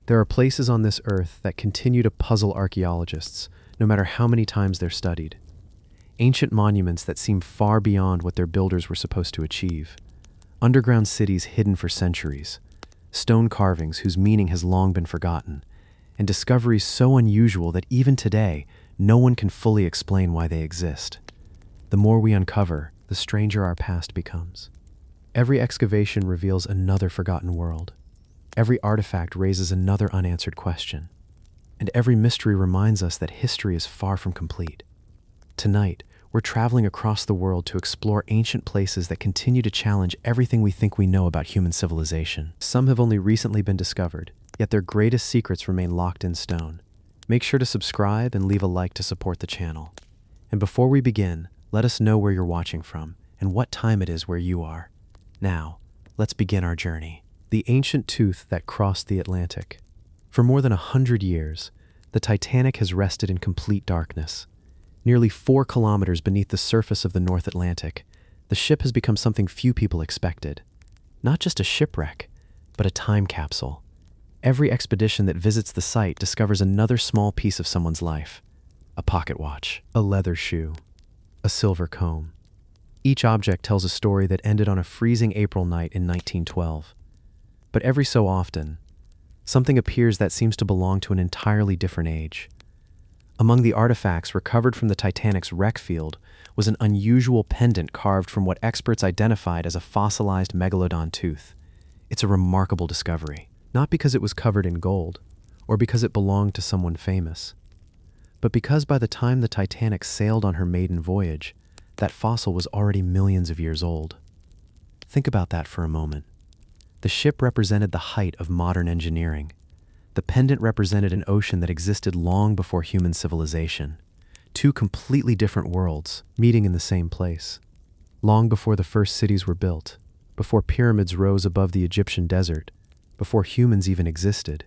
There are places on this earth that continue to puzzle archaeologists, no matter how many times they're studied. Ancient monuments that seem far beyond what their builders were supposed to achieve. Underground cities hidden for centuries. Stone carvings whose meaning has long been forgotten. And discoveries so unusual that even today, no one can fully explain why they exist. The more we uncover, the stranger our past becomes. Every excavation reveals another forgotten world. Every artifact raises another unanswered question. And every mystery reminds us that history is far from complete. Tonight, we're traveling across the world to explore ancient places that continue to challenge everything we think we know about human civilization. Some have only recently been discovered, yet their greatest secrets remain locked in stone. Make sure to subscribe and leave a like to support the channel. And before we begin, let us know where you're watching from and what time it is where you are. Now, let's begin our journey. The ancient tooth that crossed the Atlantic. For more than 100 years, the Titanic has rested in complete darkness. Nearly 4 kilometers beneath the surface of the North Atlantic, the ship has become something few people expected. Not just a shipwreck, but a time capsule. Every expedition that visits the site discovers another small piece of someone's life. A pocket watch, a leather shoe, a silver comb. Each object tells a story that ended on a freezing April night in 1912. But every so often, something appears that seems to belong to an entirely different age. Among the artifacts recovered from the Titanic's wreck field was an unusual pendant carved from what experts identified as a fossilized megalodon tooth. It's a remarkable discovery, not because it was covered in gold, or because it belonged to someone famous, but because by the time the Titanic sailed on her maiden voyage, that fossil was already millions of years old. Think about that for a moment. The ship represented the height of modern engineering. The pendant represented an ocean that existed long before human civilization. Two completely different worlds, meeting in the same place. Long before the first cities were built, before pyramids rose above the Egyptian desert, before humans even existed,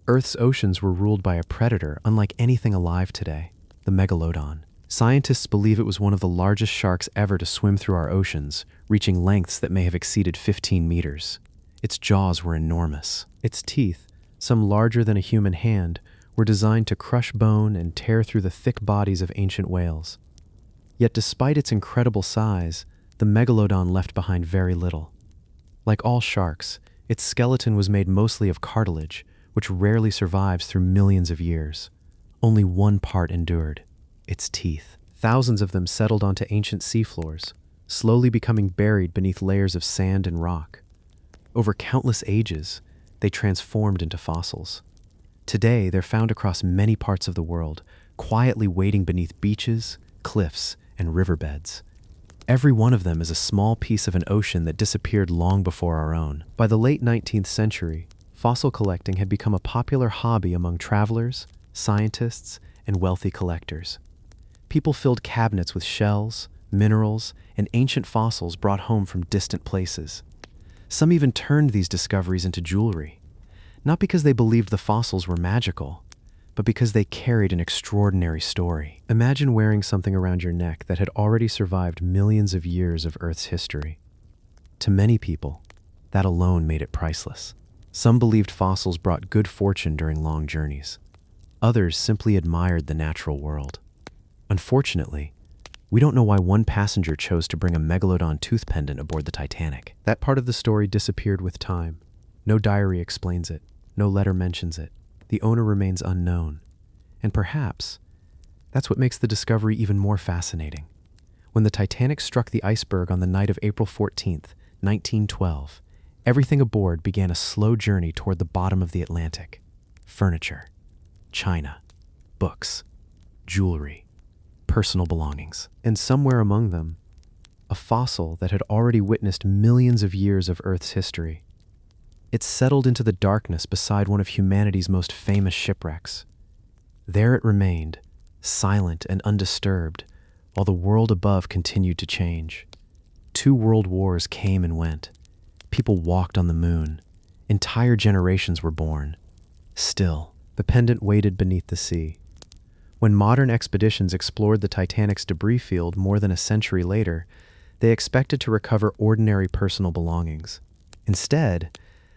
Earth's oceans were ruled by a predator unlike anything alive today, the megalodon. Scientists believe it was one of the largest sharks ever to swim through our oceans, reaching lengths that may have exceeded 15 meters. Its jaws were enormous. Its teeth, some larger than a human hand, were designed to crush bone and tear through the thick bodies of ancient whales. Yet despite its incredible size, the megalodon left behind very little. Like all sharks, its skeleton was made mostly of cartilage, which rarely survives through millions of years. Only one part endured: its teeth. Thousands of them settled onto ancient seafloors, slowly becoming buried beneath layers of sand and rock. Over countless ages, they transformed into fossils. Today, they're found across many parts of the world, quietly waiting beneath beaches, cliffs, and riverbeds. Every one of them is a small piece of an ocean that disappeared long before our own. By the late 19th century, fossil collecting had become a popular hobby among travelers, scientists, and wealthy collectors. People filled cabinets with shells, minerals, and ancient fossils brought home from distant places. Some even turned these discoveries into jewelry, not because they believed the fossils were magical, but because they carried an extraordinary story. Imagine wearing something around your neck that had already survived millions of years of Earth's history. To many people, that alone made it priceless. Some believed fossils brought good fortune during long journeys. Others simply admired the natural world. Unfortunately, we don't know why one passenger chose to bring a megalodon tooth pendant aboard the Titanic. That part of the story disappeared with time. No diary explains it. No letter mentions it. The owner remains unknown. And perhaps that's what makes the discovery even more fascinating. When the Titanic struck the iceberg on the night of April 14th, 1912, everything aboard began a slow journey toward the bottom of the Atlantic. Furniture, china, books, jewelry, personal belongings, and somewhere among them, a fossil that had already witnessed millions of years of Earth's history. It settled into the darkness beside one of humanity's most famous shipwrecks. There it remained, silent and undisturbed, while the world above continued to change. 2 world wars came and went. People walked on the moon. Entire generations were born. Still, the pendant waited beneath the sea. When modern expeditions explored the Titanic's debris field more than a century later, they expected to recover ordinary personal belongings. Instead,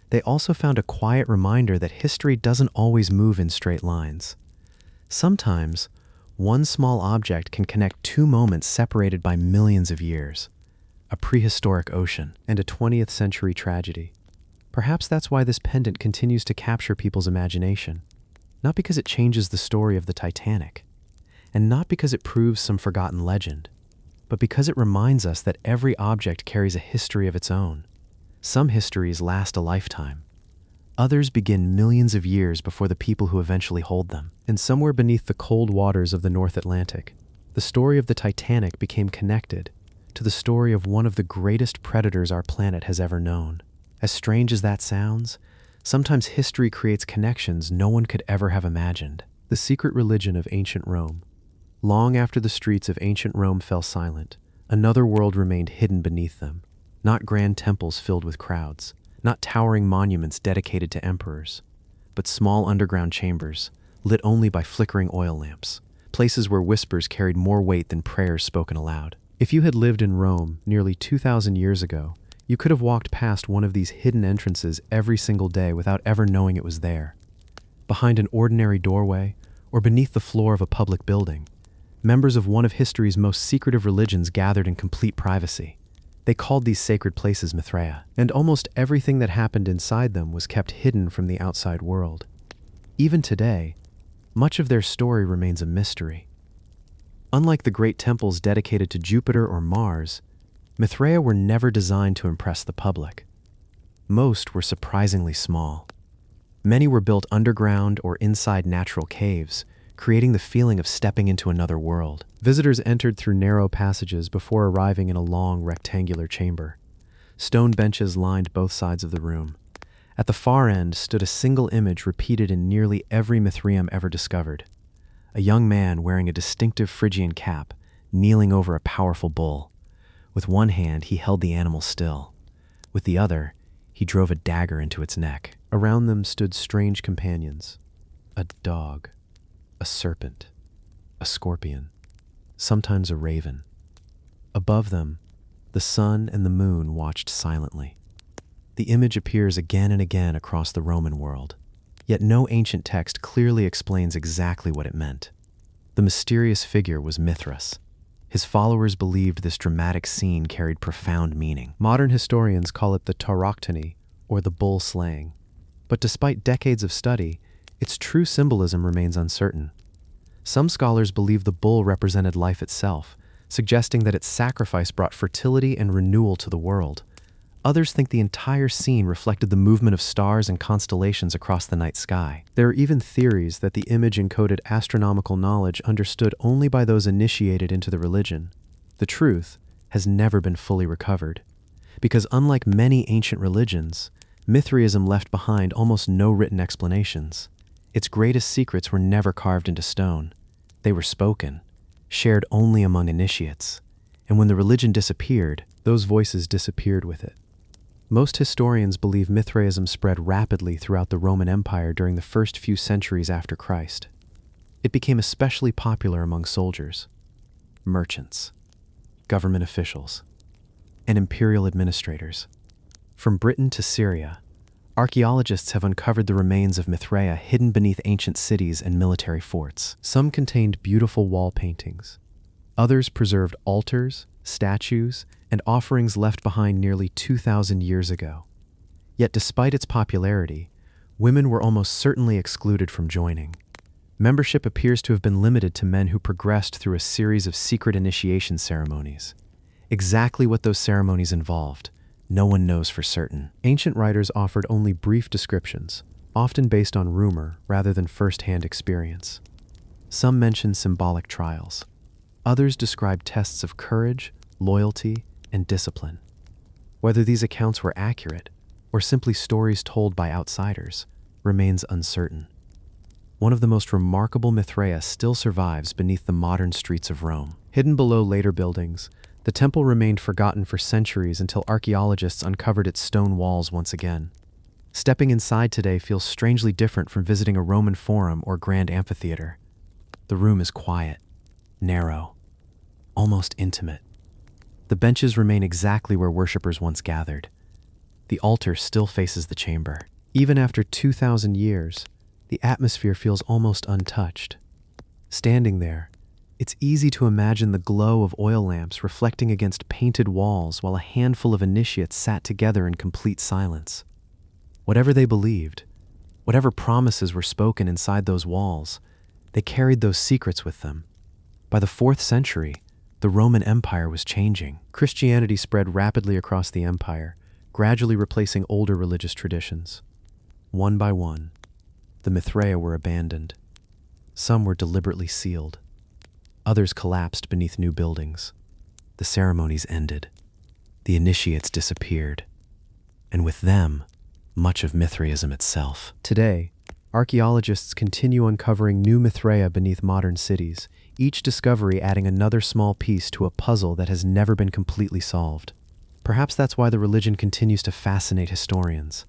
they also found a quiet reminder that history doesn't always move in straight lines. Sometimes, one small object can connect two moments separated by millions of years: a prehistoric ocean and a 20th century tragedy. Perhaps that's why this pendant continues to capture people's imagination. Not because it changes the story of the Titanic, and not because it proves some forgotten legend, but because it reminds us that every object carries a history of its own. Some histories last a lifetime. Others begin millions of years before the people who eventually hold them. And somewhere beneath the cold waters of the North Atlantic, the story of the Titanic became connected to the story of one of the greatest predators our planet has ever known. As strange as that sounds, sometimes history creates connections no one could ever have imagined. The secret religion of ancient Rome. Long after the streets of ancient Rome fell silent, another world remained hidden beneath them. Not grand temples filled with crowds, not towering monuments dedicated to emperors, but small underground chambers, lit only by flickering oil lamps, places where whispers carried more weight than prayers spoken aloud. If you had lived in Rome nearly 2,000 years ago, you could have walked past one of these hidden entrances every single day without ever knowing it was there. Behind an ordinary doorway, or beneath the floor of a public building, members of one of history's most secretive religions gathered in complete privacy. They called these sacred places Mithraea, and almost everything that happened inside them was kept hidden from the outside world. Even today, much of their story remains a mystery. Unlike the great temples dedicated to Jupiter or Mars, Mithraea were never designed to impress the public. Most were surprisingly small. Many were built underground or inside natural caves, creating the feeling of stepping into another world. Visitors entered through narrow passages before arriving in a long rectangular chamber. Stone benches lined both sides of the room. At the far end stood a single image repeated in nearly every Mithraeum ever discovered. A young man wearing a distinctive Phrygian cap, kneeling over a powerful bull. With one hand, he held the animal still. With the other, he drove a dagger into its neck. Around them stood strange companions: a dog, a serpent, a scorpion, sometimes a raven. Above them, the sun and the moon watched silently. The image appears again and again across the Roman world, yet no ancient text clearly explains exactly what it meant. The mysterious figure was Mithras. His followers believed this dramatic scene carried profound meaning. Modern historians call it the tauroctony, or the bull slaying. But despite decades of study, its true symbolism remains uncertain. Some scholars believe the bull represented life itself, suggesting that its sacrifice brought fertility and renewal to the world. Others think the entire scene reflected the movement of stars and constellations across the night sky. There are even theories that the image encoded astronomical knowledge understood only by those initiated into the religion. The truth has never been fully recovered, because unlike many ancient religions, Mithraism left behind almost no written explanations. Its greatest secrets were never carved into stone. They were spoken, shared only among initiates, and when the religion disappeared, those voices disappeared with it. Most historians believe Mithraism spread rapidly throughout the Roman Empire during the first few centuries after Christ. It became especially popular among soldiers, merchants, government officials, and imperial administrators. From Britain to Syria, archaeologists have uncovered the remains of Mithraea hidden beneath ancient cities and military forts. Some contained beautiful wall paintings. Others preserved altars, statues, and offerings left behind nearly 2,000 years ago. Yet despite its popularity, women were almost certainly excluded from joining. Membership appears to have been limited to men who progressed through a series of secret initiation ceremonies. Exactly what those ceremonies involved, no one knows for certain. Ancient writers offered only brief descriptions, often based on rumor rather than first-hand experience. Some mention symbolic trials. Others describe tests of courage, loyalty, and discipline. Whether these accounts were accurate, or simply stories told by outsiders, remains uncertain. One of the most remarkable Mithraea still survives beneath the modern streets of Rome. Hidden below later buildings, the temple remained forgotten for centuries until archaeologists uncovered its stone walls once again. Stepping inside today feels strangely different from visiting a Roman forum or grand amphitheater. The room is quiet, narrow, almost intimate. The benches remain exactly where worshippers once gathered. The altar still faces the chamber. Even after 2,000 years, the atmosphere feels almost untouched. Standing there, it's easy to imagine the glow of oil lamps reflecting against painted walls while a handful of initiates sat together in complete silence. Whatever they believed, whatever promises were spoken inside those walls, they carried those secrets with them. By the 4th century, the Roman Empire was changing. Christianity spread rapidly across the empire, gradually replacing older religious traditions. One by one, the Mithraea were abandoned. Some were deliberately sealed. Others collapsed beneath new buildings. The ceremonies ended. The initiates disappeared. And with them, much of Mithraism itself. Today, archaeologists continue uncovering new Mithraea beneath modern cities, each discovery adding another small piece to a puzzle that has never been completely solved. Perhaps that's why the religion continues to fascinate historians.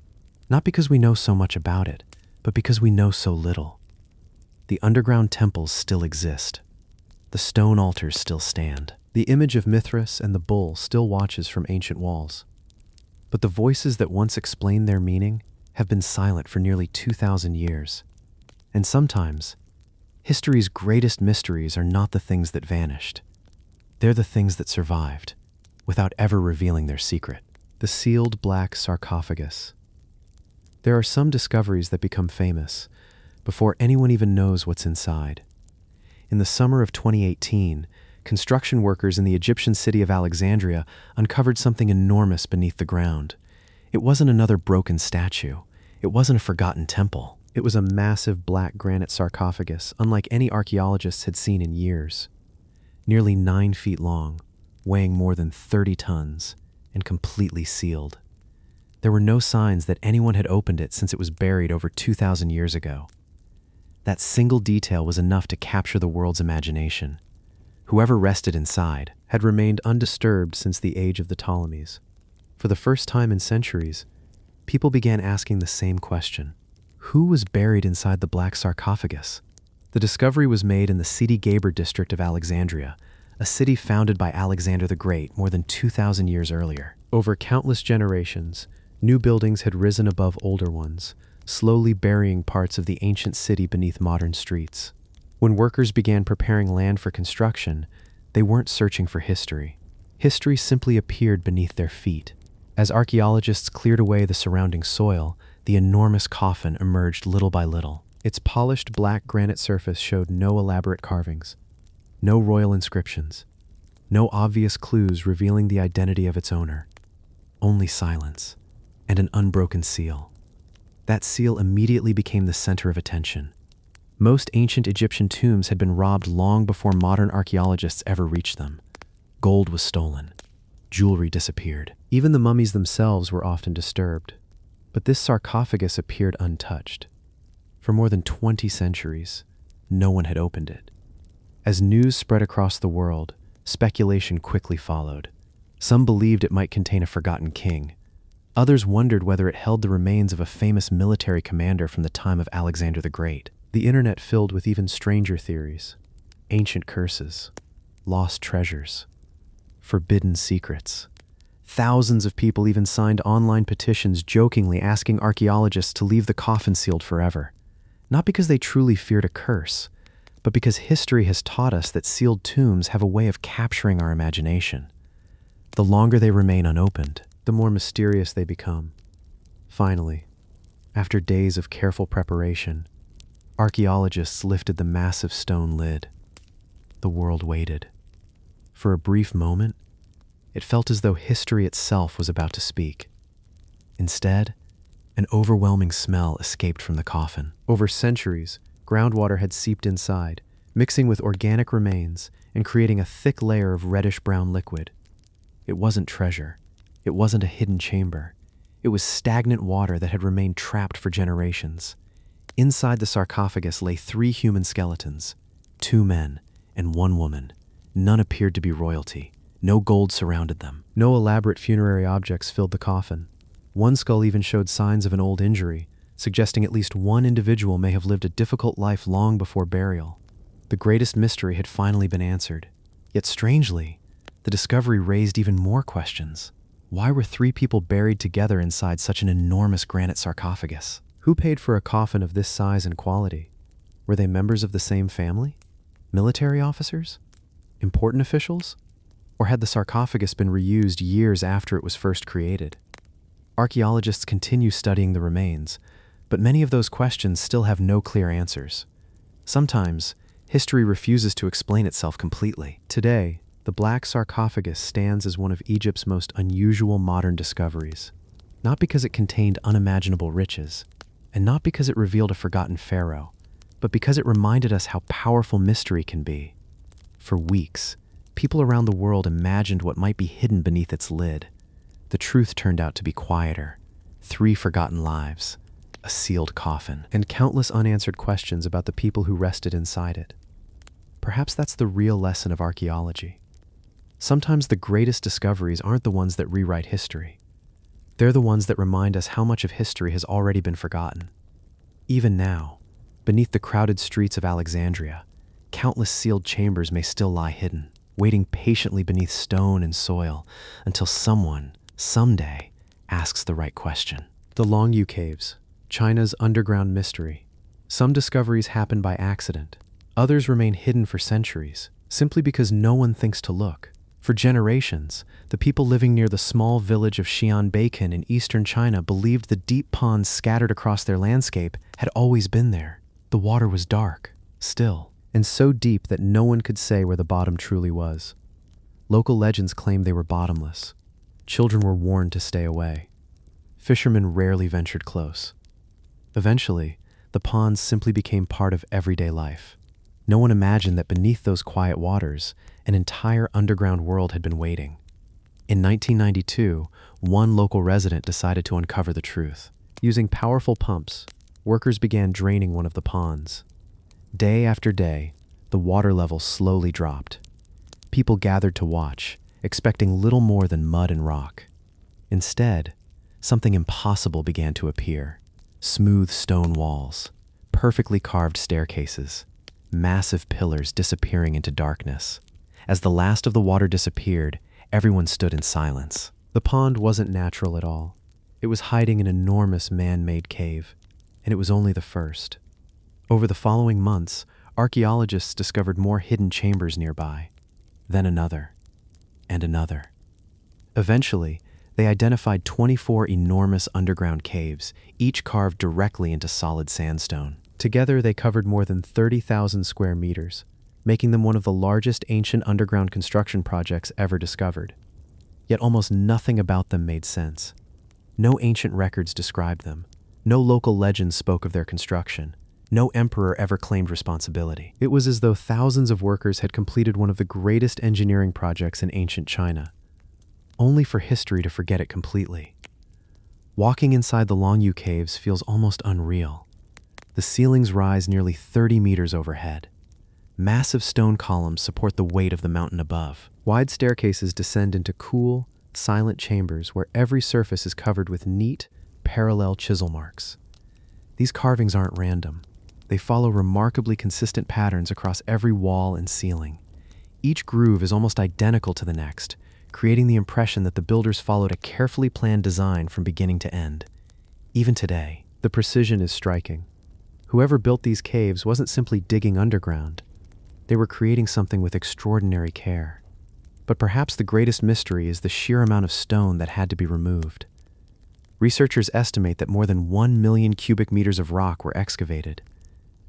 Not because we know so much about it, but because we know so little. The underground temples still exist. The stone altars still stand. The image of Mithras and the bull still watches from ancient walls. But the voices that once explained their meaning have been silent for nearly 2,000 years. And sometimes, history's greatest mysteries are not the things that vanished. They're the things that survived, without ever revealing their secret. The sealed black sarcophagus. There are some discoveries that become famous before anyone even knows what's inside. In the summer of 2018, construction workers in the Egyptian city of Alexandria uncovered something enormous beneath the ground. It wasn't another broken statue. It wasn't a forgotten temple. It was a massive black granite sarcophagus, unlike any archaeologists had seen in years. Nearly 9 feet long, weighing more than 30 tons, and completely sealed. There were no signs that anyone had opened it since it was buried over 2,000 years ago. That single detail was enough to capture the world's imagination. Whoever rested inside had remained undisturbed since the age of the Ptolemies. For the first time in centuries, people began asking the same question. Who was buried inside the black sarcophagus? The discovery was made in the Sidi Gabor district of Alexandria, a city founded by Alexander the Great more than 2,000 years earlier. Over countless generations, new buildings had risen above older ones, slowly burying parts of the ancient city beneath modern streets. When workers began preparing land for construction, they weren't searching for history. History simply appeared beneath their feet. As archaeologists cleared away the surrounding soil, the enormous coffin emerged little by little. Its polished black granite surface showed no elaborate carvings, no royal inscriptions, no obvious clues revealing the identity of its owner. Only silence and an unbroken seal. That seal immediately became the center of attention. Most ancient Egyptian tombs had been robbed long before modern archaeologists ever reached them. Gold was stolen. Jewelry disappeared. Even the mummies themselves were often disturbed. But this sarcophagus appeared untouched. For more than 20 centuries, no one had opened it. As news spread across the world, speculation quickly followed. Some believed it might contain a forgotten king. Others wondered whether it held the remains of a famous military commander from the time of Alexander the Great. The internet filled with even stranger theories. Ancient curses, lost treasures, forbidden secrets. Thousands of people even signed online petitions jokingly asking archaeologists to leave the coffin sealed forever. Not because they truly feared a curse, but because history has taught us that sealed tombs have a way of capturing our imagination. The longer they remain unopened, the more mysterious they become. Finally, after days of careful preparation, archaeologists lifted the massive stone lid. The world waited. For a brief moment, it felt as though history itself was about to speak. Instead, an overwhelming smell escaped from the coffin. Over centuries, groundwater had seeped inside, mixing with organic remains and creating a thick layer of reddish-brown liquid. It wasn't treasure. It wasn't a hidden chamber. It was stagnant water that had remained trapped for generations. Inside the sarcophagus lay 3 human skeletons, 2 men and 1 woman. None appeared to be royalty. No gold surrounded them. No elaborate funerary objects filled the coffin. One skull even showed signs of an old injury, suggesting at least one individual may have lived a difficult life long before burial. The greatest mystery had finally been answered. Yet strangely, the discovery raised even more questions. Why were 3 people buried together inside such an enormous granite sarcophagus? Who paid for a coffin of this size and quality? Were they members of the same family? Military officers? Important officials? Or had the sarcophagus been reused years after it was first created? Archaeologists continue studying the remains, but many of those questions still have no clear answers. Sometimes, history refuses to explain itself completely. Today, the black sarcophagus stands as one of Egypt's most unusual modern discoveries, not because it contained unimaginable riches, and not because it revealed a forgotten pharaoh, but because it reminded us how powerful mystery can be. For weeks, people around the world imagined what might be hidden beneath its lid. The truth turned out to be quieter: 3 forgotten lives, a sealed coffin, and countless unanswered questions about the people who rested inside it. Perhaps that's the real lesson of archaeology. Sometimes the greatest discoveries aren't the ones that rewrite history. They're the ones that remind us how much of history has already been forgotten. Even now, beneath the crowded streets of Alexandria, countless sealed chambers may still lie hidden, waiting patiently beneath stone and soil until someone, someday, asks the right question. The Longyu Caves, China's underground mystery. Some discoveries happen by accident. Others remain hidden for centuries, simply because no one thinks to look. For generations, the people living near the small village of Xi'anbeikan in eastern China believed the deep ponds scattered across their landscape had always been there. The water was dark, still, and so deep that no one could say where the bottom truly was. Local legends claimed they were bottomless. Children were warned to stay away. Fishermen rarely ventured close. Eventually, the ponds simply became part of everyday life. No one imagined that beneath those quiet waters, an entire underground world had been waiting. In 1992, one local resident decided to uncover the truth. Using powerful pumps, workers began draining one of the ponds. Day after day, the water level slowly dropped. People gathered to watch, expecting little more than mud and rock. Instead, something impossible began to appear. Smooth stone walls, perfectly carved staircases, massive pillars disappearing into darkness. As the last of the water disappeared, everyone stood in silence. The pond wasn't natural at all. It was hiding an enormous man-made cave, and it was only the first. Over the following months, archaeologists discovered more hidden chambers nearby, then another, and another. Eventually, they identified 24 enormous underground caves, each carved directly into solid sandstone. Together, they covered more than 30,000 square meters, making them one of the largest ancient underground construction projects ever discovered. Yet almost nothing about them made sense. No ancient records described them. No local legends spoke of their construction. No emperor ever claimed responsibility. It was as though thousands of workers had completed one of the greatest engineering projects in ancient China, only for history to forget it completely. Walking inside the Longyu Caves feels almost unreal. The ceilings rise nearly 30 meters overhead. Massive stone columns support the weight of the mountain above. Wide staircases descend into cool, silent chambers where every surface is covered with neat, parallel chisel marks. These carvings aren't random. They follow remarkably consistent patterns across every wall and ceiling. Each groove is almost identical to the next, creating the impression that the builders followed a carefully planned design from beginning to end. Even today, the precision is striking. Whoever built these caves wasn't simply digging underground. They were creating something with extraordinary care. But perhaps the greatest mystery is the sheer amount of stone that had to be removed. Researchers estimate that more than 1 million cubic meters of rock were excavated.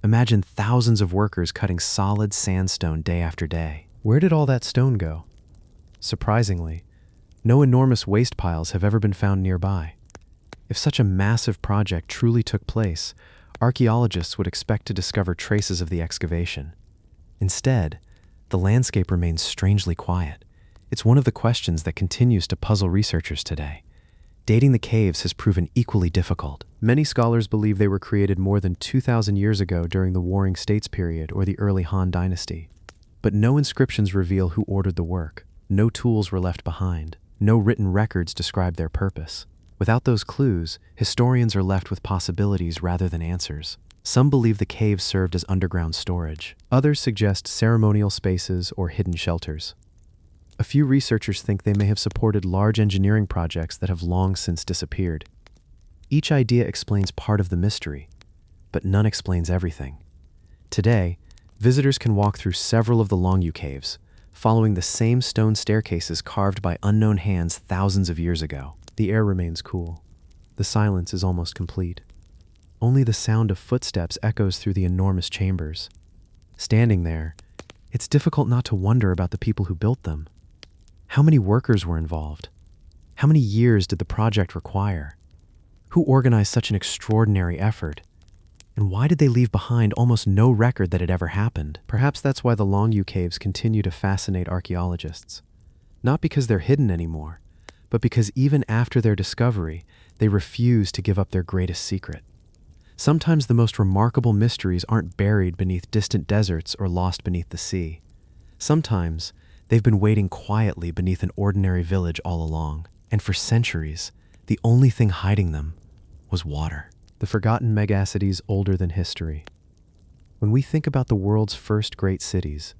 Imagine thousands of workers cutting solid sandstone day after day. Where did all that stone go? Surprisingly, no enormous waste piles have ever been found nearby. If such a massive project truly took place, archaeologists would expect to discover traces of the excavation. Instead, the landscape remains strangely quiet. It's one of the questions that continues to puzzle researchers today. Dating the caves has proven equally difficult. Many scholars believe they were created more than 2,000 years ago during the Warring States period or the early Han Dynasty. But no inscriptions reveal who ordered the work. No tools were left behind. No written records describe their purpose. Without those clues, historians are left with possibilities rather than answers. Some believe the caves served as underground storage. Others suggest ceremonial spaces or hidden shelters. A few researchers think they may have supported large engineering projects that have long since disappeared. Each idea explains part of the mystery, but none explains everything. Today, visitors can walk through several of the Longyou caves, following the same stone staircases carved by unknown hands thousands of years ago. The air remains cool. The silence is almost complete. Only the sound of footsteps echoes through the enormous chambers. Standing there, it's difficult not to wonder about the people who built them. How many workers were involved? How many years did the project require? Who organized such an extraordinary effort? And why did they leave behind almost no record that it ever happened? Perhaps that's why the Longyou caves continue to fascinate archaeologists. Not because they're hidden anymore, but because even after their discovery, they refuse to give up their greatest secret. Sometimes the most remarkable mysteries aren't buried beneath distant deserts or lost beneath the sea. Sometimes they've been waiting quietly beneath an ordinary village all along, and for centuries, the only thing hiding them was water. The forgotten megacities older than history. When we think about the world's first great cities,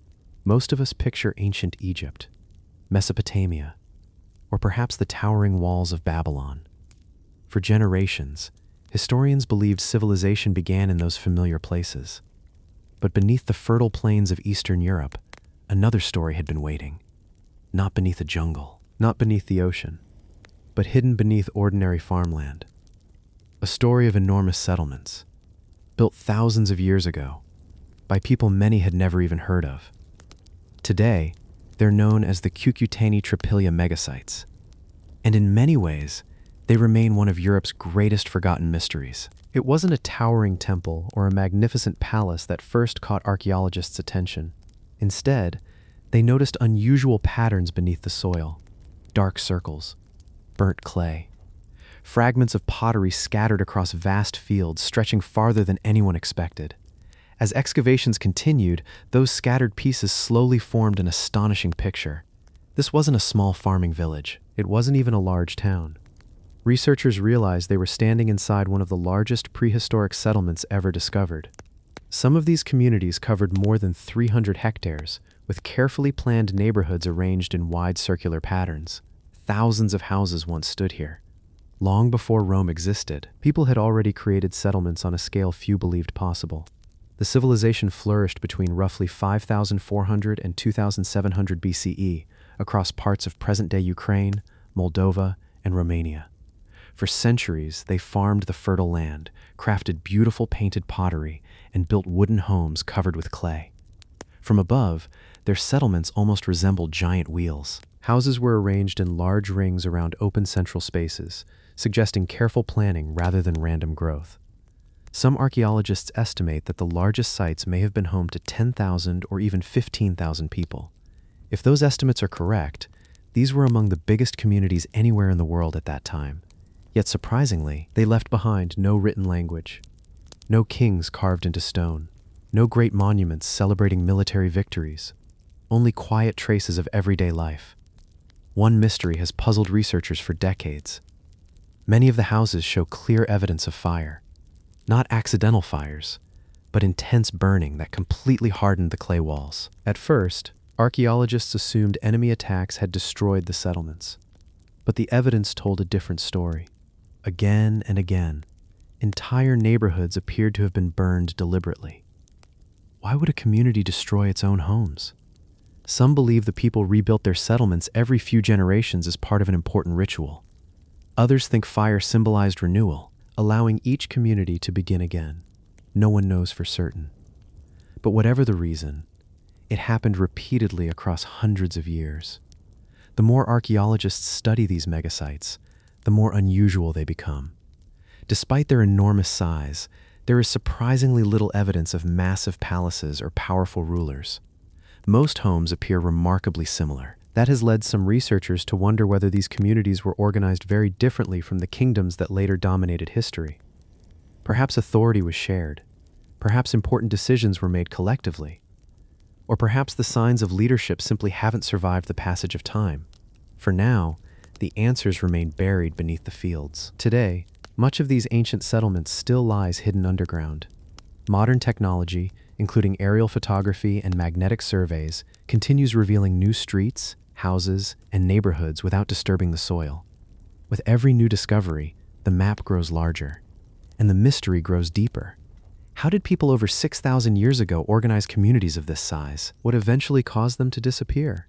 most of us picture ancient Egypt, Mesopotamia, or perhaps the towering walls of Babylon. For generations, historians believed civilization began in those familiar places. But beneath the fertile plains of Eastern Europe, another story had been waiting. Not beneath a jungle, not beneath the ocean, but hidden beneath ordinary farmland. A story of enormous settlements, built thousands of years ago, by people many had never even heard of. Today, they're known as the Cucuteni-Tripilia megasites, and in many ways, they remain one of Europe's greatest forgotten mysteries. It wasn't a towering temple or a magnificent palace that first caught archaeologists' attention. Instead, they noticed unusual patterns beneath the soil, dark circles, burnt clay, fragments of pottery scattered across vast fields stretching farther than anyone expected. As excavations continued, those scattered pieces slowly formed an astonishing picture. This wasn't a small farming village. It wasn't even a large town. Researchers realized they were standing inside one of the largest prehistoric settlements ever discovered. Some of these communities covered more than 300 hectares, with carefully planned neighborhoods arranged in wide circular patterns. Thousands of houses once stood here. Long before Rome existed, people had already created settlements on a scale few believed possible. The civilization flourished between roughly 5,400 and 2,700 BCE across parts of present-day Ukraine, Moldova, and Romania. For centuries, they farmed the fertile land, crafted beautiful painted pottery, and built wooden homes covered with clay. From above, their settlements almost resembled giant wheels. Houses were arranged in large rings around open central spaces, suggesting careful planning rather than random growth. Some archaeologists estimate that the largest sites may have been home to 10,000 or even 15,000 people. If those estimates are correct, these were among the biggest communities anywhere in the world at that time. Yet surprisingly, they left behind no written language, no kings carved into stone, no great monuments celebrating military victories, only quiet traces of everyday life. One mystery has puzzled researchers for decades. Many of the houses show clear evidence of fire. Not accidental fires, but intense burning that completely hardened the clay walls. At first, archaeologists assumed enemy attacks had destroyed the settlements. But the evidence told a different story. Again and again, entire neighborhoods appeared to have been burned deliberately. Why would a community destroy its own homes? Some believe the people rebuilt their settlements every few generations as part of an important ritual. Others think fire symbolized renewal, allowing each community to begin again. No one knows for certain. But whatever the reason, it happened repeatedly across hundreds of years. The more archaeologists study these megasites, the more unusual they become. Despite their enormous size, there is surprisingly little evidence of massive palaces or powerful rulers. Most homes appear remarkably similar. That has led some researchers to wonder whether these communities were organized very differently from the kingdoms that later dominated history. Perhaps authority was shared. Perhaps important decisions were made collectively. Or perhaps the signs of leadership simply haven't survived the passage of time. For now, the answers remain buried beneath the fields. Today, much of these ancient settlements still lies hidden underground. Modern technology, including aerial photography and magnetic surveys, continues revealing new streets, houses, and neighborhoods without disturbing the soil. With every new discovery, the map grows larger, and the mystery grows deeper. How did people over 6,000 years ago organize communities of this size? What eventually caused them to disappear?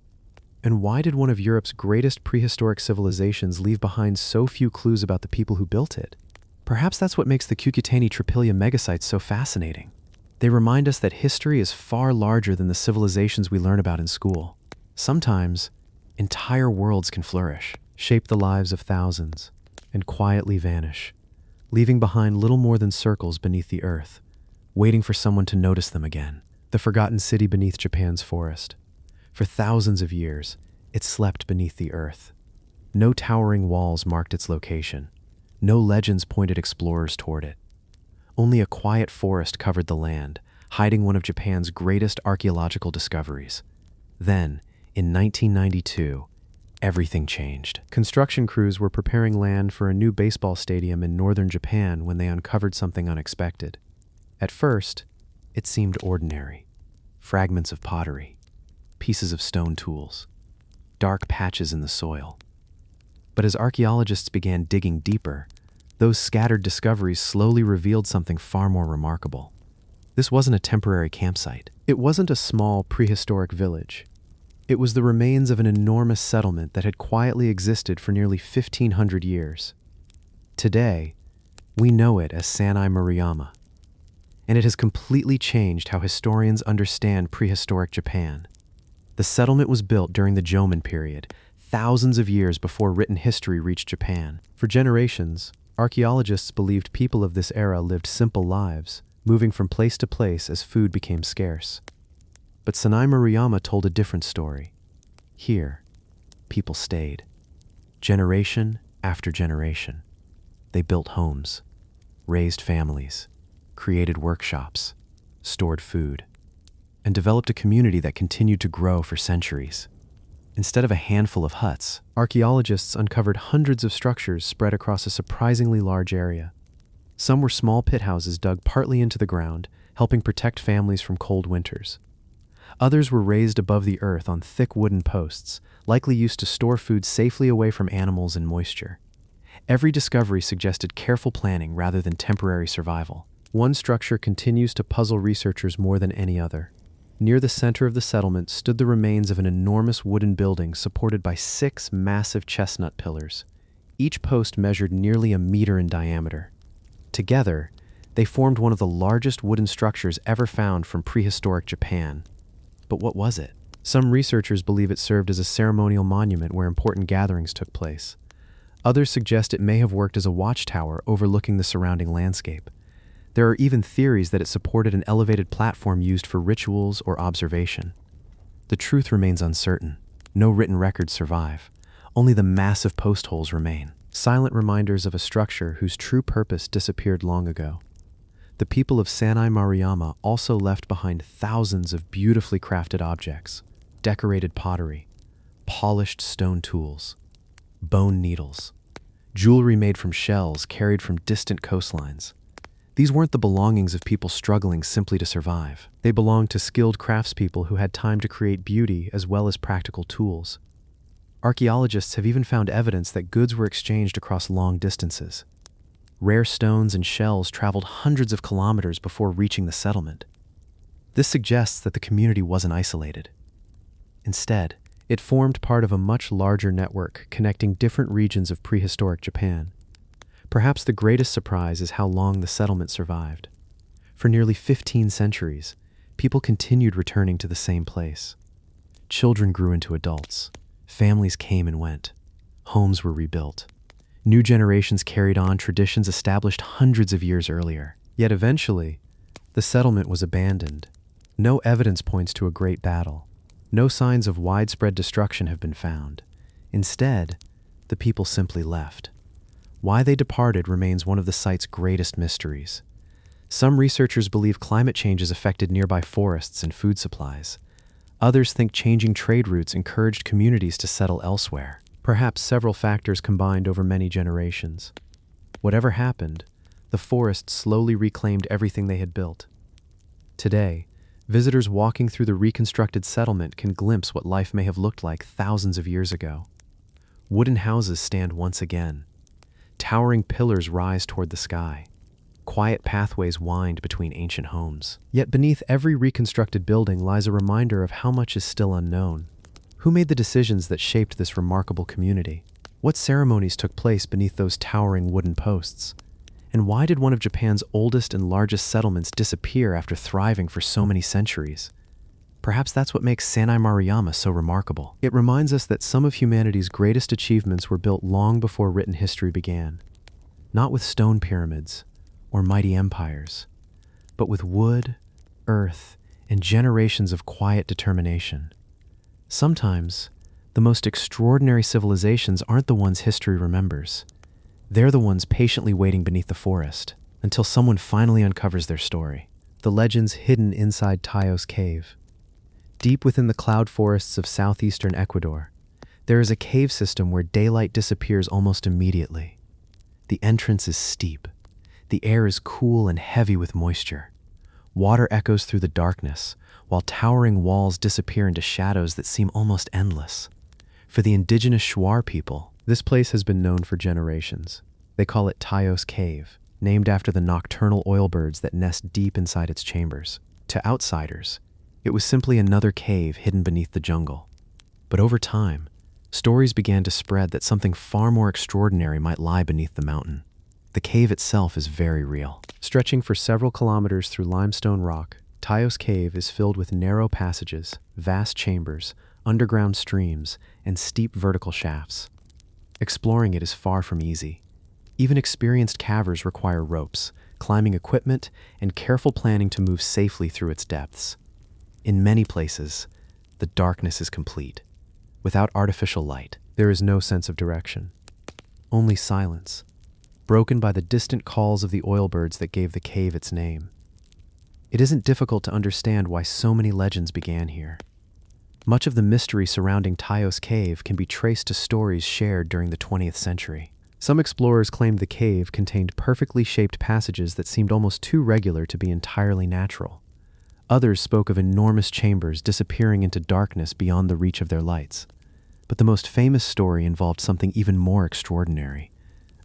And why did one of Europe's greatest prehistoric civilizations leave behind so few clues about the people who built it? Perhaps that's what makes the Cucuteni-Tripilia megasites so fascinating. They remind us that history is far larger than the civilizations we learn about in school. Sometimes, entire worlds can flourish, shape the lives of thousands, and quietly vanish, leaving behind little more than circles beneath the earth, waiting for someone to notice them again. The forgotten city beneath Japan's forest. For thousands of years, it slept beneath the earth. No towering walls marked its location. No legends pointed explorers toward it. Only a quiet forest covered the land, hiding one of Japan's greatest archaeological discoveries. Then, in 1992, everything changed. Construction crews were preparing land for a new baseball stadium in northern Japan when they uncovered something unexpected. At first, it seemed ordinary. Fragments of pottery, pieces of stone tools, dark patches in the soil. But as archaeologists began digging deeper, those scattered discoveries slowly revealed something far more remarkable. This wasn't a temporary campsite. It wasn't a small prehistoric village. It was the remains of an enormous settlement that had quietly existed for nearly 1,500 years. Today, we know it as Sanai Maruyama, and it has completely changed how historians understand prehistoric Japan. The settlement was built during the Jomon period, thousands of years before written history reached Japan. For generations, archaeologists believed people of this era lived simple lives, moving from place to place as food became scarce. But Sanai Maruyama told a different story. Here, people stayed. Generation after generation. They built homes, raised families, created workshops, stored food, and developed a community that continued to grow for centuries. Instead of a handful of huts, archaeologists uncovered hundreds of structures spread across a surprisingly large area. Some were small pit houses dug partly into the ground, helping protect families from cold winters. Others were raised above the earth on thick wooden posts, likely used to store food safely away from animals and moisture. Every discovery suggested careful planning rather than temporary survival. One structure continues to puzzle researchers more than any other. Near the center of the settlement stood the remains of an enormous wooden building supported by 6 massive chestnut pillars. Each post measured nearly a meter in diameter. Together, they formed one of the largest wooden structures ever found from prehistoric Japan. But what was it? Some researchers believe it served as a ceremonial monument where important gatherings took place. Others suggest it may have worked as a watchtower overlooking the surrounding landscape. There are even theories that it supported an elevated platform used for rituals or observation. The truth remains uncertain. No written records survive. Only the massive post holes remain, silent reminders of a structure whose true purpose disappeared long ago. The people of Sanai Maruyama also left behind thousands of beautifully crafted objects, decorated pottery, polished stone tools, bone needles, jewelry made from shells carried from distant coastlines. These weren't the belongings of people struggling simply to survive. They belonged to skilled craftspeople who had time to create beauty as well as practical tools. Archaeologists have even found evidence that goods were exchanged across long distances. Rare stones and shells traveled hundreds of kilometers before reaching the settlement. This suggests that the community wasn't isolated. Instead, it formed part of a much larger network connecting different regions of prehistoric Japan. Perhaps the greatest surprise is how long the settlement survived. For nearly 15 centuries, people continued returning to the same place. Children grew into adults. Families came and went. Homes were rebuilt. New generations carried on traditions established hundreds of years earlier. Yet eventually, the settlement was abandoned. No evidence points to a great battle. No signs of widespread destruction have been found. Instead, the people simply left. Why they departed remains one of the site's greatest mysteries. Some researchers believe climate change has affected nearby forests and food supplies. Others think changing trade routes encouraged communities to settle elsewhere. Perhaps several factors combined over many generations. Whatever happened, the forest slowly reclaimed everything they had built. Today, Visitors walking through the reconstructed settlement can glimpse what life may have looked like thousands of years ago. Wooden houses stand once again. Towering pillars rise toward the sky. Quiet pathways wind between ancient homes. Yet beneath every reconstructed building lies a reminder of how much is still unknown. Who made the decisions that shaped this remarkable community? What ceremonies took place beneath those towering wooden posts? And why did one of Japan's oldest and largest settlements disappear after thriving for so many centuries? Perhaps that's what makes Sanai Maruyama so remarkable. It reminds us that some of humanity's greatest achievements were built long before written history began. Not with stone pyramids or mighty empires, but with wood, earth, and generations of quiet determination. Sometimes, the most extraordinary civilizations aren't the ones history remembers. They're the ones patiently waiting beneath the forest until someone finally uncovers their story. The legends hidden inside Taos Cave. Deep within the cloud forests of southeastern Ecuador, there is a cave system where daylight disappears almost immediately. The entrance is steep. The air is cool and heavy with moisture. Water echoes through the darkness, while towering walls disappear into shadows that seem almost endless. For the indigenous Shuar people, this place has been known for generations. They call it Taos Cave, named after the nocturnal oilbirds that nest deep inside its chambers. To outsiders, it was simply another cave hidden beneath the jungle. But over time, stories began to spread that something far more extraordinary might lie beneath the mountain. The cave itself is very real. Stretching for several kilometers through limestone rock, Taos Cave is filled with narrow passages, vast chambers, underground streams, and steep vertical shafts. Exploring it is far from easy. Even experienced cavers require ropes, climbing equipment, and careful planning to move safely through its depths. In many places, the darkness is complete. Without artificial light, there is no sense of direction. Only silence, broken by the distant calls of the oilbirds that gave the cave its name. It isn't difficult to understand why so many legends began here. Much of the mystery surrounding Taos Cave can be traced to stories shared during the 20th century. Some explorers claimed the cave contained perfectly shaped passages that seemed almost too regular to be entirely natural. Others spoke of enormous chambers disappearing into darkness beyond the reach of their lights. But the most famous story involved something even more extraordinary.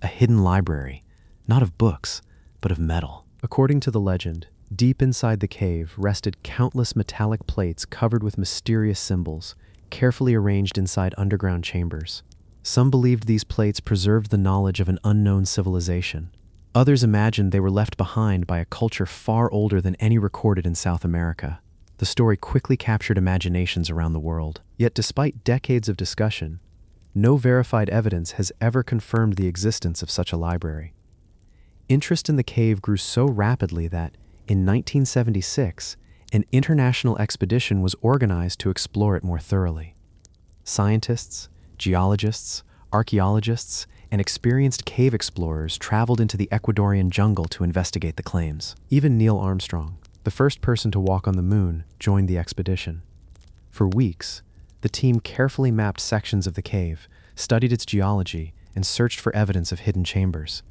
A hidden library, not of books, but of metal. According to the legend, deep inside the cave rested countless metallic plates covered with mysterious symbols, carefully arranged inside underground chambers. Some believed these plates preserved the knowledge of an unknown civilization. Others imagined they were left behind by a culture far older than any recorded in South America. The story quickly captured imaginations around the world. Yet despite decades of discussion, no verified evidence has ever confirmed the existence of such a library. Interest in the cave grew so rapidly that, in 1976, an international expedition was organized to explore it more thoroughly. Scientists, geologists, archaeologists, and experienced cave explorers traveled into the Ecuadorian jungle to investigate the claims. Even Neil Armstrong, the first person to walk on the moon, joined the expedition. For weeks, the team carefully mapped sections of the cave, studied its geology, and searched for evidence of hidden chambers.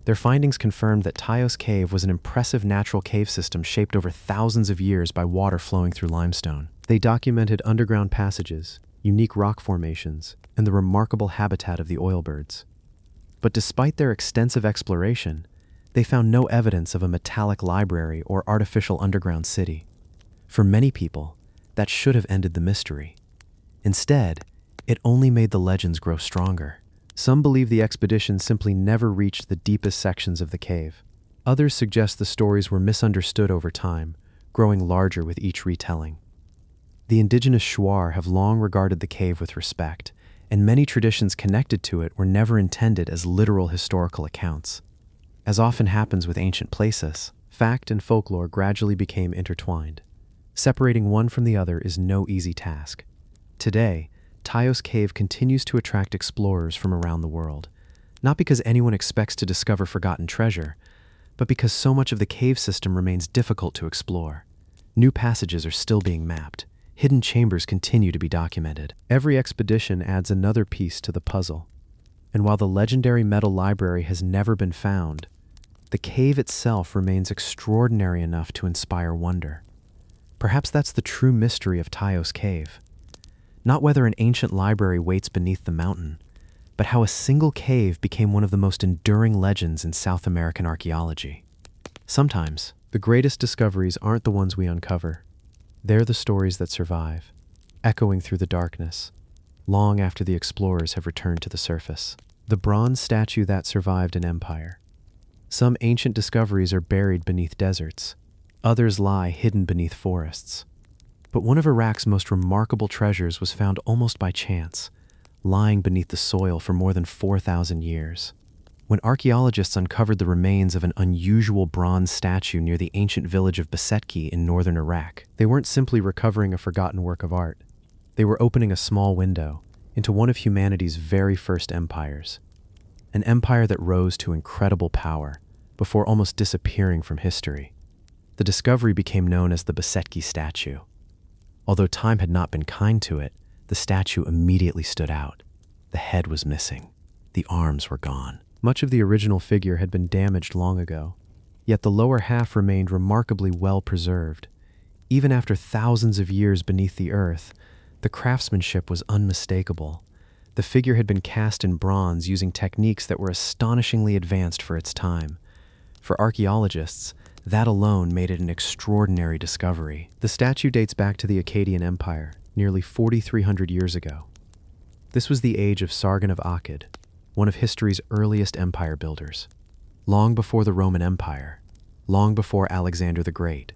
Their findings confirmed that Taos Cave was an impressive natural cave system shaped over thousands of years by water flowing through limestone. They documented underground passages, unique rock formations, and the remarkable habitat of the oilbirds. But despite their extensive exploration, they found no evidence of a metallic library or artificial underground city. For many people, that should have ended the mystery. Instead, it only made the legends grow stronger. Some believe the expedition simply never reached the deepest sections of the cave. Others suggest the stories were misunderstood over time, growing larger with each retelling. The indigenous Shuar have long regarded the cave with respect, and many traditions connected to it were never intended as literal historical accounts. As often happens with ancient places, fact and folklore gradually became intertwined. Separating one from the other is no easy task. Today, Taos Cave continues to attract explorers from around the world, not because anyone expects to discover forgotten treasure, but because so much of the cave system remains difficult to explore. New passages are still being mapped. Hidden chambers continue to be documented. Every expedition adds another piece to the puzzle. And while the legendary metal library has never been found, the cave itself remains extraordinary enough to inspire wonder. Perhaps that's the true mystery of Taos Cave. Not whether an ancient library waits beneath the mountain, but how a single cave became one of the most enduring legends in South American archaeology. Sometimes, the greatest discoveries aren't the ones we uncover. They're the stories that survive, echoing through the darkness, long after the explorers have returned to the surface. The bronze statue that survived an empire. Some ancient discoveries are buried beneath deserts. Others lie hidden beneath forests. But one of Iraq's most remarkable treasures was found almost by chance, lying beneath the soil for more than 4,000 years. When archaeologists uncovered the remains of an unusual bronze statue near the ancient village of Besetki in northern Iraq, they weren't simply recovering a forgotten work of art. They were opening a small window into one of humanity's very first empires. An empire that rose to incredible power before almost disappearing from history. The discovery became known as the Besetki statue. Although time had not been kind to it, the statue immediately stood out. The head was missing. The arms were gone. Much of the original figure had been damaged long ago, yet the lower half remained remarkably well preserved. Even after thousands of years beneath the earth, the craftsmanship was unmistakable. The figure had been cast in bronze using techniques that were astonishingly advanced for its time. For archaeologists, that alone made it an extraordinary discovery. The statue dates back to the Akkadian Empire, nearly 4,300 years ago. This was the age of Sargon of Akkad, one of history's earliest empire builders. Long before the Roman Empire, long before Alexander the Great,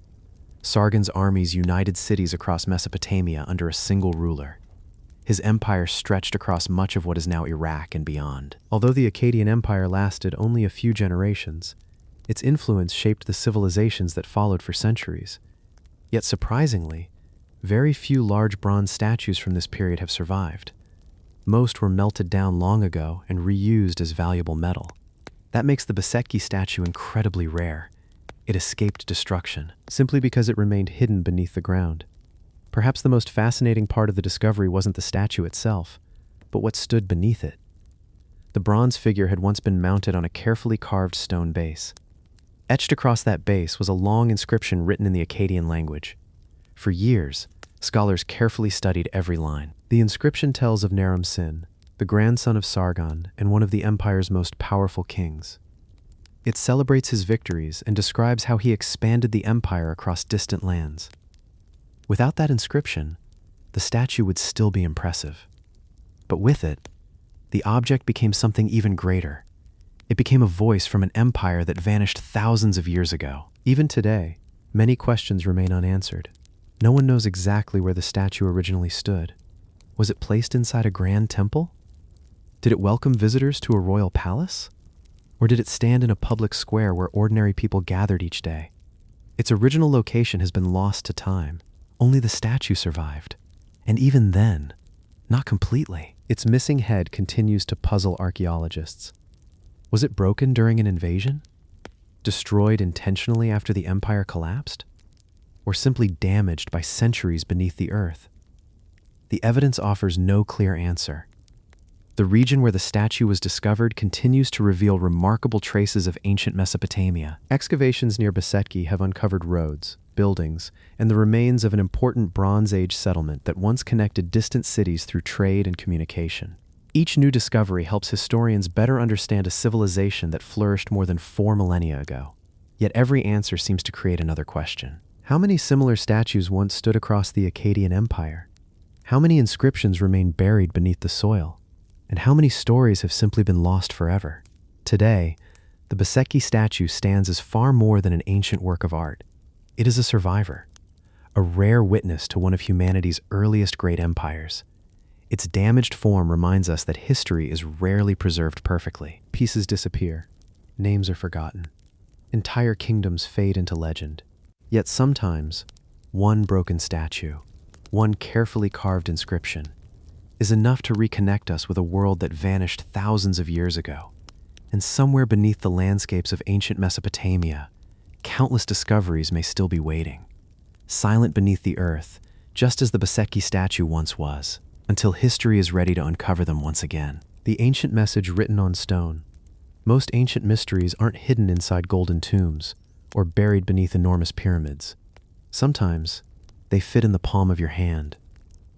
Sargon's armies united cities across Mesopotamia under a single ruler. His empire stretched across much of what is now Iraq and beyond. Although the Akkadian Empire lasted only a few generations, its influence shaped the civilizations that followed for centuries. Yet surprisingly, very few large bronze statues from this period have survived. Most were melted down long ago and reused as valuable metal. That makes the Besetki statue incredibly rare. It escaped destruction, simply because it remained hidden beneath the ground. Perhaps the most fascinating part of the discovery wasn't the statue itself, but what stood beneath it. The bronze figure had once been mounted on a carefully carved stone base. Etched across that base was a long inscription written in the Akkadian language. For years, scholars carefully studied every line. The inscription tells of Naram Sin, the grandson of Sargon and one of the empire's most powerful kings. It celebrates his victories and describes how he expanded the empire across distant lands. Without that inscription, the statue would still be impressive. But with it, the object became something even greater. It became a voice from an empire that vanished thousands of years ago. Even today, many questions remain unanswered. No one knows exactly where the statue originally stood. Was it placed inside a grand temple? Did it welcome visitors to a royal palace? Or did it stand in a public square where ordinary people gathered each day? Its original location has been lost to time. Only the statue survived. And even then, not completely. Its missing head continues to puzzle archaeologists. Was it broken during an invasion? Destroyed intentionally after the empire collapsed? Or simply damaged by centuries beneath the earth? The evidence offers no clear answer. The region where the statue was discovered continues to reveal remarkable traces of ancient Mesopotamia. Excavations near Besetki have uncovered roads, buildings, and the remains of an important Bronze Age settlement that once connected distant cities through trade and communication. Each new discovery helps historians better understand a civilization that flourished more than 4 millennia ago. Yet every answer seems to create another question. How many similar statues once stood across the Akkadian Empire? How many inscriptions remain buried beneath the soil? And how many stories have simply been lost forever? Today, the Besetki statue stands as far more than an ancient work of art. It is a survivor, a rare witness to one of humanity's earliest great empires. Its damaged form reminds us that history is rarely preserved perfectly. Pieces disappear, names are forgotten, entire kingdoms fade into legend. Yet sometimes, one broken statue, one carefully carved inscription, is enough to reconnect us with a world that vanished thousands of years ago. And somewhere beneath the landscapes of ancient Mesopotamia, countless discoveries may still be waiting, silent beneath the earth, just as the Besetki statue once was, until history is ready to uncover them once again. The ancient message written on stone. Most ancient mysteries aren't hidden inside golden tombs or buried beneath enormous pyramids. Sometimes, They fit in the palm of your hand.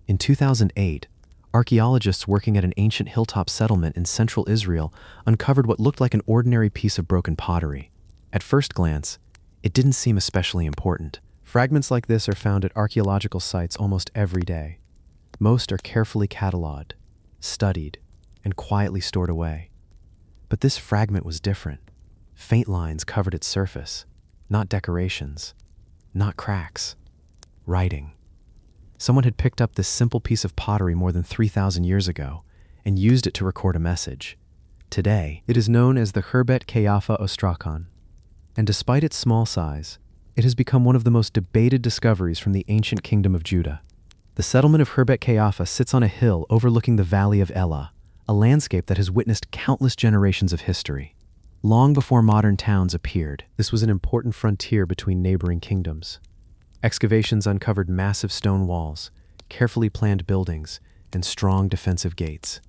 In 2008, archaeologists working at an ancient hilltop settlement in central Israel uncovered what looked like an ordinary piece of broken pottery. At first glance, it didn't seem especially important. Fragments like this are found at archaeological sites almost every day. Most are carefully catalogued, studied, and quietly stored away. But this fragment was different. Faint lines covered its surface, not decorations, not cracks, writing. Someone had picked up this simple piece of pottery more than 3,000 years ago and used it to record a message. Today, it is known as the Khirbet Qeiyafa Ostracon, and despite its small size, it has become one of the most debated discoveries from the ancient kingdom of Judah. The settlement of Khirbet Qeiyafa sits on a hill overlooking the valley of Elah, a landscape that has witnessed countless generations of history. Long before modern towns appeared, this was an important frontier between neighboring kingdoms. Excavations uncovered massive stone walls, carefully planned buildings, and strong defensive gates.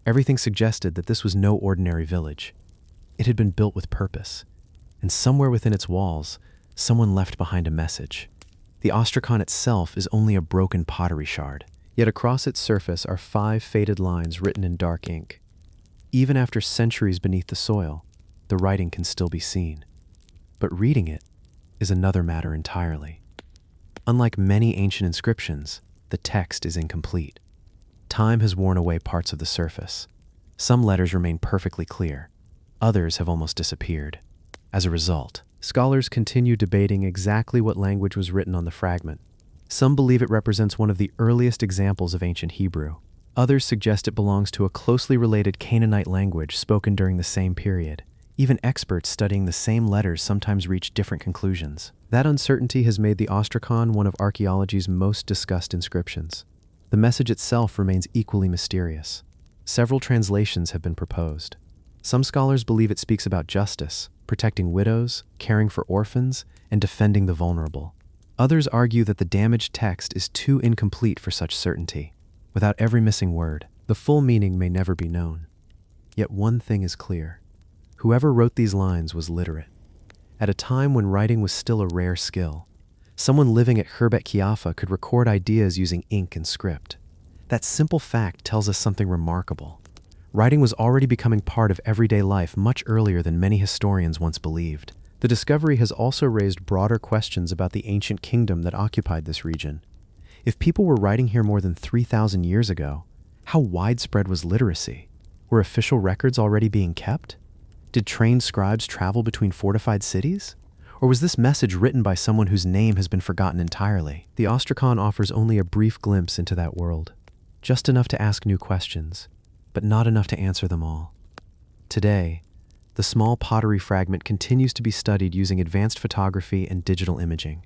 Everything suggested that this was no ordinary village. It had been built with purpose, and somewhere within its walls, someone left behind a message. The ostracon itself is only a broken pottery shard, yet across its surface are 5 faded lines written in dark ink. Even after centuries beneath the soil, the writing can still be seen. But reading it is another matter entirely. Unlike many ancient inscriptions, the text is incomplete. Time has worn away parts of the surface. Some letters remain perfectly clear. Others have almost disappeared. As a result, scholars continue debating exactly what language was written on the fragment. Some believe it represents one of the earliest examples of ancient Hebrew. Others suggest it belongs to a closely related Canaanite language spoken during the same period. Even experts studying the same letters sometimes reach different conclusions. That uncertainty has made the ostracon one of archaeology's most discussed inscriptions. The message itself remains equally mysterious. Several translations have been proposed. Some scholars believe it speaks about justice, protecting widows, caring for orphans, and defending the vulnerable. Others argue that the damaged text is too incomplete for such certainty. Without every missing word, the full meaning may never be known. Yet one thing is clear. Whoever wrote these lines was literate. At a time when writing was still a rare skill, someone living at Khirbet Qeiyafa could record ideas using ink and script. That simple fact tells us something remarkable. Writing was already becoming part of everyday life much earlier than many historians once believed. The discovery has also raised broader questions about the ancient kingdom that occupied this region. If people were writing here more than 3,000 years ago, how widespread was literacy? Were official records already being kept? Did trained scribes travel between fortified cities? Or was this message written by someone whose name has been forgotten entirely? The ostracon offers only a brief glimpse into that world, just enough to ask new questions, but not enough to answer them all. Today, the small pottery fragment continues to be studied using advanced photography and digital imaging.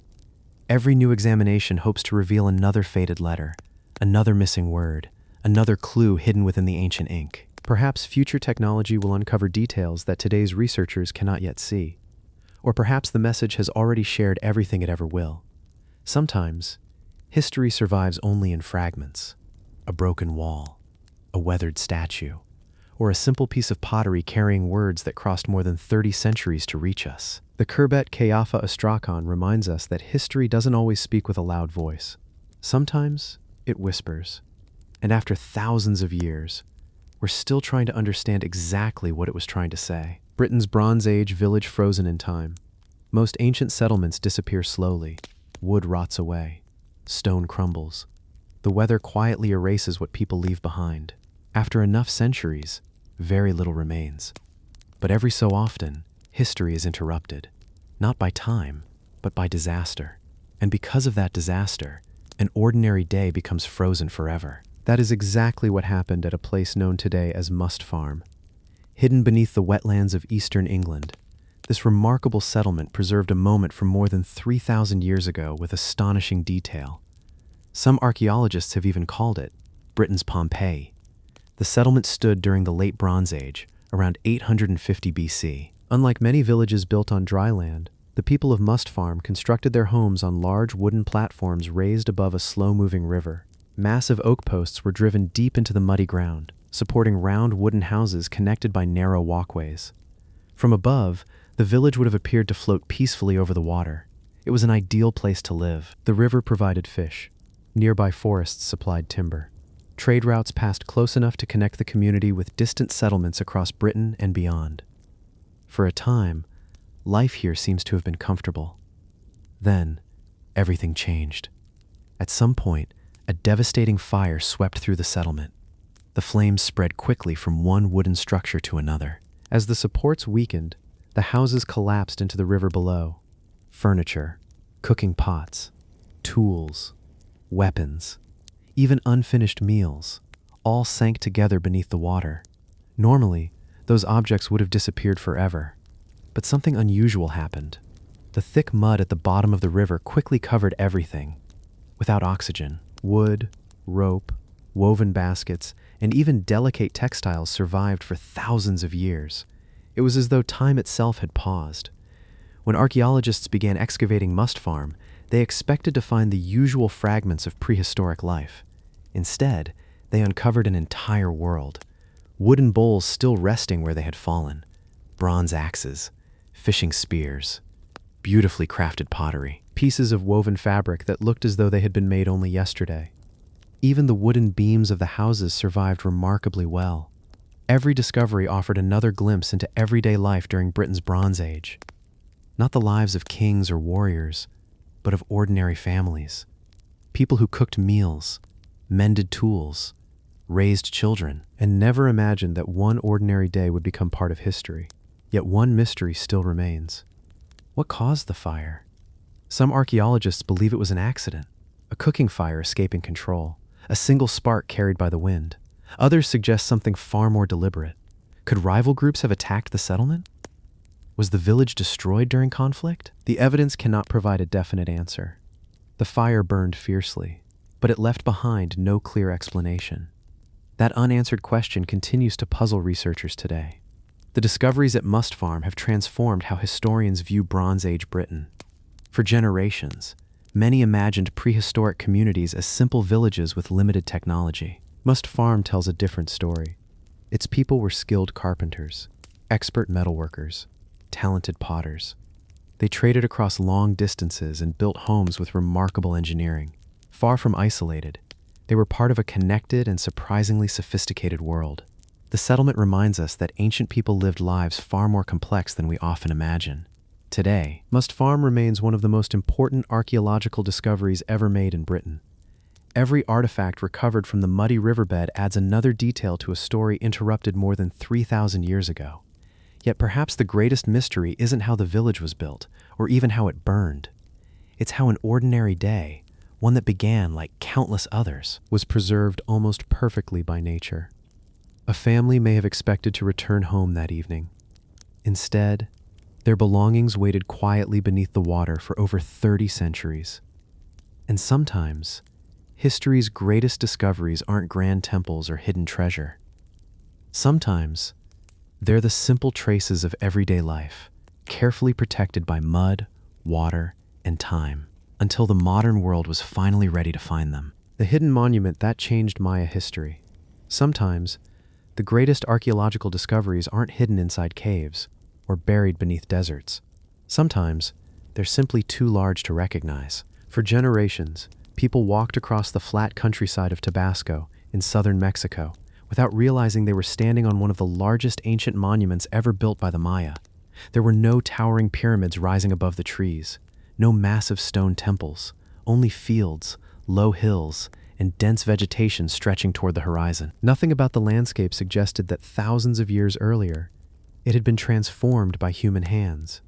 Every new examination hopes to reveal another faded letter, another missing word, another clue hidden within the ancient ink. Perhaps future technology will uncover details that today's researchers cannot yet see. Or perhaps the message has already shared everything it ever will. Sometimes, history survives only in fragments. A broken wall, a weathered statue, or a simple piece of pottery carrying words that crossed more than 30 centuries to reach us. The Khirbet Qeiyafa Ostracon reminds us that history doesn't always speak with a loud voice. Sometimes, it whispers. And after thousands of years, we're still trying to understand exactly what it was trying to say. Britain's Bronze Age village frozen in time. Most ancient settlements disappear slowly. Wood rots away. Stone crumbles. The weather quietly erases what people leave behind. After enough centuries, very little remains. But every so often, history is interrupted. Not by time, but by disaster. And because of that disaster, an ordinary day becomes frozen forever. That is exactly what happened at a place known today as Must Farm. Hidden beneath the wetlands of eastern England, this remarkable settlement preserved a moment from more than 3,000 years ago with astonishing detail. Some archaeologists have even called it Britain's Pompeii. The settlement stood during the Late Bronze Age, around 850 BC. Unlike many villages built on dry land, the people of Must Farm constructed their homes on large wooden platforms raised above a slow-moving river. Massive oak posts were driven deep into the muddy ground, supporting round wooden houses connected by narrow walkways. From above, the village would have appeared to float peacefully over the water. It was an ideal place to live. The river provided fish. Nearby forests supplied timber. Trade routes passed close enough to connect the community with distant settlements across Britain and beyond. For a time, life here seems to have been comfortable. Then, everything changed. At some point, a devastating fire swept through the settlement. The flames spread quickly from one wooden structure to another. As the supports weakened, the houses collapsed into the river below. Furniture, cooking pots, tools, weapons, even unfinished meals, all sank together beneath the water. Normally, those objects would have disappeared forever. But something unusual happened. The thick mud at the bottom of the river quickly covered everything. Without oxygen, wood, rope, woven baskets, and even delicate textiles survived for thousands of years. It was as though time itself had paused. When archaeologists began excavating Must Farm, they expected to find the usual fragments of prehistoric life. Instead, they uncovered an entire world. Wooden bowls still resting where they had fallen, bronze axes, fishing spears, beautifully crafted pottery, pieces of woven fabric that looked as though they had been made only yesterday. Even the wooden beams of the houses survived remarkably well. Every discovery offered another glimpse into everyday life during Britain's Bronze Age. Not the lives of kings or warriors, but of ordinary families. People who cooked meals, mended tools, raised children, and never imagined that one ordinary day would become part of history. Yet one mystery still remains. What caused the fire? Some archaeologists believe it was an accident, a cooking fire escaping control, a single spark carried by the wind. Others suggest something far more deliberate. Could rival groups have attacked the settlement? Was the village destroyed during conflict? The evidence cannot provide a definite answer. The fire burned fiercely, but it left behind no clear explanation. That unanswered question continues to puzzle researchers today. The discoveries at Must Farm have transformed how historians view Bronze Age Britain. For generations, many imagined prehistoric communities as simple villages with limited technology. Must Farm tells a different story. Its people were skilled carpenters, expert metalworkers, talented potters. They traded across long distances and built homes with remarkable engineering. Far from isolated, they were part of a connected and surprisingly sophisticated world. The settlement reminds us that ancient people lived lives far more complex than we often imagine. Today, Must Farm remains one of the most important archaeological discoveries ever made in Britain. Every artifact recovered from the muddy riverbed adds another detail to a story interrupted more than 3,000 years ago. Yet perhaps the greatest mystery isn't how the village was built, or even how it burned. It's how an ordinary day, one that began like countless others, was preserved almost perfectly by nature. A family may have expected to return home that evening. Instead, their belongings waited quietly beneath the water for over 30 centuries. And sometimes, history's greatest discoveries aren't grand temples or hidden treasure. Sometimes, they're the simple traces of everyday life, carefully protected by mud, water, and time, until the modern world was finally ready to find them. The hidden monument that changed Maya history. Sometimes, the greatest archaeological discoveries aren't hidden inside caves or buried beneath deserts. Sometimes, they're simply too large to recognize. For generations, people walked across the flat countryside of Tabasco in southern Mexico without realizing they were standing on one of the largest ancient monuments ever built by the Maya. There were no towering pyramids rising above the trees, no massive stone temples, only fields, low hills, and dense vegetation stretching toward the horizon. Nothing about the landscape suggested that thousands of years earlier, it had been transformed by human hands.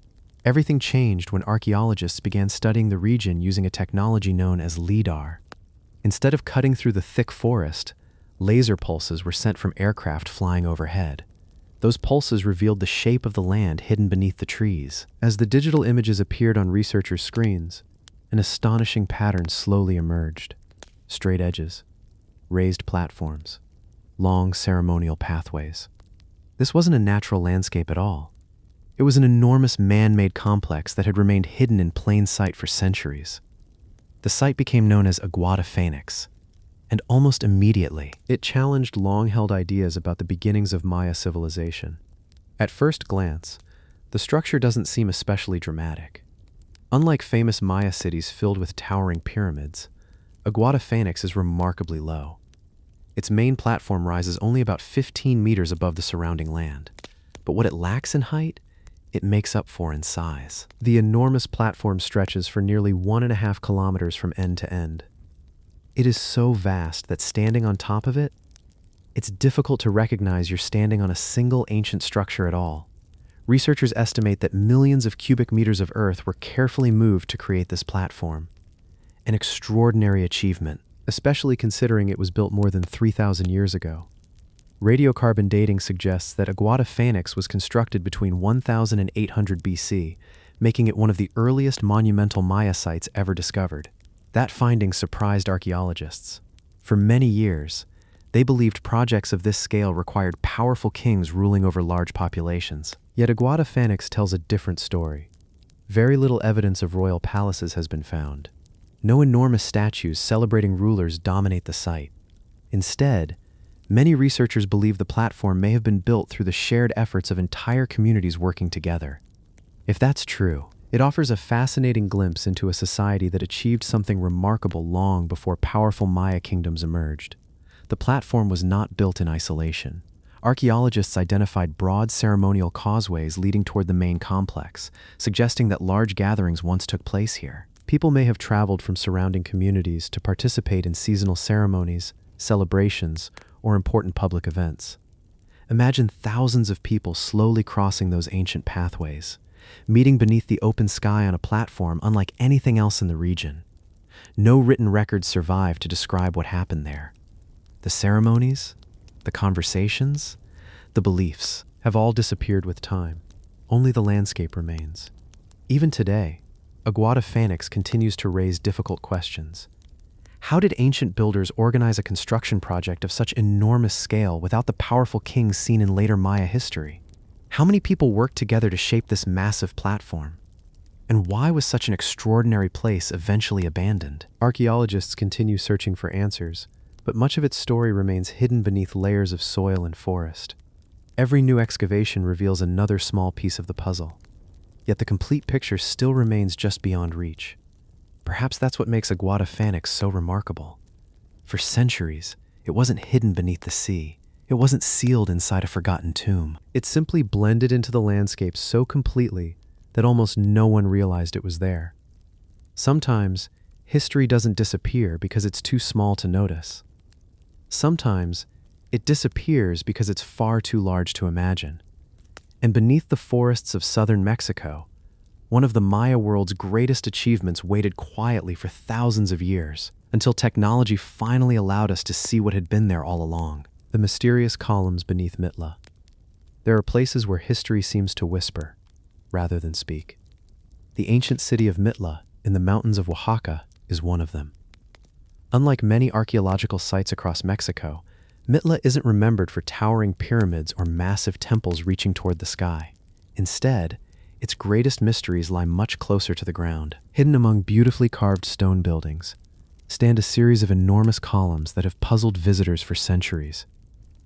Everything changed when archaeologists began studying the region using a technology known as LIDAR. Instead of cutting through the thick forest, laser pulses were sent from aircraft flying overhead. Those pulses revealed the shape of the land hidden beneath the trees. As the digital images appeared on researchers' screens, an astonishing pattern slowly emerged. Straight edges, raised platforms, long ceremonial pathways. This wasn't a natural landscape at all. It was an enormous man-made complex that had remained hidden in plain sight for centuries. The site became known as Aguada Phoenix, and almost immediately, it challenged long-held ideas about the beginnings of Maya civilization. At first glance, the structure doesn't seem especially dramatic. Unlike famous Maya cities filled with towering pyramids, Aguada Phoenix is remarkably low. Its main platform rises only about 15 meters above the surrounding land, but what it lacks in height, it makes up for in size. The enormous platform stretches for nearly 1.5 kilometers from end to end. It is so vast that standing on top of it, it's difficult to recognize you're standing on a single ancient structure at all. Researchers estimate that millions of cubic meters of earth were carefully moved to create this platform. An extraordinary achievement, especially considering it was built more than 3,000 years ago. Radiocarbon dating suggests that Aguada Phoenix was constructed between 1000 and 800 BC, making it one of the earliest monumental Maya sites ever discovered. That finding surprised archaeologists. For many years, they believed projects of this scale required powerful kings ruling over large populations. Yet Aguada Phoenix tells a different story. Very little evidence of royal palaces has been found. No enormous statues celebrating rulers dominate the site. Instead, many researchers believe the platform may have been built through the shared efforts of entire communities working together. If that's true, it offers a fascinating glimpse into a society that achieved something remarkable long before powerful Maya kingdoms emerged. The platform was not built in isolation. Archaeologists identified broad ceremonial causeways leading toward the main complex, suggesting that large gatherings once took place here. People may have traveled from surrounding communities to participate in seasonal ceremonies, celebrations, or important public events. Imagine thousands of people slowly crossing those ancient pathways, meeting beneath the open sky on a platform unlike anything else in the region. No written records survive to describe what happened there. The ceremonies, the conversations, the beliefs have all disappeared with time. Only the landscape remains. Even today, Aguada Phoenix continues to raise difficult questions. How did ancient builders organize a construction project of such enormous scale without the powerful kings seen in later Maya history? How many people worked together to shape this massive platform? And why was such an extraordinary place eventually abandoned? Archaeologists continue searching for answers, but much of its story remains hidden beneath layers of soil and forest. Every new excavation reveals another small piece of the puzzle, yet the complete picture still remains just beyond reach. Perhaps that's what makes Aguada Phoenix so remarkable. For centuries, it wasn't hidden beneath the sea. It wasn't sealed inside a forgotten tomb. It simply blended into the landscape so completely that almost no one realized it was there. Sometimes, history doesn't disappear because it's too small to notice. Sometimes, it disappears because it's far too large to imagine. And beneath the forests of southern Mexico, one of the Maya world's greatest achievements waited quietly for thousands of years, until technology finally allowed us to see what had been there all along. The mysterious columns beneath Mitla. There are places where history seems to whisper, rather than speak. The ancient city of Mitla, in the mountains of Oaxaca, is one of them. Unlike many archaeological sites across Mexico, Mitla isn't remembered for towering pyramids or massive temples reaching toward the sky. Instead, its greatest mysteries lie much closer to the ground. Hidden among beautifully carved stone buildings, stand a series of enormous columns that have puzzled visitors for centuries.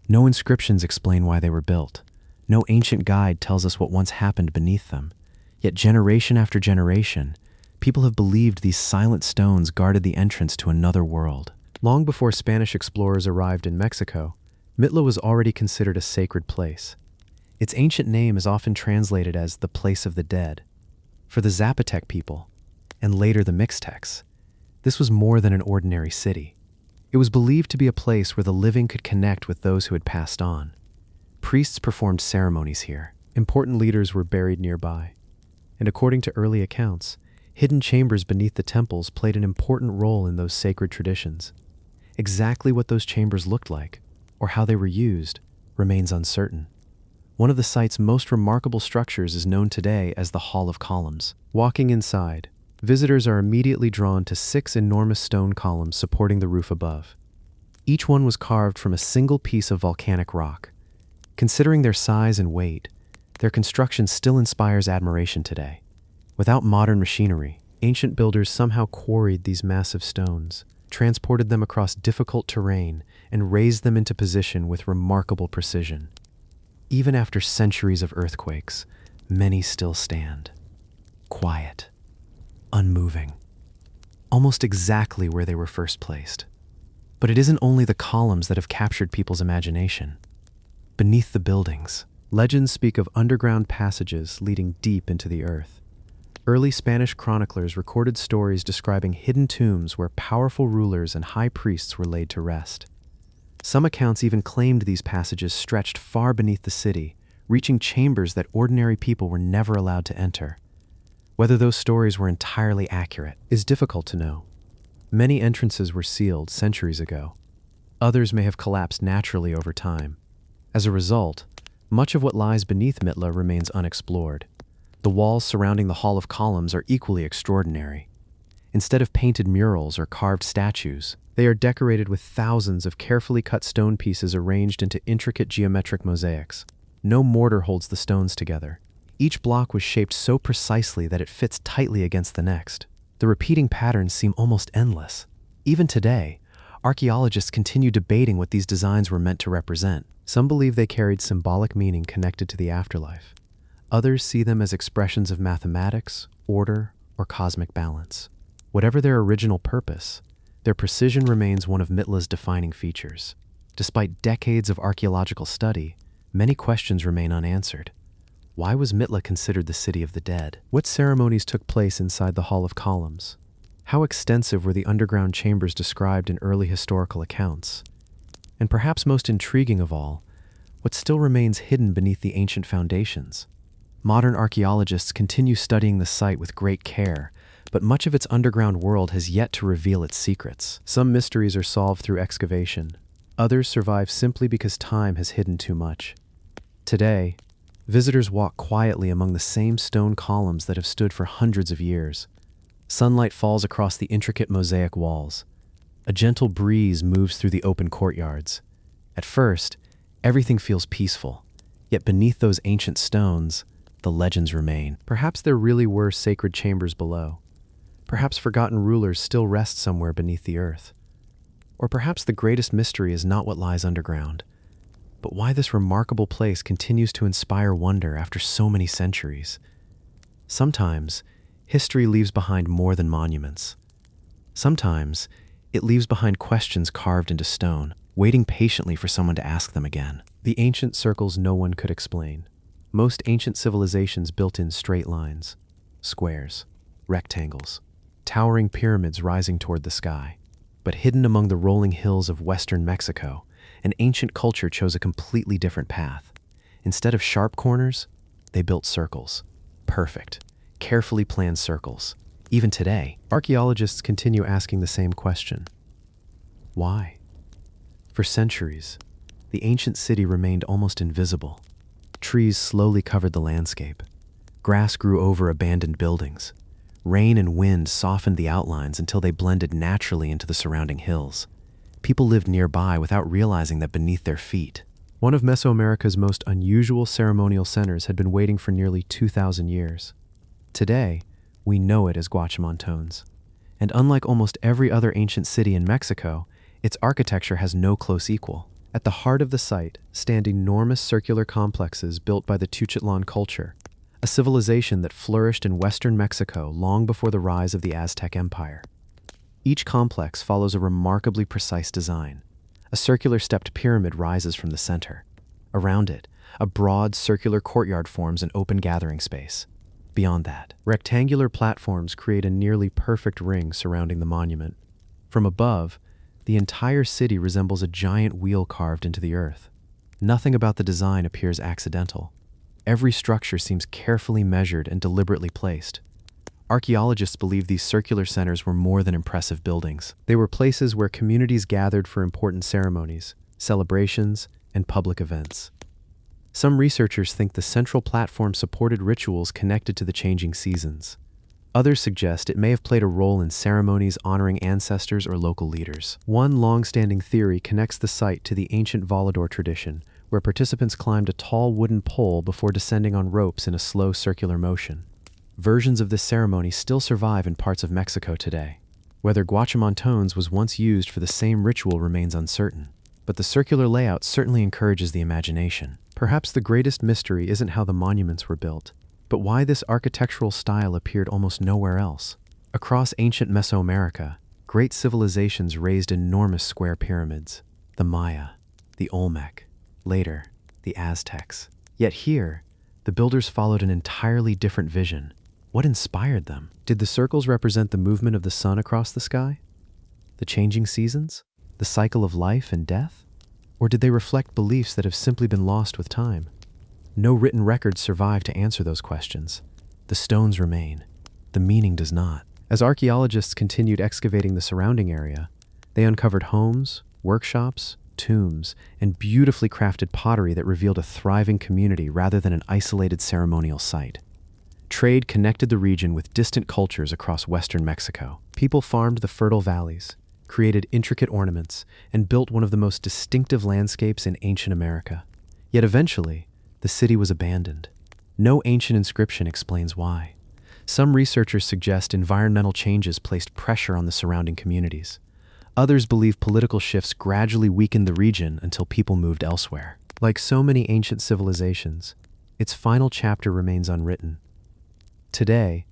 No inscriptions explain why they were built. No ancient guide tells us what once happened beneath them. Yet generation after generation, people have believed these silent stones guarded the entrance to another world. Long before Spanish explorers arrived in Mexico, Mitla was already considered a sacred place. Its ancient name is often translated as the place of the dead. For the Zapotec people, and later the Mixtecs, this was more than an ordinary city. It was believed to be a place where the living could connect with those who had passed on. Priests performed ceremonies here. Important leaders were buried nearby. And according to early accounts, hidden chambers beneath the temples played an important role in those sacred traditions. Exactly what those chambers looked like, or how they were used, remains uncertain. One of the site's most remarkable structures is known today as the Hall of Columns. Walking inside, visitors are immediately drawn to 6 enormous stone columns supporting the roof above. Each one was carved from a single piece of volcanic rock. Considering their size and weight, their construction still inspires admiration today. Without modern machinery, ancient builders somehow quarried these massive stones, transported them across difficult terrain, and raised them into position with remarkable precision. Even after centuries of earthquakes, many still stand, quiet, unmoving, almost exactly where they were first placed. But it isn't only the columns that have captured people's imagination. Beneath the buildings, legends speak of underground passages leading deep into the earth. Early Spanish chroniclers recorded stories describing hidden tombs where powerful rulers and high priests were laid to rest. Some accounts even claimed these passages stretched far beneath the city, reaching chambers that ordinary people were never allowed to enter. Whether those stories were entirely accurate is difficult to know. Many entrances were sealed centuries ago. Others may have collapsed naturally over time. As a result, much of what lies beneath Mitla remains unexplored. The walls surrounding the Hall of Columns are equally extraordinary. Instead of painted murals or carved statues, they are decorated with thousands of carefully cut stone pieces arranged into intricate geometric mosaics. No mortar holds the stones together. Each block was shaped so precisely that it fits tightly against the next. The repeating patterns seem almost endless. Even today, archaeologists continue debating what these designs were meant to represent. Some believe they carried symbolic meaning connected to the afterlife. Others see them as expressions of mathematics, order, or cosmic balance. Whatever their original purpose, their precision remains one of Mitla's defining features. Despite decades of archaeological study, many questions remain unanswered. Why was Mitla considered the city of the dead? What ceremonies took place inside the Hall of Columns? How extensive were the underground chambers described in early historical accounts? And perhaps most intriguing of all, what still remains hidden beneath the ancient foundations? Modern archaeologists continue studying the site with great care, but much of its underground world has yet to reveal its secrets. Some mysteries are solved through excavation. Others survive simply because time has hidden too much. Today, visitors walk quietly among the same stone columns that have stood for hundreds of years. Sunlight falls across the intricate mosaic walls. A gentle breeze moves through the open courtyards. At first, everything feels peaceful, yet beneath those ancient stones, the legends remain. Perhaps there really were sacred chambers below. Perhaps forgotten rulers still rest somewhere beneath the earth. Or perhaps the greatest mystery is not what lies underground, but why this remarkable place continues to inspire wonder after so many centuries. Sometimes, history leaves behind more than monuments. Sometimes, it leaves behind questions carved into stone, waiting patiently for someone to ask them again. The ancient circles no one could explain. Most ancient civilizations built in straight lines, squares, rectangles, towering pyramids rising toward the sky. But hidden among the rolling hills of western Mexico, an ancient culture chose a completely different path. Instead of sharp corners, they built circles. Perfect, carefully planned circles. Even today, archaeologists continue asking the same question. Why? For centuries, the ancient city remained almost invisible. Trees slowly covered the landscape. Grass grew over abandoned buildings. Rain and wind softened the outlines until they blended naturally into the surrounding hills. People lived nearby without realizing that beneath their feet. One of Mesoamerica's most unusual ceremonial centers had been waiting for nearly 2,000 years. Today, we know it as Guachimontones. And unlike almost every other ancient city in Mexico, its architecture has no close equal. At the heart of the site stand enormous circular complexes built by the Teuchitlan culture, a civilization that flourished in western Mexico long before the rise of the Aztec Empire. Each complex follows a remarkably precise design. A circular stepped pyramid rises from the center. Around it, a broad circular courtyard forms an open gathering space. Beyond that, rectangular platforms create a nearly perfect ring surrounding the monument. From above, the entire city resembles a giant wheel carved into the earth. Nothing about the design appears accidental. Every structure seems carefully measured and deliberately placed. Archaeologists believe these circular centers were more than impressive buildings. They were places where communities gathered for important ceremonies, celebrations, and public events. Some researchers think the central platform supported rituals connected to the changing seasons. Others suggest it may have played a role in ceremonies honoring ancestors or local leaders. One long-standing theory connects the site to the ancient volador tradition, where participants climbed a tall wooden pole before descending on ropes in a slow circular motion. Versions of this ceremony still survive in parts of Mexico today. Whether Guachimontones was once used for the same ritual remains uncertain, but the circular layout certainly encourages the imagination. Perhaps the greatest mystery isn't how the monuments were built, but why this architectural style appeared almost nowhere else. Across ancient Mesoamerica, great civilizations raised enormous square pyramids: the Maya, the Olmec, later, the Aztecs. Yet here, the builders followed an entirely different vision. What inspired them? Did the circles represent the movement of the sun across the sky? The changing seasons? The cycle of life and death? Or did they reflect beliefs that have simply been lost with time? No written records survive to answer those questions. The stones remain. The meaning does not. As archaeologists continued excavating the surrounding area, they uncovered homes, workshops, tombs, and beautifully crafted pottery that revealed a thriving community rather than an isolated ceremonial site. Trade connected the region with distant cultures across western Mexico. People farmed the fertile valleys, created intricate ornaments, and built one of the most distinctive landscapes in ancient America. Yet eventually, the city was abandoned. No ancient inscription explains why. Some researchers suggest environmental changes placed pressure on the surrounding communities. Others believe political shifts gradually weakened the region until people moved elsewhere. Like so many ancient civilizations, its final chapter remains unwritten. Today,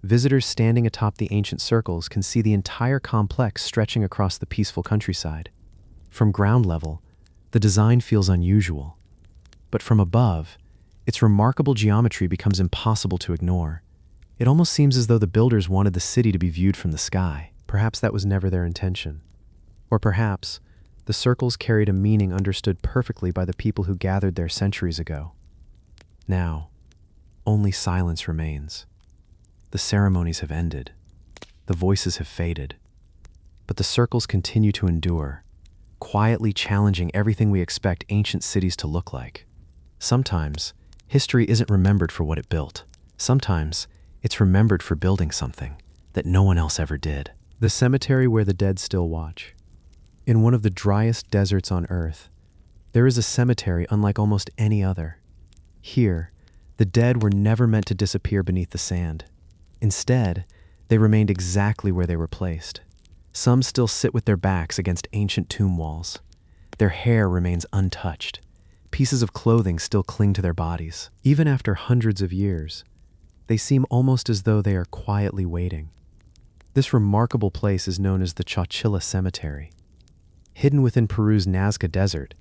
visitors standing atop the ancient circles can see the entire complex stretching across the peaceful countryside. From ground level, the design feels unusual. But from above, its remarkable geometry becomes impossible to ignore. It almost seems as though the builders wanted the city to be viewed from the sky. Perhaps that was never their intention. Or perhaps, the circles carried a meaning understood perfectly by the people who gathered there centuries ago. Now, only silence remains. The ceremonies have ended. The voices have faded. But the circles continue to endure, quietly challenging everything we expect ancient cities to look like. Sometimes, history isn't remembered for what it built. Sometimes, it's remembered for building something that no one else ever did. The cemetery where the dead still watch. In one of the driest deserts on Earth, there is a cemetery unlike almost any other. Here, the dead were never meant to disappear beneath the sand. Instead, they remained exactly where they were placed. Some still sit with their backs against ancient tomb walls. Their hair remains untouched. Pieces of clothing still cling to their bodies. Even after hundreds of years, they seem almost as though they are quietly waiting. This remarkable place is known as the Chowchilla Cemetery. Hidden within Peru's Nazca Desert,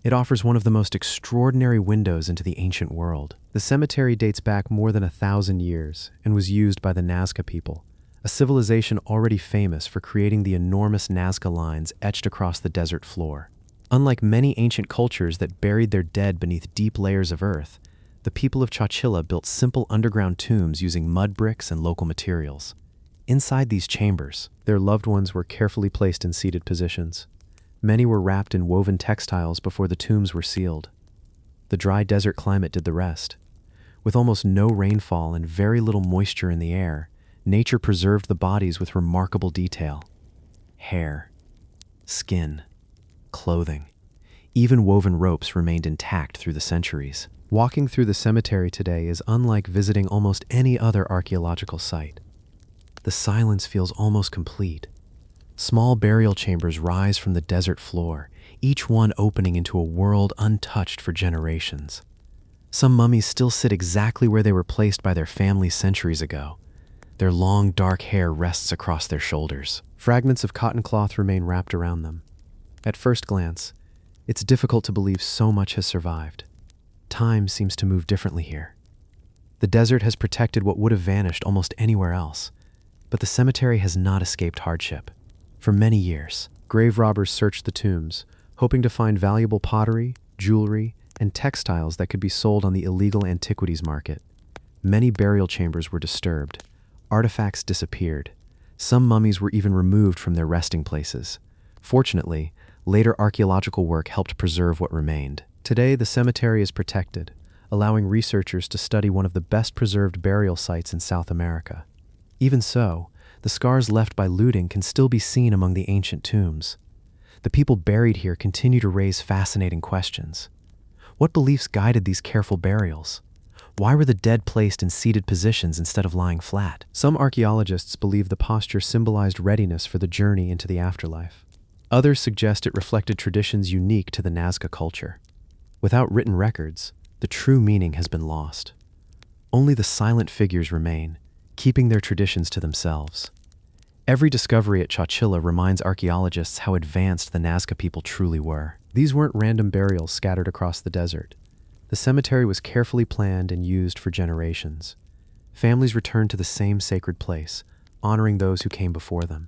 it offers one of the most extraordinary windows into the ancient world. The cemetery dates back more than 1,000 years and was used by the Nazca people, a civilization already famous for creating the enormous Nazca lines etched across the desert floor. Unlike many ancient cultures that buried their dead beneath deep layers of earth, the people of Chowchilla built simple underground tombs using mud bricks and local materials. Inside these chambers, their loved ones were carefully placed in seated positions. Many were wrapped in woven textiles before the tombs were sealed. The dry desert climate did the rest. With almost no rainfall and very little moisture in the air, nature preserved the bodies with remarkable detail. Hair, skin, clothing, even woven ropes remained intact through the centuries. Walking through the cemetery today is unlike visiting almost any other archaeological site. The silence feels almost complete. Small burial chambers rise from the desert floor, each one opening into a world untouched for generations. Some mummies still sit exactly where they were placed by their families centuries ago. Their long, dark hair rests across their shoulders. Fragments of cotton cloth remain wrapped around them. At first glance, it's difficult to believe so much has survived. Time seems to move differently here. The desert has protected what would have vanished almost anywhere else, but the cemetery has not escaped hardship. For many years, grave robbers searched the tombs, hoping to find valuable pottery, jewelry, and textiles that could be sold on the illegal antiquities market. Many burial chambers were disturbed. Artifacts disappeared. Some mummies were even removed from their resting places. Fortunately, later archaeological work helped preserve what remained. Today, the cemetery is protected, allowing researchers to study one of the best preserved burial sites in South America. Even so, the scars left by looting can still be seen among the ancient tombs. The people buried here continue to raise fascinating questions. What beliefs guided these careful burials? Why were the dead placed in seated positions instead of lying flat? Some archaeologists believe the posture symbolized readiness for the journey into the afterlife. Others suggest it reflected traditions unique to the Nazca culture. Without written records, the true meaning has been lost. Only the silent figures remain, keeping their traditions to themselves. Every discovery at Chowchilla reminds archaeologists how advanced the Nazca people truly were. These weren't random burials scattered across the desert. The cemetery was carefully planned and used for generations. Families returned to the same sacred place, honoring those who came before them.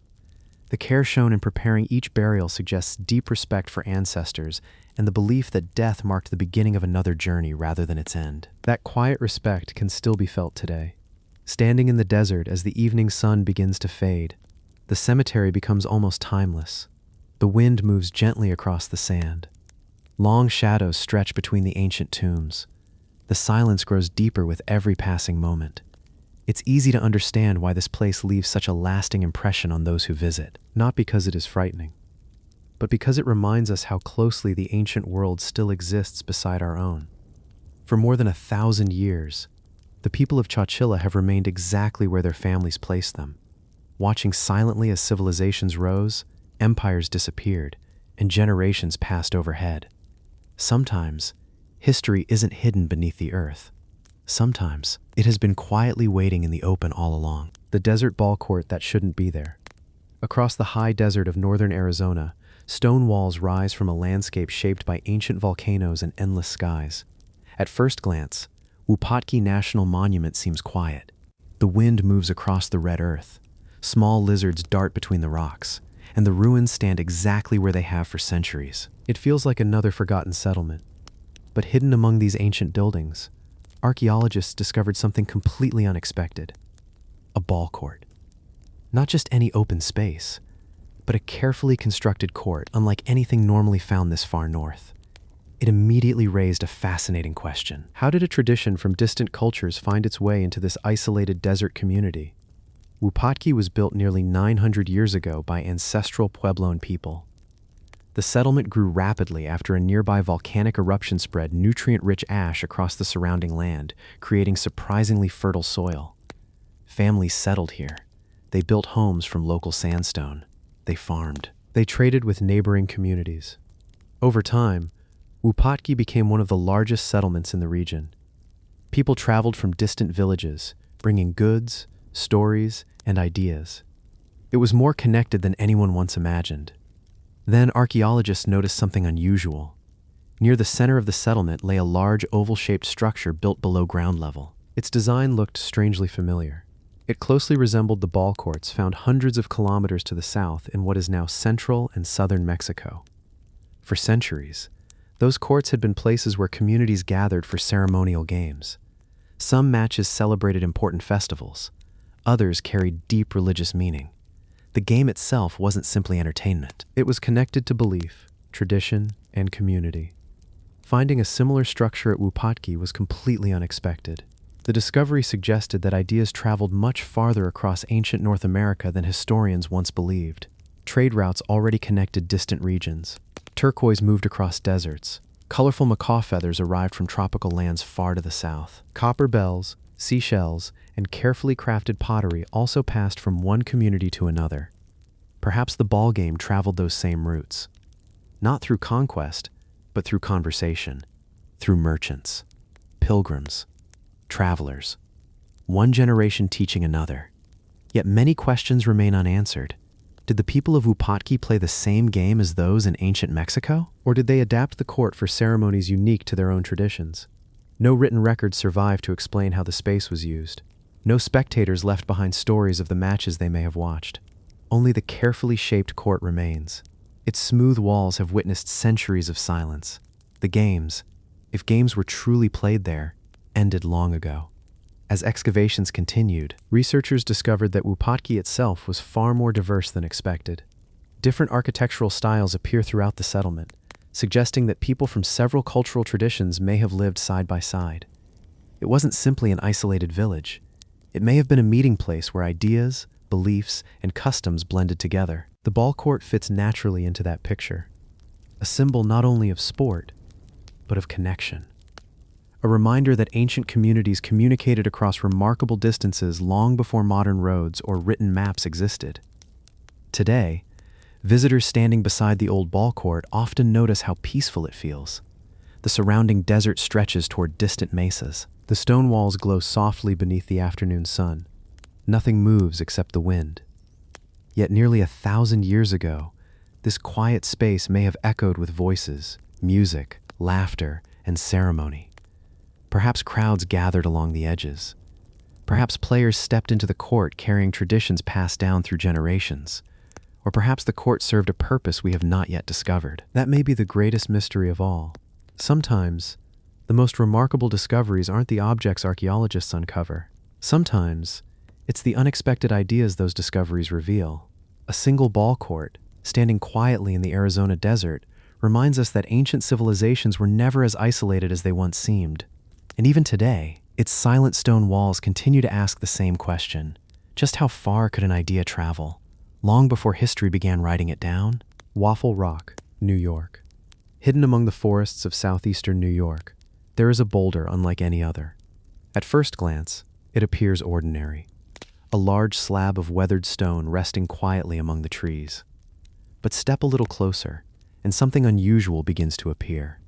The care shown in preparing each burial suggests deep respect for ancestors and the belief that death marked the beginning of another journey rather than its end. That quiet respect can still be felt today. Standing in the desert as the evening sun begins to fade, the cemetery becomes almost timeless. The wind moves gently across the sand. Long shadows stretch between the ancient tombs. The silence grows deeper with every passing moment. It's easy to understand why this place leaves such a lasting impression on those who visit, not because it is frightening, but because it reminds us how closely the ancient world still exists beside our own. For more than 1,000 years, the people of Chowchilla have remained exactly where their families placed them, watching silently as civilizations rose, empires disappeared, and generations passed overhead. Sometimes, history isn't hidden beneath the earth. Sometimes, it has been quietly waiting in the open all along. The desert ball court that shouldn't be there. Across the high desert of northern Arizona, stone walls rise from a landscape shaped by ancient volcanoes and endless skies. At first glance, Wupatki National Monument seems quiet. The wind moves across the red earth. Small lizards dart between the rocks, and the ruins stand exactly where they have for centuries. It feels like another forgotten settlement. But hidden among these ancient buildings, archaeologists discovered something completely unexpected: a ball court. Not just any open space, but a carefully constructed court unlike anything normally found this far north. It immediately raised a fascinating question. How did a tradition from distant cultures find its way into this isolated desert community? Wupatki was built nearly 900 years ago by ancestral Puebloan people. The settlement grew rapidly after a nearby volcanic eruption spread nutrient-rich ash across the surrounding land, creating surprisingly fertile soil. Families settled here. They built homes from local sandstone. They farmed. They traded with neighboring communities. Over time, Wupatki became one of the largest settlements in the region. People traveled from distant villages, bringing goods, stories, and ideas. It was more connected than anyone once imagined. Then archaeologists noticed something unusual. Near the center of the settlement lay a large oval-shaped structure built below ground level. Its design looked strangely familiar. It closely resembled the ball courts found hundreds of kilometers to the south in what is now central and southern Mexico. For centuries, those courts had been places where communities gathered for ceremonial games. Some matches celebrated important festivals. Others carried deep religious meaning. The game itself wasn't simply entertainment. It was connected to belief, tradition, and community. Finding a similar structure at Wupatki was completely unexpected. The discovery suggested that ideas traveled much farther across ancient North America than historians once believed. Trade routes already connected distant regions. Turquoise moved across deserts. Colorful macaw feathers arrived from tropical lands far to the south. Copper bells, seashells, and carefully crafted pottery also passed from one community to another. Perhaps the ball game traveled those same routes. Not through conquest, but through conversation. Through merchants, pilgrims, travelers. One generation teaching another. Yet many questions remain unanswered. Did the people of Wupatki play the same game as those in ancient Mexico? Or did they adapt the court for ceremonies unique to their own traditions? No written records survive to explain how the space was used. No spectators left behind stories of the matches they may have watched. Only the carefully shaped court remains. Its smooth walls have witnessed centuries of silence. The games, if games were truly played there, ended long ago. As excavations continued, researchers discovered that Wupatki itself was far more diverse than expected. Different architectural styles appear throughout the settlement, suggesting that people from several cultural traditions may have lived side by side. It wasn't simply an isolated village. It may have been a meeting place where ideas, beliefs, and customs blended together. The ball court fits naturally into that picture, a symbol not only of sport, but of connection. A reminder that ancient communities communicated across remarkable distances long before modern roads or written maps existed. Today, visitors standing beside the old ball court often notice how peaceful it feels. The surrounding desert stretches toward distant mesas. The stone walls glow softly beneath the afternoon sun. Nothing moves except the wind. Yet nearly 1,000 years ago, this quiet space may have echoed with voices, music, laughter, and ceremony. Perhaps crowds gathered along the edges. Perhaps players stepped into the court carrying traditions passed down through generations. Or perhaps the court served a purpose we have not yet discovered. That may be the greatest mystery of all. Sometimes, the most remarkable discoveries aren't the objects archaeologists uncover. Sometimes, it's the unexpected ideas those discoveries reveal. A single ball court, standing quietly in the Arizona desert, reminds us that ancient civilizations were never as isolated as they once seemed. And even today, its silent stone walls continue to ask the same question. Just how far could an idea travel? Long before history began writing it down? Waffle Rock, New York. Hidden among the forests of southeastern New York, there is a boulder unlike any other. At first glance, it appears ordinary. A large slab of weathered stone resting quietly among the trees. But step a little closer, and something unusual begins to appear.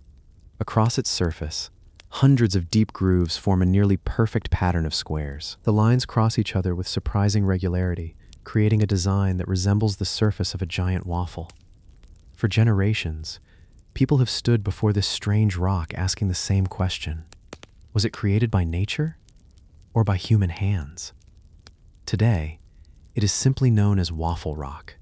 Across its surface, hundreds of deep grooves form a nearly perfect pattern of squares. The lines cross each other with surprising regularity, creating a design that resembles the surface of a giant waffle. For generations, people have stood before this strange rock asking the same question. Was it created by nature or by human hands? Today, it is simply known as Waffle Rock,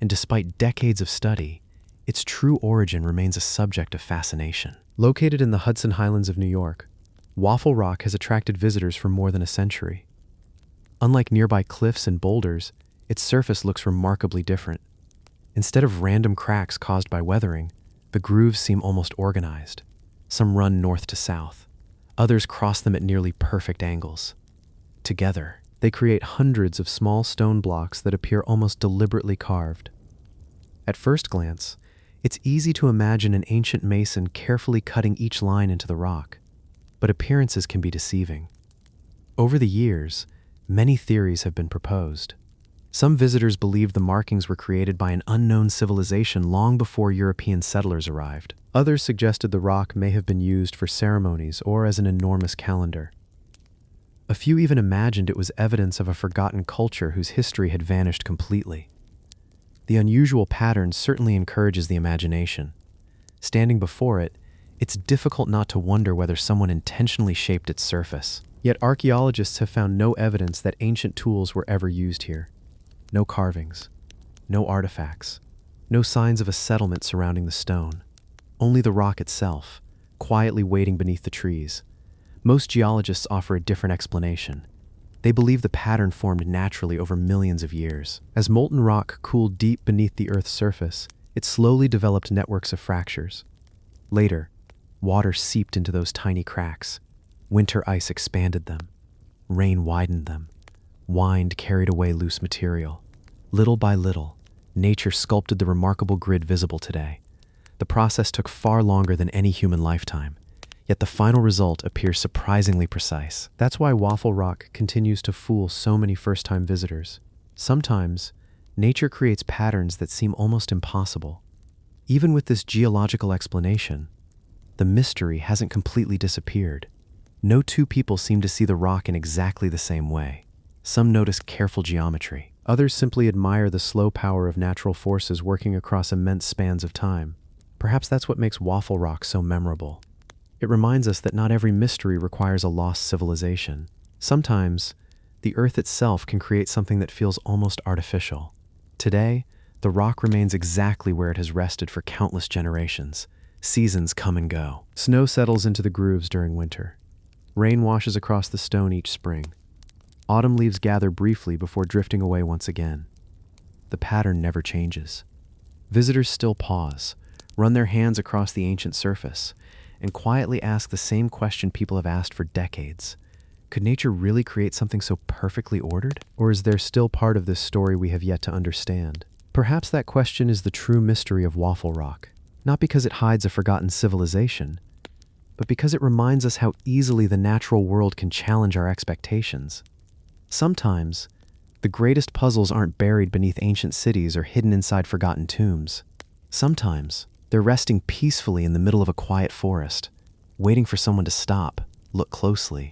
and despite decades of study, its true origin remains a subject of fascination. Located in the Hudson Highlands of New York, Waffle Rock has attracted visitors for more than a century. Unlike nearby cliffs and boulders, its surface looks remarkably different. Instead of random cracks caused by weathering, the grooves seem almost organized. Some run north to south. Others cross them at nearly perfect angles. Together, they create hundreds of small stone blocks that appear almost deliberately carved. At first glance, it's easy to imagine an ancient mason carefully cutting each line into the rock, but appearances can be deceiving. Over the years, many theories have been proposed. Some visitors believe the markings were created by an unknown civilization long before European settlers arrived. Others suggested the rock may have been used for ceremonies or as an enormous calendar. A few even imagined it was evidence of a forgotten culture whose history had vanished completely. The unusual pattern certainly encourages the imagination. Standing before it, it's difficult not to wonder whether someone intentionally shaped its surface. Yet archaeologists have found no evidence that ancient tools were ever used here. No carvings, no artifacts, no signs of a settlement surrounding the stone. Only the rock itself, quietly waiting beneath the trees. Most geologists offer a different explanation. They believe the pattern formed naturally over millions of years. As molten rock cooled deep beneath the Earth's surface, it slowly developed networks of fractures. Later, water seeped into those tiny cracks. Winter ice expanded them. Rain widened them. Wind carried away loose material. Little by little, nature sculpted the remarkable grid visible today. The process took far longer than any human lifetime. Yet the final result appears surprisingly precise. That's why Waffle Rock continues to fool so many first-time visitors. Sometimes, nature creates patterns that seem almost impossible. Even with this geological explanation, the mystery hasn't completely disappeared. No two people seem to see the rock in exactly the same way. Some notice careful geometry. Others simply admire the slow power of natural forces working across immense spans of time. Perhaps that's what makes Waffle Rock so memorable. It reminds us that not every mystery requires a lost civilization. Sometimes, the Earth itself can create something that feels almost artificial. Today, the rock remains exactly where it has rested for countless generations. Seasons come and go. Snow settles into the grooves during winter. Rain washes across the stone each spring. Autumn leaves gather briefly before drifting away once again. The pattern never changes. Visitors still pause, run their hands across the ancient surface, and quietly ask the same question people have asked for decades. Could nature really create something so perfectly ordered? Or is there still part of this story we have yet to understand? Perhaps that question is the true mystery of Waffle Rock, not because it hides a forgotten civilization, but because it reminds us how easily the natural world can challenge our expectations. Sometimes, the greatest puzzles aren't buried beneath ancient cities or hidden inside forgotten tombs. Sometimes, they're resting peacefully in the middle of a quiet forest, waiting for someone to stop, look closely,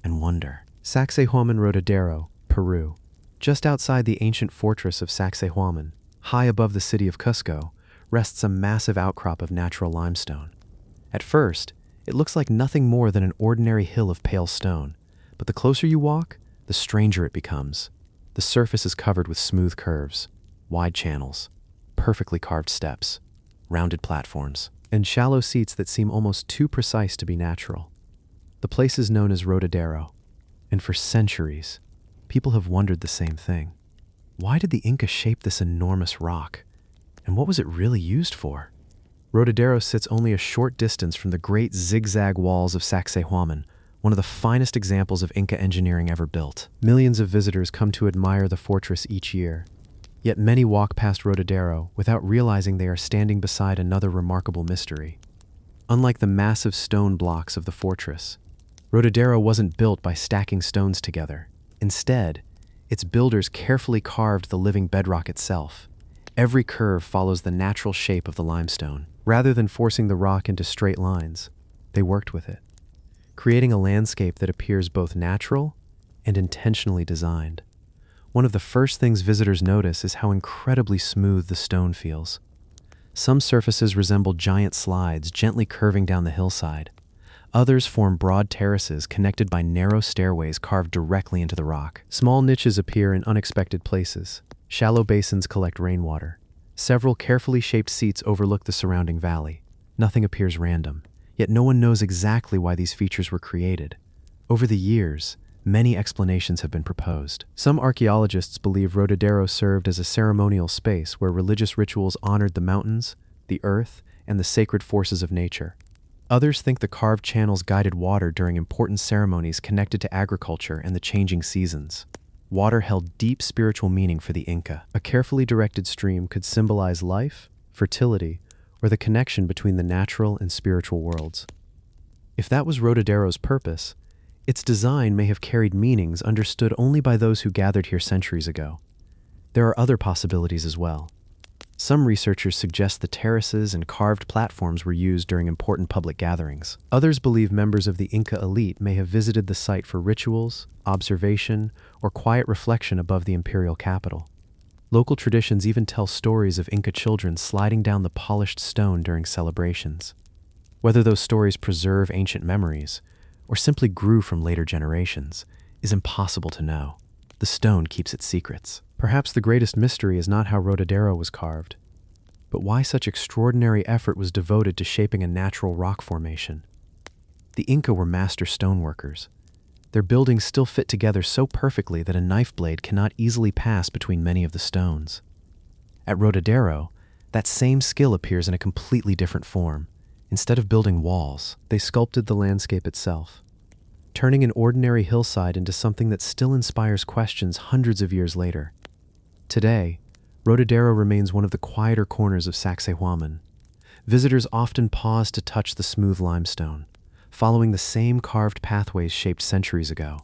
and wonder. Sacsayhuaman Rodadero, Peru. Just outside the ancient fortress of Sacsayhuaman, high above the city of Cusco, rests a massive outcrop of natural limestone. At first, it looks like nothing more than an ordinary hill of pale stone, but the closer you walk, the stranger it becomes. The surface is covered with smooth curves, wide channels, perfectly carved steps, rounded platforms, and shallow seats that seem almost too precise to be natural. The place is known as Rotadero, and for centuries, people have wondered the same thing. Why did the Inca shape this enormous rock? And what was it really used for? Rotadero sits only a short distance from the great zigzag walls of Sacsayhuaman, one of the finest examples of Inca engineering ever built. Millions of visitors come to admire the fortress each year, yet many walk past Rotadero without realizing they are standing beside another remarkable mystery. Unlike the massive stone blocks of the fortress, Rotadero wasn't built by stacking stones together. Instead, its builders carefully carved the living bedrock itself. Every curve follows the natural shape of the limestone. Rather than forcing the rock into straight lines, they worked with it, creating a landscape that appears both natural and intentionally designed. One of the first things visitors notice is how incredibly smooth the stone feels. Some surfaces resemble giant slides gently curving down the hillside. Others form broad terraces connected by narrow stairways carved directly into the rock. Small niches appear in unexpected places. Shallow basins collect rainwater. Several carefully shaped seats overlook the surrounding valley. Nothing appears random, yet no one knows exactly why these features were created. Over the years, many explanations have been proposed. Some archaeologists believe Rotadero served as a ceremonial space where religious rituals honored the mountains, the earth, and the sacred forces of nature. Others think the carved channels guided water during important ceremonies connected to agriculture and the changing seasons. Water held deep spiritual meaning for the Inca. A carefully directed stream could symbolize life, fertility, or the connection between the natural and spiritual worlds. If that was Rotadero's purpose, its design may have carried meanings understood only by those who gathered here centuries ago. There are other possibilities as well. Some researchers suggest the terraces and carved platforms were used during important public gatherings. Others believe members of the Inca elite may have visited the site for rituals, observation, or quiet reflection above the imperial capital. Local traditions even tell stories of Inca children sliding down the polished stone during celebrations. Whether those stories preserve ancient memories or simply grew from later generations is impossible to know. The stone keeps its secrets. Perhaps the greatest mystery is not how Rotadero was carved, but why such extraordinary effort was devoted to shaping a natural rock formation. The Inca were master stoneworkers. Their buildings still fit together so perfectly that a knife blade cannot easily pass between many of the stones. At Rotadero, that same skill appears in a completely different form. Instead of building walls, they sculpted the landscape itself, turning an ordinary hillside into something that still inspires questions hundreds of years later. Today, Rotadero remains one of the quieter corners of Sacsayhuaman. Visitors often pause to touch the smooth limestone, following the same carved pathways shaped centuries ago.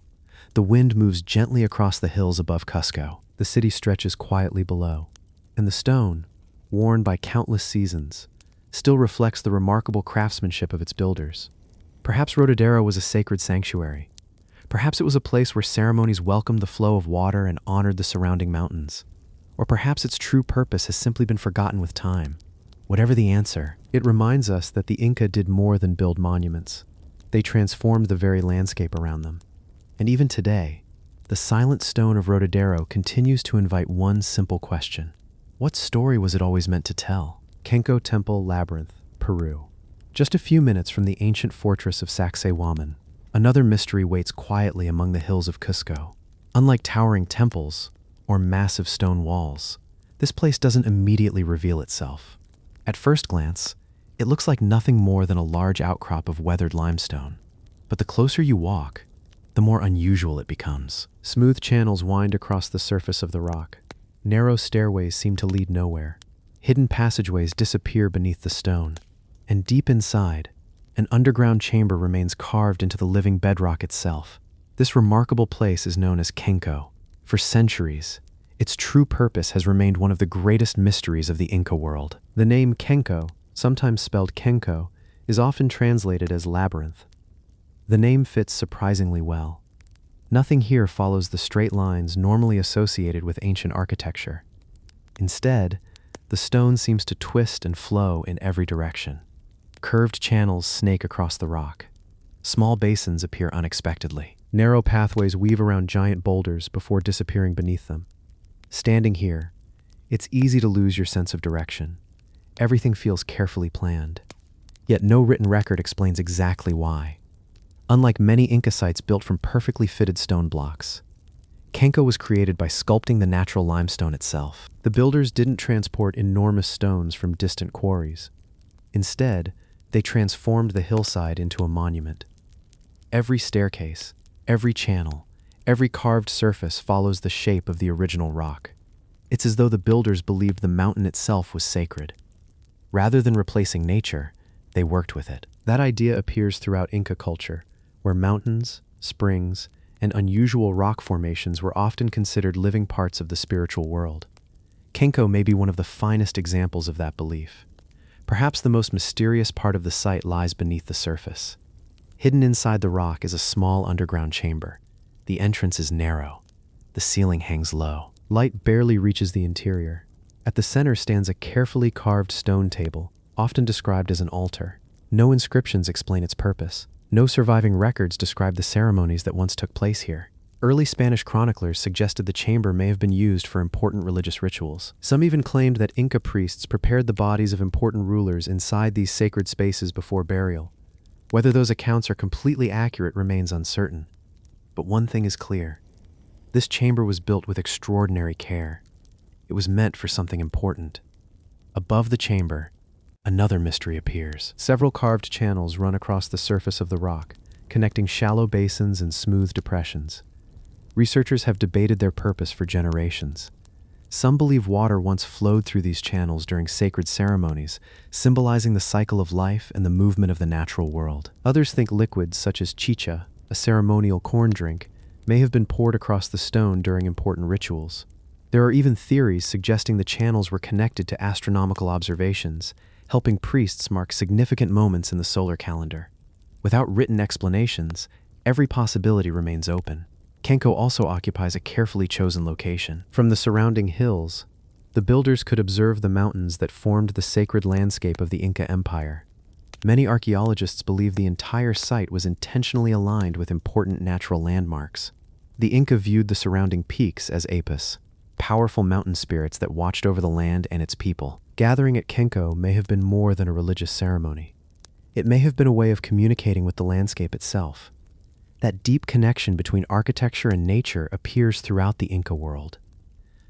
The wind moves gently across the hills above Cusco. The city stretches quietly below, and the stone, worn by countless seasons, still reflects the remarkable craftsmanship of its builders. Perhaps Rotadero was a sacred sanctuary. Perhaps it was a place where ceremonies welcomed the flow of water and honored the surrounding mountains. Or perhaps its true purpose has simply been forgotten with time. Whatever the answer, it reminds us that the Inca did more than build monuments. They transformed the very landscape around them. And even today, the silent stone of Rotadero continues to invite one simple question. What story was it always meant to tell? Kenko Temple Labyrinth, Peru. Just a few minutes from the ancient fortress of Sacsayhuaman, another mystery waits quietly among the hills of Cusco. Unlike towering temples or massive stone walls, this place doesn't immediately reveal itself. At first glance, it looks like nothing more than a large outcrop of weathered limestone. But the closer you walk, the more unusual it becomes. Smooth channels wind across the surface of the rock. Narrow stairways seem to lead nowhere. Hidden passageways disappear beneath the stone. And deep inside, an underground chamber remains carved into the living bedrock itself. This remarkable place is known as Kenko. For centuries, its true purpose has remained one of the greatest mysteries of the Inca world. The name Kenko, sometimes spelled Kenko, is often translated as labyrinth. The name fits surprisingly well. Nothing here follows the straight lines normally associated with ancient architecture. Instead, the stone seems to twist and flow in every direction. Curved channels snake across the rock. Small basins appear unexpectedly. Narrow pathways weave around giant boulders before disappearing beneath them. Standing here, it's easy to lose your sense of direction. Everything feels carefully planned. Yet no written record explains exactly why. Unlike many Inca sites built from perfectly fitted stone blocks, Kenko was created by sculpting the natural limestone itself. The builders didn't transport enormous stones from distant quarries. Instead, they transformed the hillside into a monument. Every staircase, every channel, every carved surface follows the shape of the original rock. It's as though the builders believed the mountain itself was sacred. Rather than replacing nature, they worked with it. That idea appears throughout Inca culture, where mountains, springs, and unusual rock formations were often considered living parts of the spiritual world. Kenko may be one of the finest examples of that belief. Perhaps the most mysterious part of the site lies beneath the surface. Hidden inside the rock is a small underground chamber. The entrance is narrow. The ceiling hangs low. Light barely reaches the interior. At the center stands a carefully carved stone table, often described as an altar. No inscriptions explain its purpose. No surviving records describe the ceremonies that once took place here. Early Spanish chroniclers suggested the chamber may have been used for important religious rituals. Some even claimed that Inca priests prepared the bodies of important rulers inside these sacred spaces before burial. Whether those accounts are completely accurate remains uncertain. But one thing is clear. This chamber was built with extraordinary care. It was meant for something important. Above the chamber, another mystery appears. Several carved channels run across the surface of the rock, connecting shallow basins and smooth depressions. Researchers have debated their purpose for generations. Some believe water once flowed through these channels during sacred ceremonies, symbolizing the cycle of life and the movement of the natural world. Others think liquids such as chicha, a ceremonial corn drink, may have been poured across the stone during important rituals. There are even theories suggesting the channels were connected to astronomical observations, helping priests mark significant moments in the solar calendar. Without written explanations, every possibility remains open. Kenko also occupies a carefully chosen location. From the surrounding hills, the builders could observe the mountains that formed the sacred landscape of the Inca Empire. Many archaeologists believe the entire site was intentionally aligned with important natural landmarks. The Inca viewed the surrounding peaks as apis, powerful mountain spirits that watched over the land and its people. Gathering at Kenko may have been more than a religious ceremony. It may have been a way of communicating with the landscape itself. That deep connection between architecture and nature appears throughout the Inca world.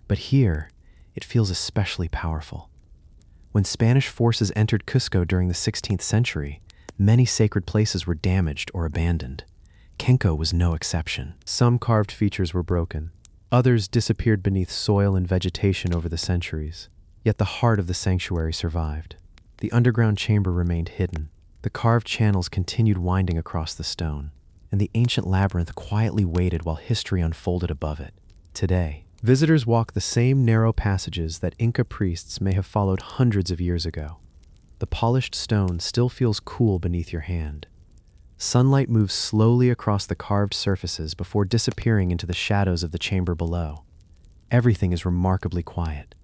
But here, it feels especially powerful. When Spanish forces entered Cusco during the 16th century, many sacred places were damaged or abandoned. Kenko was no exception. Some carved features were broken. Others disappeared beneath soil and vegetation over the centuries. Yet the heart of the sanctuary survived. The underground chamber remained hidden. The carved channels continued winding across the stone, and the ancient labyrinth quietly waited while history unfolded above it. Today, visitors walk the same narrow passages that Inca priests may have followed hundreds of years ago. The polished stone still feels cool beneath your hand. Sunlight moves slowly across the carved surfaces before disappearing into the shadows of the chamber below. Everything is remarkably quiet.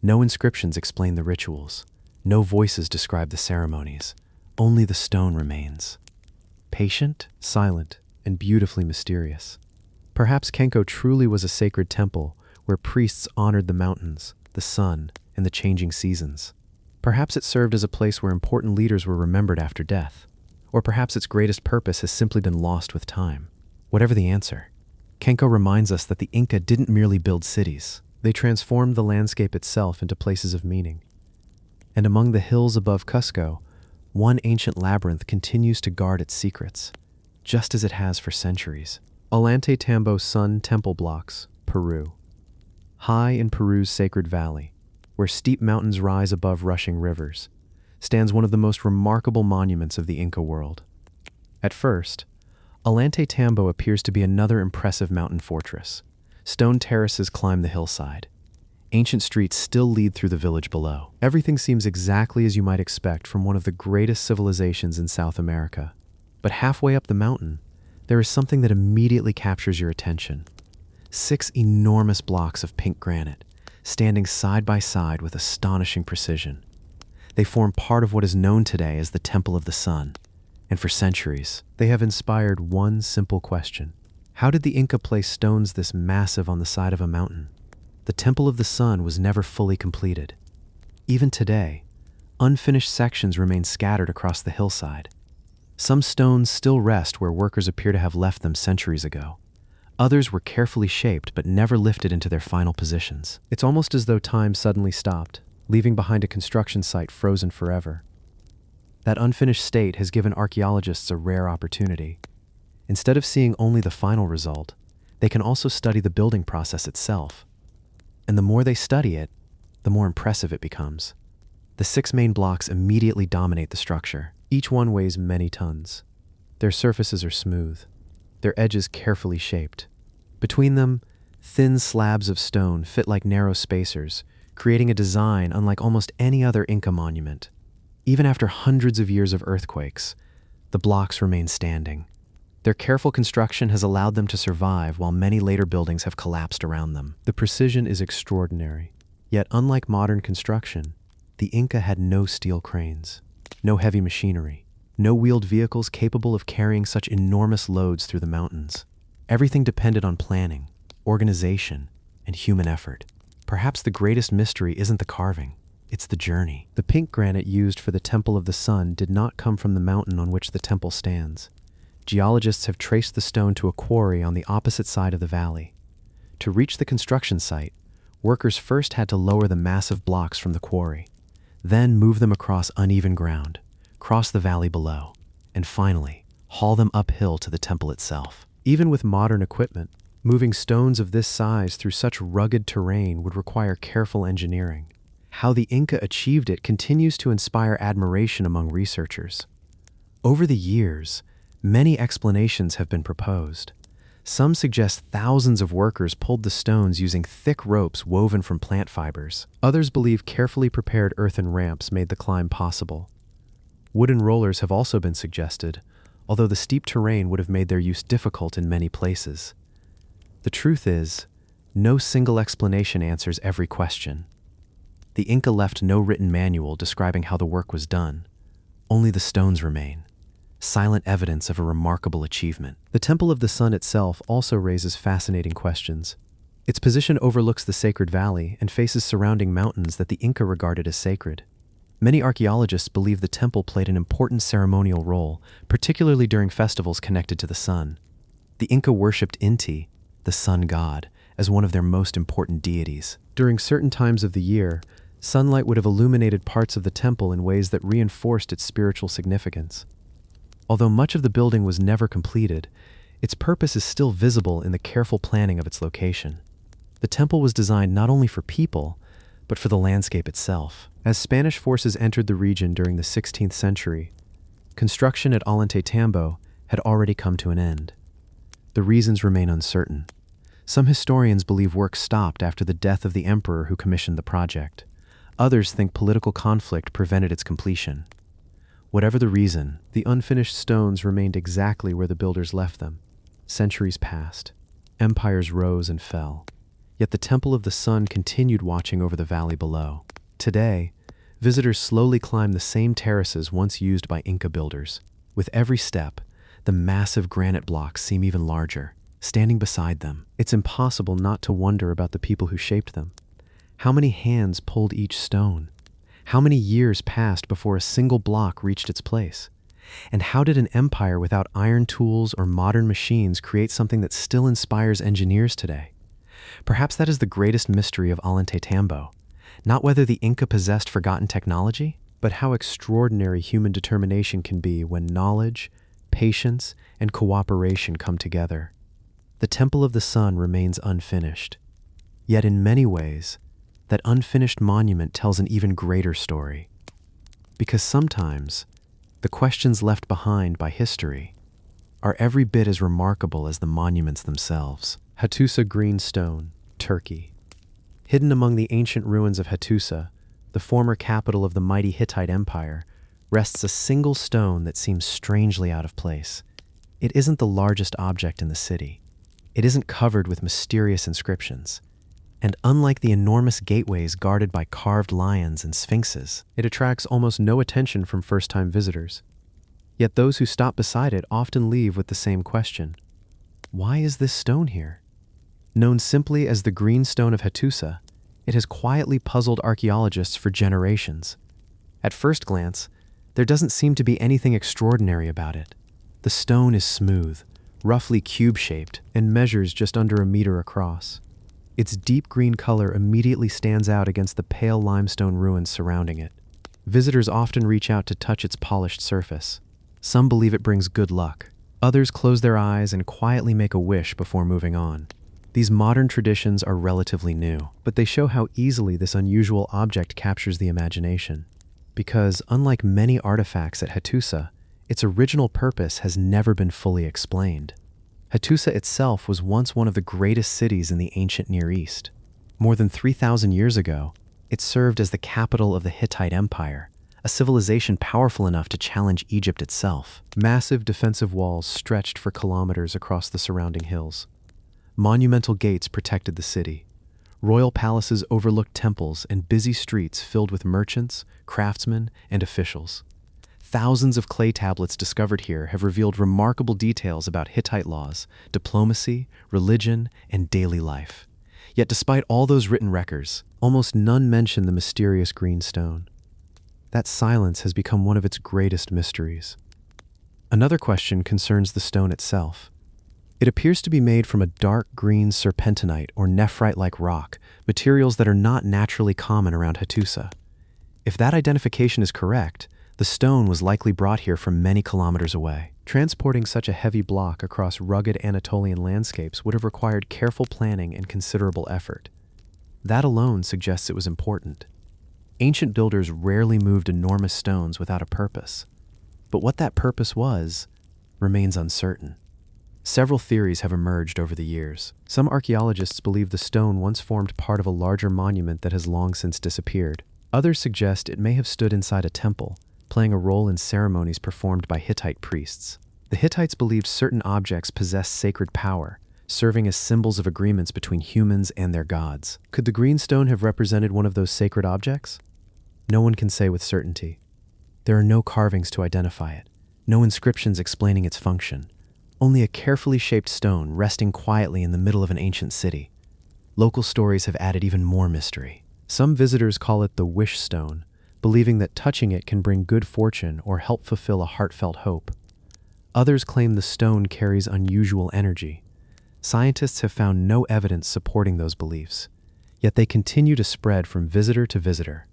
No inscriptions explain the rituals. No voices describe the ceremonies. Only the stone remains. Patient, silent, and beautifully mysterious. Perhaps Kenko truly was a sacred temple where priests honored the mountains, the sun, and the changing seasons. Perhaps it served as a place where important leaders were remembered after death. Or perhaps its greatest purpose has simply been lost with time. Whatever the answer, Kenko reminds us that the Inca didn't merely build cities. They transformed the landscape itself into places of meaning. And among the hills above Cusco, one ancient labyrinth continues to guard its secrets, just as it has for centuries. Ollantaytambo Sun Temple Blocks, Peru. High in Peru's sacred valley, where steep mountains rise above rushing rivers, stands one of the most remarkable monuments of the Inca world. At first, Ollantaytambo appears to be another impressive mountain fortress. Stone terraces climb the hillside. Ancient streets still lead through the village below. Everything seems exactly as you might expect from one of the greatest civilizations in South America. But halfway up the mountain, there is something that immediately captures your attention. 6 enormous blocks of pink granite, standing side by side with astonishing precision. They form part of what is known today as the Temple of the Sun, and for centuries, they have inspired one simple question. How did the Inca place stones this massive on the side of a mountain? The Temple of the Sun was never fully completed. Even today, unfinished sections remain scattered across the hillside. Some stones still rest where workers appear to have left them centuries ago. Others were carefully shaped but never lifted into their final positions. It's almost as though time suddenly stopped, leaving behind a construction site frozen forever. That unfinished state has given archaeologists a rare opportunity. Instead of seeing only the final result, they can also study the building process itself. And the more they study it, the more impressive it becomes. The 6 main blocks immediately dominate the structure. Each one weighs many tons. Their surfaces are smooth, their edges carefully shaped. Between them, thin slabs of stone fit like narrow spacers, creating a design unlike almost any other Inca monument. Even after hundreds of years of earthquakes, the blocks remain standing. Their careful construction has allowed them to survive while many later buildings have collapsed around them. The precision is extraordinary. Yet unlike modern construction, the Inca had no steel cranes, no heavy machinery, no wheeled vehicles capable of carrying such enormous loads through the mountains. Everything depended on planning, organization, and human effort. Perhaps the greatest mystery isn't the carving, it's the journey. The pink granite used for the Temple of the Sun did not come from the mountain on which the temple stands. Geologists have traced the stone to a quarry on the opposite side of the valley. To reach the construction site, workers first had to lower the massive blocks from the quarry, then move them across uneven ground, cross the valley below, and finally, haul them uphill to the temple itself. Even with modern equipment, moving stones of this size through such rugged terrain would require careful engineering. How the Inca achieved it continues to inspire admiration among researchers. Over the years, many explanations have been proposed. Some suggest thousands of workers pulled the stones using thick ropes woven from plant fibers. Others believe carefully prepared earthen ramps made the climb possible. Wooden rollers have also been suggested, although the steep terrain would have made their use difficult in many places. The truth is, no single explanation answers every question. The Inca left no written manual describing how the work was done. Only the stones remain, silent evidence of a remarkable achievement. The Temple of the Sun itself also raises fascinating questions. Its position overlooks the sacred valley and faces surrounding mountains that the Inca regarded as sacred. Many archaeologists believe the temple played an important ceremonial role, particularly during festivals connected to the sun. The Inca worshipped Inti, the sun god, as one of their most important deities. During certain times of the year, sunlight would have illuminated parts of the temple in ways that reinforced its spiritual significance. Although much of the building was never completed, its purpose is still visible in the careful planning of its location. The temple was designed not only for people, but for the landscape itself. As Spanish forces entered the region during the 16th century, construction at Ollantaytambo had already come to an end. The reasons remain uncertain. Some historians believe work stopped after the death of the emperor who commissioned the project. Others think political conflict prevented its completion. Whatever the reason, the unfinished stones remained exactly where the builders left them. Centuries passed. Empires rose and fell. Yet the Temple of the Sun continued watching over the valley below. Today, visitors slowly climb the same terraces once used by Inca builders. With every step, the massive granite blocks seem even larger. Standing beside them, it's impossible not to wonder about the people who shaped them. How many hands pulled each stone? How many years passed before a single block reached its place? And how did an empire without iron tools or modern machines create something that still inspires engineers today? Perhaps that is the greatest mystery of Ollantaytambo. Not whether the Inca possessed forgotten technology, but how extraordinary human determination can be when knowledge, patience, and cooperation come together. The Temple of the Sun remains unfinished. Yet in many ways, that unfinished monument tells an even greater story. Because sometimes, the questions left behind by history are every bit as remarkable as the monuments themselves. Hattusa Greenstone, Turkey. Hidden among the ancient ruins of Hattusa, the former capital of the mighty Hittite Empire, rests a single stone that seems strangely out of place. It isn't the largest object in the city. It isn't covered with mysterious inscriptions. And unlike the enormous gateways guarded by carved lions and sphinxes, it attracts almost no attention from first-time visitors. Yet those who stop beside it often leave with the same question: why is this stone here? Known simply as the Green Stone of Hattusa, it has quietly puzzled archaeologists for generations. At first glance, there doesn't seem to be anything extraordinary about it. The stone is smooth, roughly cube-shaped, and measures just under 1 meter across. Its deep green color immediately stands out against the pale limestone ruins surrounding it. Visitors often reach out to touch its polished surface. Some believe it brings good luck. Others close their eyes and quietly make a wish before moving on. These modern traditions are relatively new, but they show how easily this unusual object captures the imagination. Because, unlike many artifacts at Hattusa, its original purpose has never been fully explained. Hattusa itself was once one of the greatest cities in the ancient Near East. More than 3,000 years ago, it served as the capital of the Hittite Empire, a civilization powerful enough to challenge Egypt itself. Massive defensive walls stretched for kilometers across the surrounding hills. Monumental gates protected the city. Royal palaces overlooked temples and busy streets filled with merchants, craftsmen, and officials. Thousands of clay tablets discovered here have revealed remarkable details about Hittite laws, diplomacy, religion, and daily life. Yet despite all those written records, almost none mention the mysterious green stone. That silence has become one of its greatest mysteries. Another question concerns the stone itself. It appears to be made from a dark green serpentinite or nephrite-like rock, materials that are not naturally common around Hattusa. If that identification is correct, the stone was likely brought here from many kilometers away. Transporting such a heavy block across rugged Anatolian landscapes would have required careful planning and considerable effort. That alone suggests it was important. Ancient builders rarely moved enormous stones without a purpose, but what that purpose was remains uncertain. Several theories have emerged over the years. Some archaeologists believe the stone once formed part of a larger monument that has long since disappeared. Others suggest it may have stood inside a temple, playing a role in ceremonies performed by Hittite priests. The Hittites believed certain objects possessed sacred power, serving as symbols of agreements between humans and their gods. Could the green stone have represented one of those sacred objects? No one can say with certainty. There are no carvings to identify it, no inscriptions explaining its function, only a carefully shaped stone resting quietly in the middle of an ancient city. Local stories have added even more mystery. Some visitors call it the wish stone, believing that touching it can bring good fortune or help fulfill a heartfelt hope. Others claim the stone carries unusual energy. Scientists have found no evidence supporting those beliefs, yet they continue to spread from visitor to visitor.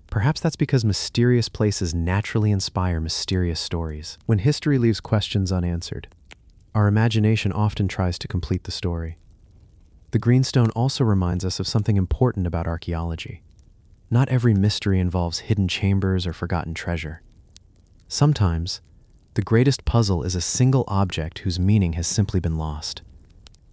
Perhaps that's because mysterious places naturally inspire mysterious stories. When history leaves questions unanswered, our imagination often tries to complete the story. The green stone also reminds us of something important about archaeology. Not every mystery involves hidden chambers or forgotten treasure. Sometimes, the greatest puzzle is a single object whose meaning has simply been lost.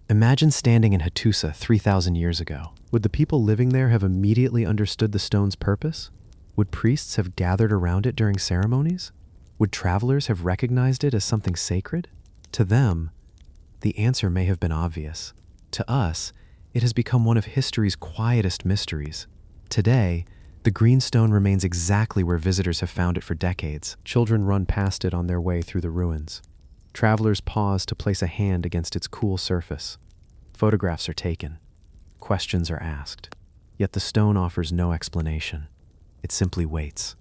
Imagine standing in Hattusa 3,000 years ago. Would the people living there have immediately understood the stone's purpose? Would priests have gathered around it during ceremonies? Would travelers have recognized it as something sacred? To them, the answer may have been obvious. To us, it has become one of history's quietest mysteries. Today, the green stone remains exactly where visitors have found it for decades. Children run past it on their way through the ruins. Travelers pause to place a hand against its cool surface. Photographs are taken. Questions are asked. Yet the stone offers no explanation. It simply waits,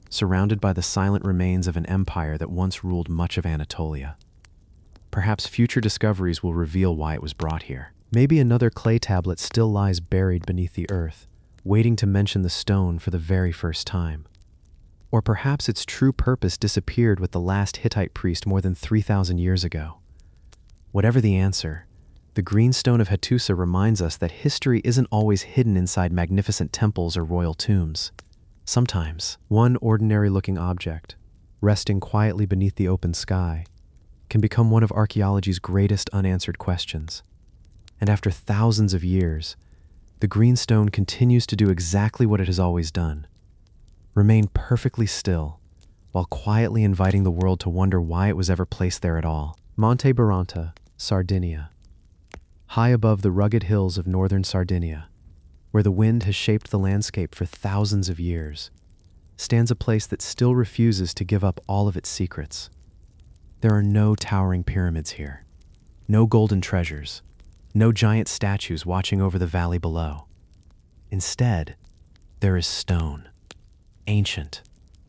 surrounded by the silent remains of an empire that once ruled much of Anatolia. Perhaps future discoveries will reveal why it was brought here. Maybe another clay tablet still lies buried beneath the earth, waiting to mention the stone for the very first time. Or perhaps its true purpose disappeared with the last Hittite priest more than 3,000 years ago. Whatever the answer, the green stone of Hattusa reminds us that history isn't always hidden inside magnificent temples or royal tombs. Sometimes, one ordinary-looking object, resting quietly beneath the open sky, can become one of archaeology's greatest unanswered questions. And after thousands of years, the green stone continues to do exactly what it has always done: remain perfectly still, while quietly inviting the world to wonder why it was ever placed there at all. Monte Baranta, Sardinia. High above the rugged hills of northern Sardinia, where the wind has shaped the landscape for thousands of years, stands a place that still refuses to give up all of its secrets. There are no towering pyramids here, no golden treasures, no giant statues watching over the valley below. Instead, there is stone, ancient,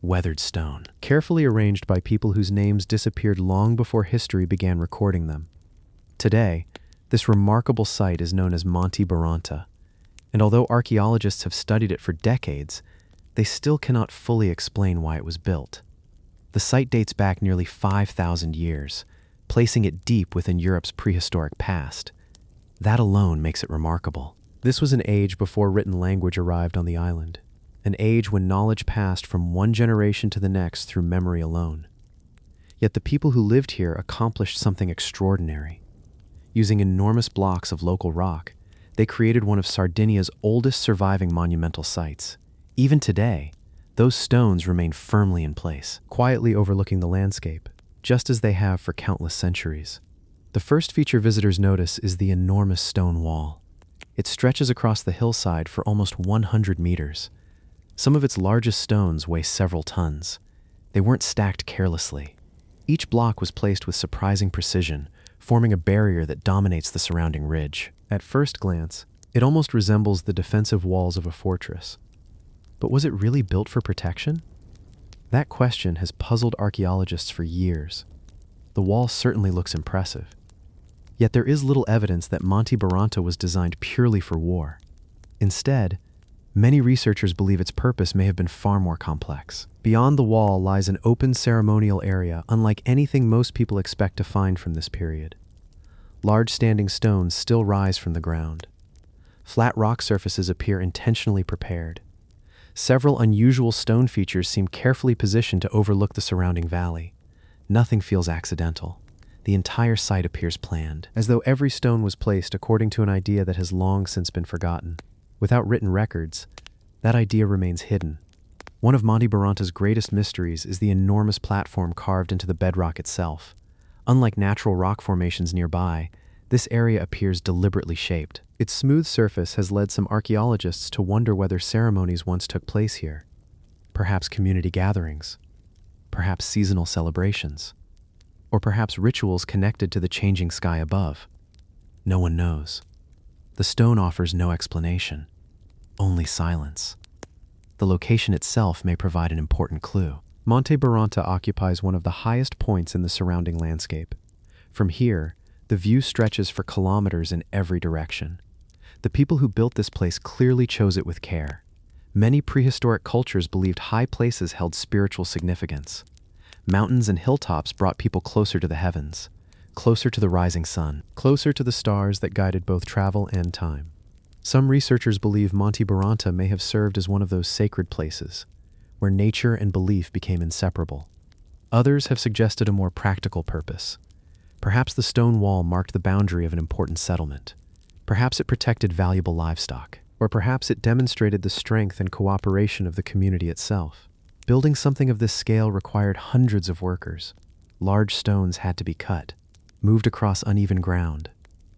weathered stone, carefully arranged by people whose names disappeared long before history began recording them. Today, this remarkable site is known as Monte Baranta, and although archaeologists have studied it for decades, they still cannot fully explain why it was built. The site dates back nearly 5,000 years, placing it deep within Europe's prehistoric past. That alone makes it remarkable. This was an age before written language arrived on the island, an age when knowledge passed from one generation to the next through memory alone. Yet the people who lived here accomplished something extraordinary. Using enormous blocks of local rock, they created one of Sardinia's oldest surviving monumental sites. Even today, those stones remain firmly in place, quietly overlooking the landscape, just as they have for countless centuries. The first feature visitors notice is the enormous stone wall. It stretches across the hillside for almost 100 meters. Some of its largest stones weigh several tons. They weren't stacked carelessly. Each block was placed with surprising precision, forming a barrier that dominates the surrounding ridge. At first glance, it almost resembles the defensive walls of a fortress. But was it really built for protection? That question has puzzled archaeologists for years. The wall certainly looks impressive. Yet there is little evidence that Monte Baranta was designed purely for war. Instead, many researchers believe its purpose may have been far more complex. Beyond the wall lies an open ceremonial area unlike anything most people expect to find from this period. Large standing stones still rise from the ground. Flat rock surfaces appear intentionally prepared. Several unusual stone features seem carefully positioned to overlook the surrounding valley. Nothing feels accidental. The entire site appears planned, as though every stone was placed according to an idea that has long since been forgotten. Without written records, that idea remains hidden. One of Monte Baranta's greatest mysteries is the enormous platform carved into the bedrock itself. Unlike natural rock formations nearby, this area appears deliberately shaped. Its smooth surface has led some archaeologists to wonder whether ceremonies once took place here. Perhaps community gatherings, perhaps seasonal celebrations, or perhaps rituals connected to the changing sky above. No one knows. The stone offers no explanation, only silence. The location itself may provide an important clue. Monte Baranta occupies one of the highest points in the surrounding landscape. From here, the view stretches for kilometers in every direction. The people who built this place clearly chose it with care. Many prehistoric cultures believed high places held spiritual significance. Mountains and hilltops brought people closer to the heavens, closer to the rising sun, closer to the stars that guided both travel and time. Some researchers believe Monte Baranta may have served as one of those sacred places, where nature and belief became inseparable. Others have suggested a more practical purpose. Perhaps the stone wall marked the boundary of an important settlement. Perhaps it protected valuable livestock, or perhaps it demonstrated the strength and cooperation of the community itself. Building something of this scale required hundreds of workers. Large stones had to be cut, moved across uneven ground,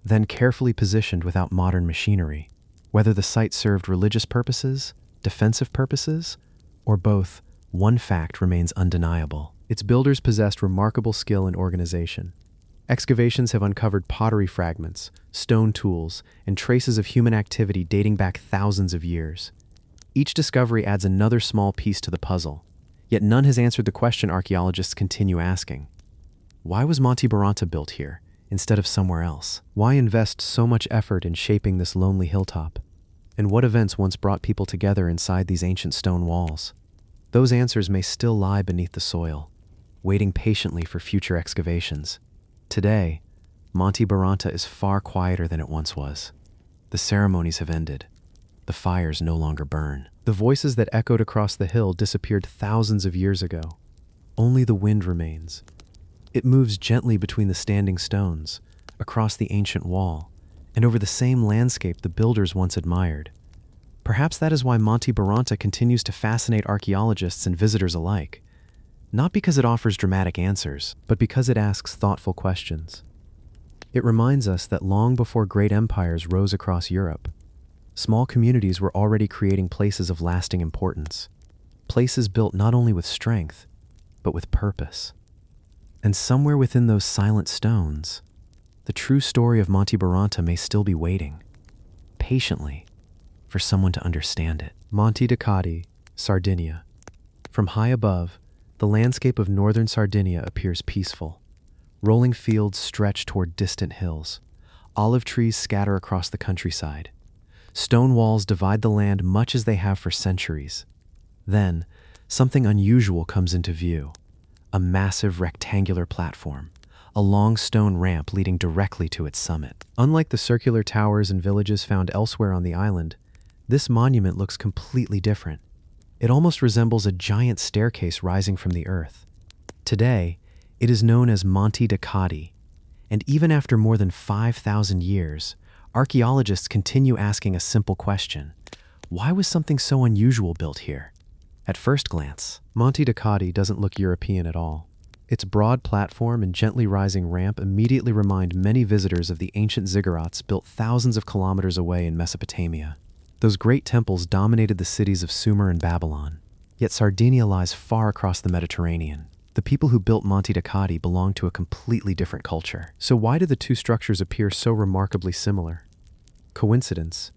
then carefully positioned without modern machinery. Whether the site served religious purposes, defensive purposes, or both, one fact remains undeniable. Its builders possessed remarkable skill and organization. Excavations have uncovered pottery fragments, stone tools, and traces of human activity dating back thousands of years. Each discovery adds another small piece to the puzzle, yet none has answered the question archaeologists continue asking. Why was Monte Baranta built here, instead of somewhere else? Why invest so much effort in shaping this lonely hilltop? And what events once brought people together inside these ancient stone walls? Those answers may still lie beneath the soil, waiting patiently for future excavations. Today, Monte Baranta is far quieter than it once was. The ceremonies have ended. The fires no longer burn. The voices that echoed across the hill disappeared thousands of years ago. Only the wind remains. It moves gently between the standing stones, across the ancient wall, and over the same landscape the builders once admired. Perhaps that is why Monte Baranta continues to fascinate archaeologists and visitors alike. not because it offers dramatic answers, but because it asks thoughtful questions. It reminds us that long before great empires rose across Europe, small communities were already creating places of lasting importance, places built not only with strength, but with purpose. And somewhere within those silent stones, the true story of Monte Baranta may still be waiting, patiently, for someone to understand it. Monte de' Cati, Sardinia. From high above, the landscape of northern Sardinia appears peaceful. Rolling fields stretch toward distant hills. Olive trees scatter across the countryside. Stone walls divide the land much as they have for centuries. Then, something unusual comes into view. A massive rectangular platform, a long stone ramp leading directly to its summit. Unlike the circular towers and villages found elsewhere on the island, this monument looks completely different. It almost resembles a giant staircase rising from the earth. Today, it is known as Monte de' Cati, and even after more than 5,000 years, archaeologists continue asking a simple question: why was something so unusual built here? At first glance, Monte de' Cati doesn't look European at all. Its broad platform and gently rising ramp immediately remind many visitors of the ancient ziggurats built thousands of kilometers away in Mesopotamia. Those great temples dominated the cities of Sumer and Babylon. Yet Sardinia lies far across the Mediterranean. The people who built Monte de' Cati belong to a completely different culture. So why do the two structures appear so remarkably similar? Coincidence?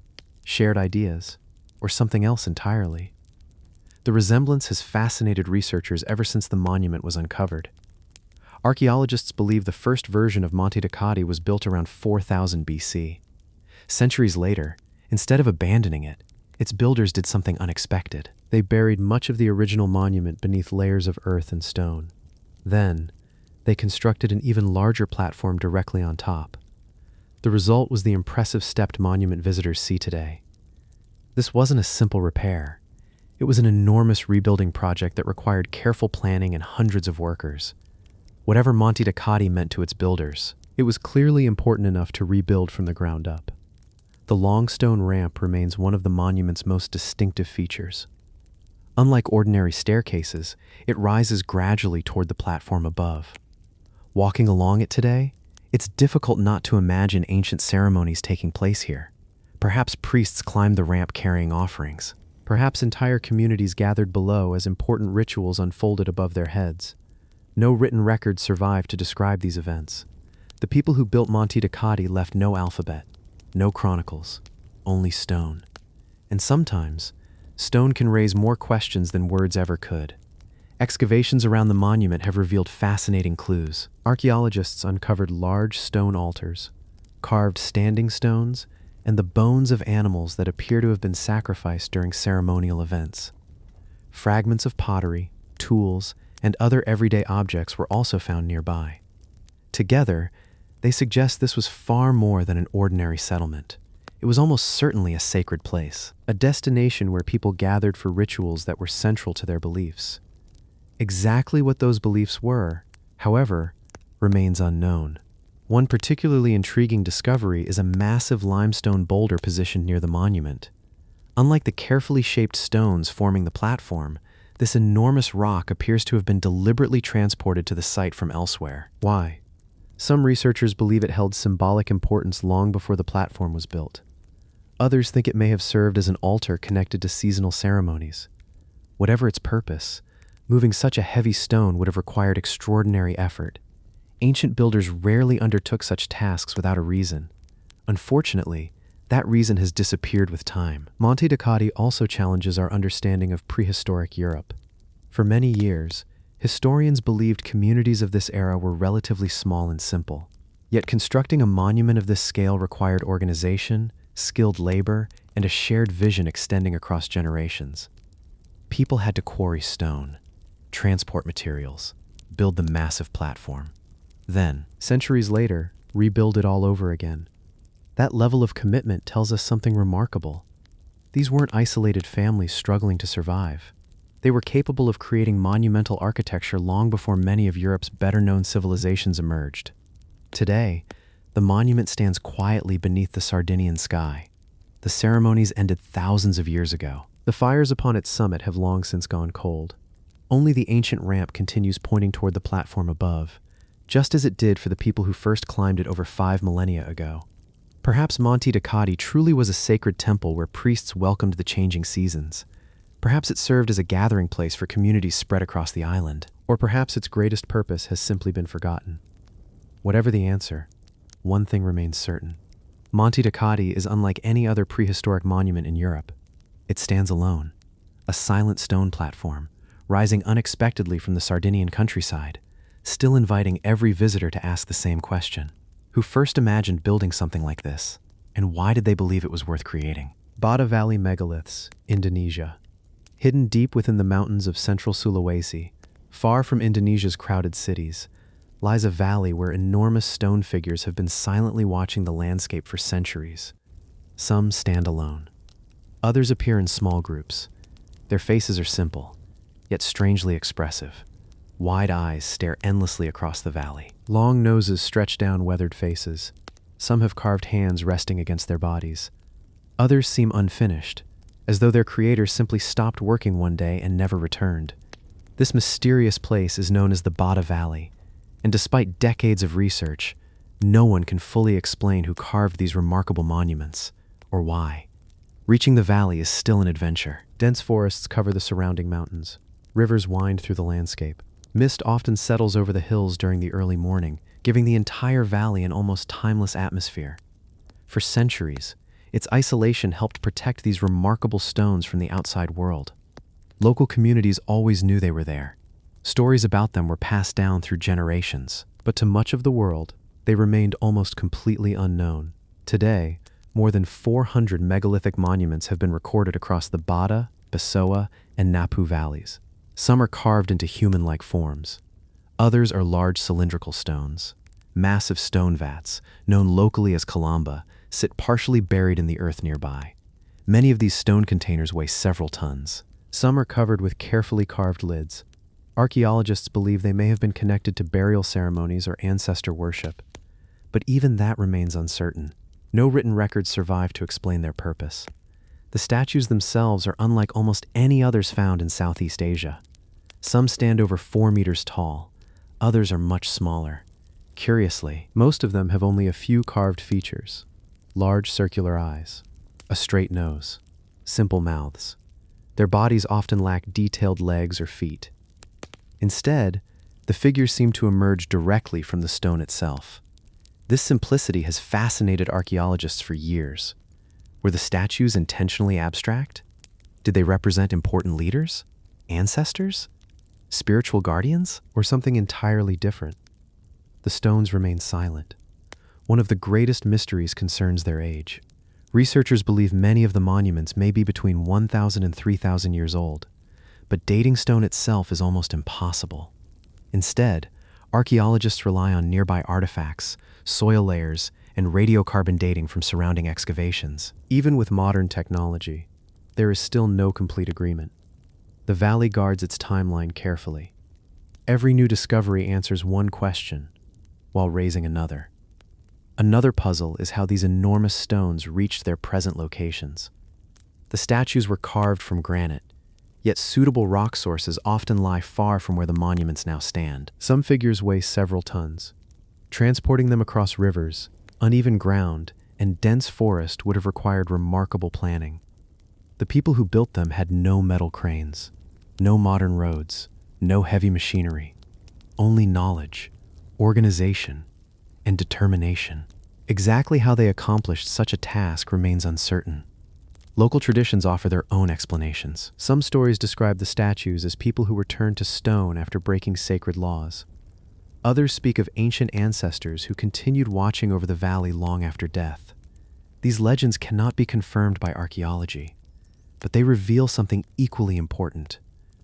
Shared ideas? Or something else entirely? The resemblance has fascinated researchers ever since the monument was uncovered. Archaeologists believe the first version of Monte de' Cati was built around 4000 BC. Centuries later, instead of abandoning it, its builders did something unexpected. They buried much of the original monument beneath layers of earth and stone. Then, they constructed an even larger platform directly on top. The result was the impressive stepped monument visitors see today. This wasn't a simple repair. It was an enormous rebuilding project that required careful planning and hundreds of workers. Whatever Monte de' Cati meant to its builders, it was clearly important enough to rebuild from the ground up. The long stone ramp remains one of the monument's most distinctive features. Unlike ordinary staircases, it rises gradually toward the platform above. Walking along it today, it's difficult not to imagine ancient ceremonies taking place here. Perhaps priests climbed the ramp carrying offerings. Perhaps entire communities gathered below as important rituals unfolded above their heads. No written records survive to describe these events. The people who built Monte de' Cati left no alphabet, no chronicles, only stone. And sometimes, stone can raise more questions than words ever could. Excavations around the monument have revealed fascinating clues. Archaeologists uncovered large stone altars, carved standing stones, and the bones of animals that appear to have been sacrificed during ceremonial events. Fragments of pottery, tools, and other everyday objects were also found nearby. Together, they suggest this was far more than an ordinary settlement. It was almost certainly a sacred place, a destination where people gathered for rituals that were central to their beliefs. Exactly what those beliefs were, however, remains unknown. One particularly intriguing discovery is a massive limestone boulder positioned near the monument. Unlike the carefully shaped stones forming the platform, this enormous rock appears to have been deliberately transported to the site from elsewhere. Why? Some researchers believe it held symbolic importance long before the platform was built. Others think it may have served as an altar connected to seasonal ceremonies. Whatever its purpose, moving such a heavy stone would have required extraordinary effort. Ancient builders rarely undertook such tasks without a reason. Unfortunately, that reason has disappeared with time. Monte de' Cati also challenges our understanding of prehistoric Europe. For many years, historians believed communities of this era were relatively small and simple. Yet constructing a monument of this scale required organization, skilled labor, and a shared vision extending across generations. People had to quarry stone, transport materials, build the massive platform. Then, centuries later, rebuild it all over again. That level of commitment tells us something remarkable. These weren't isolated families struggling to survive. They were capable of creating monumental architecture long before many of Europe's better-known civilizations emerged. Today, the monument stands quietly beneath the Sardinian sky. The ceremonies ended thousands of years ago. The fires upon its summit have long since gone cold. Only the ancient ramp continues pointing toward the platform above, just as it did for the people who first climbed it over 5 millennia ago. Perhaps Monte Ducati truly was a sacred temple where priests welcomed the changing seasons. Perhaps it served as a gathering place for communities spread across the island. Or perhaps its greatest purpose has simply been forgotten. Whatever the answer, one thing remains certain. Monte Ducati is unlike any other prehistoric monument in Europe. It stands alone, a silent stone platform, rising unexpectedly from the Sardinian countryside, still inviting every visitor to ask the same question. Who first imagined building something like this, and why did they believe it was worth creating? Bada Valley Megaliths, Indonesia. Hidden deep within the mountains of central Sulawesi, far from Indonesia's crowded cities, lies a valley where enormous stone figures have been silently watching the landscape for centuries. Some stand alone. Others appear in small groups. Their faces are simple, yet strangely expressive. Wide eyes stare endlessly across the valley. Long noses stretch down weathered faces. Some have carved hands resting against their bodies. Others seem unfinished, as though their creators simply stopped working one day and never returned. This mysterious place is known as the Bada Valley, and despite decades of research, no one can fully explain who carved these remarkable monuments, or why. Reaching the valley is still an adventure. Dense forests cover the surrounding mountains. Rivers wind through the landscape. Mist often settles over the hills during the early morning, giving the entire valley an almost timeless atmosphere. For centuries, its isolation helped protect these remarkable stones from the outside world. Local communities always knew they were there. Stories about them were passed down through generations, but to much of the world, they remained almost completely unknown. Today, more than 400 megalithic monuments have been recorded across the Bada, Besoa, and Napu valleys. Some are carved into human-like forms. Others are large cylindrical stones. Massive stone vats, known locally as kalamba, sit partially buried in the earth nearby. Many of these stone containers weigh several tons. Some are covered with carefully carved lids. Archaeologists believe they may have been connected to burial ceremonies or ancestor worship, but even that remains uncertain. No written records survive to explain their purpose. The statues themselves are unlike almost any others found in Southeast Asia. Some stand over 4 meters tall, others are much smaller. Curiously, most of them have only a few carved features: large circular eyes, a straight nose, simple mouths. Their bodies often lack detailed legs or feet. Instead, the figures seem to emerge directly from the stone itself. This simplicity has fascinated archaeologists for years. Were the statues intentionally abstract? Did they represent important leaders, ancestors, spiritual guardians, or something entirely different? The stones remain silent. One of the greatest mysteries concerns their age. Researchers believe many of the monuments may be between 1,000 and 3,000 years old, but dating stone itself is almost impossible. Instead, archaeologists rely on nearby artifacts, soil layers, and radiocarbon dating from surrounding excavations. Even with modern technology, there is still no complete agreement. The valley guards its timeline carefully. Every new discovery answers one question, while raising another. Another puzzle is how these enormous stones reached their present locations. The statues were carved from granite, yet suitable rock sources often lie far from where the monuments now stand. Some figures weigh several tons. Transporting them across rivers, uneven ground, and dense forest would have required remarkable planning. The people who built them had no metal cranes, no modern roads, no heavy machinery, only knowledge, organization, and determination. Exactly how they accomplished such a task remains uncertain. Local traditions offer their own explanations. Some stories describe the statues as people who returned to stone after breaking sacred laws. Others speak of ancient ancestors who continued watching over the valley long after death. These legends cannot be confirmed by archaeology, but they reveal something equally important.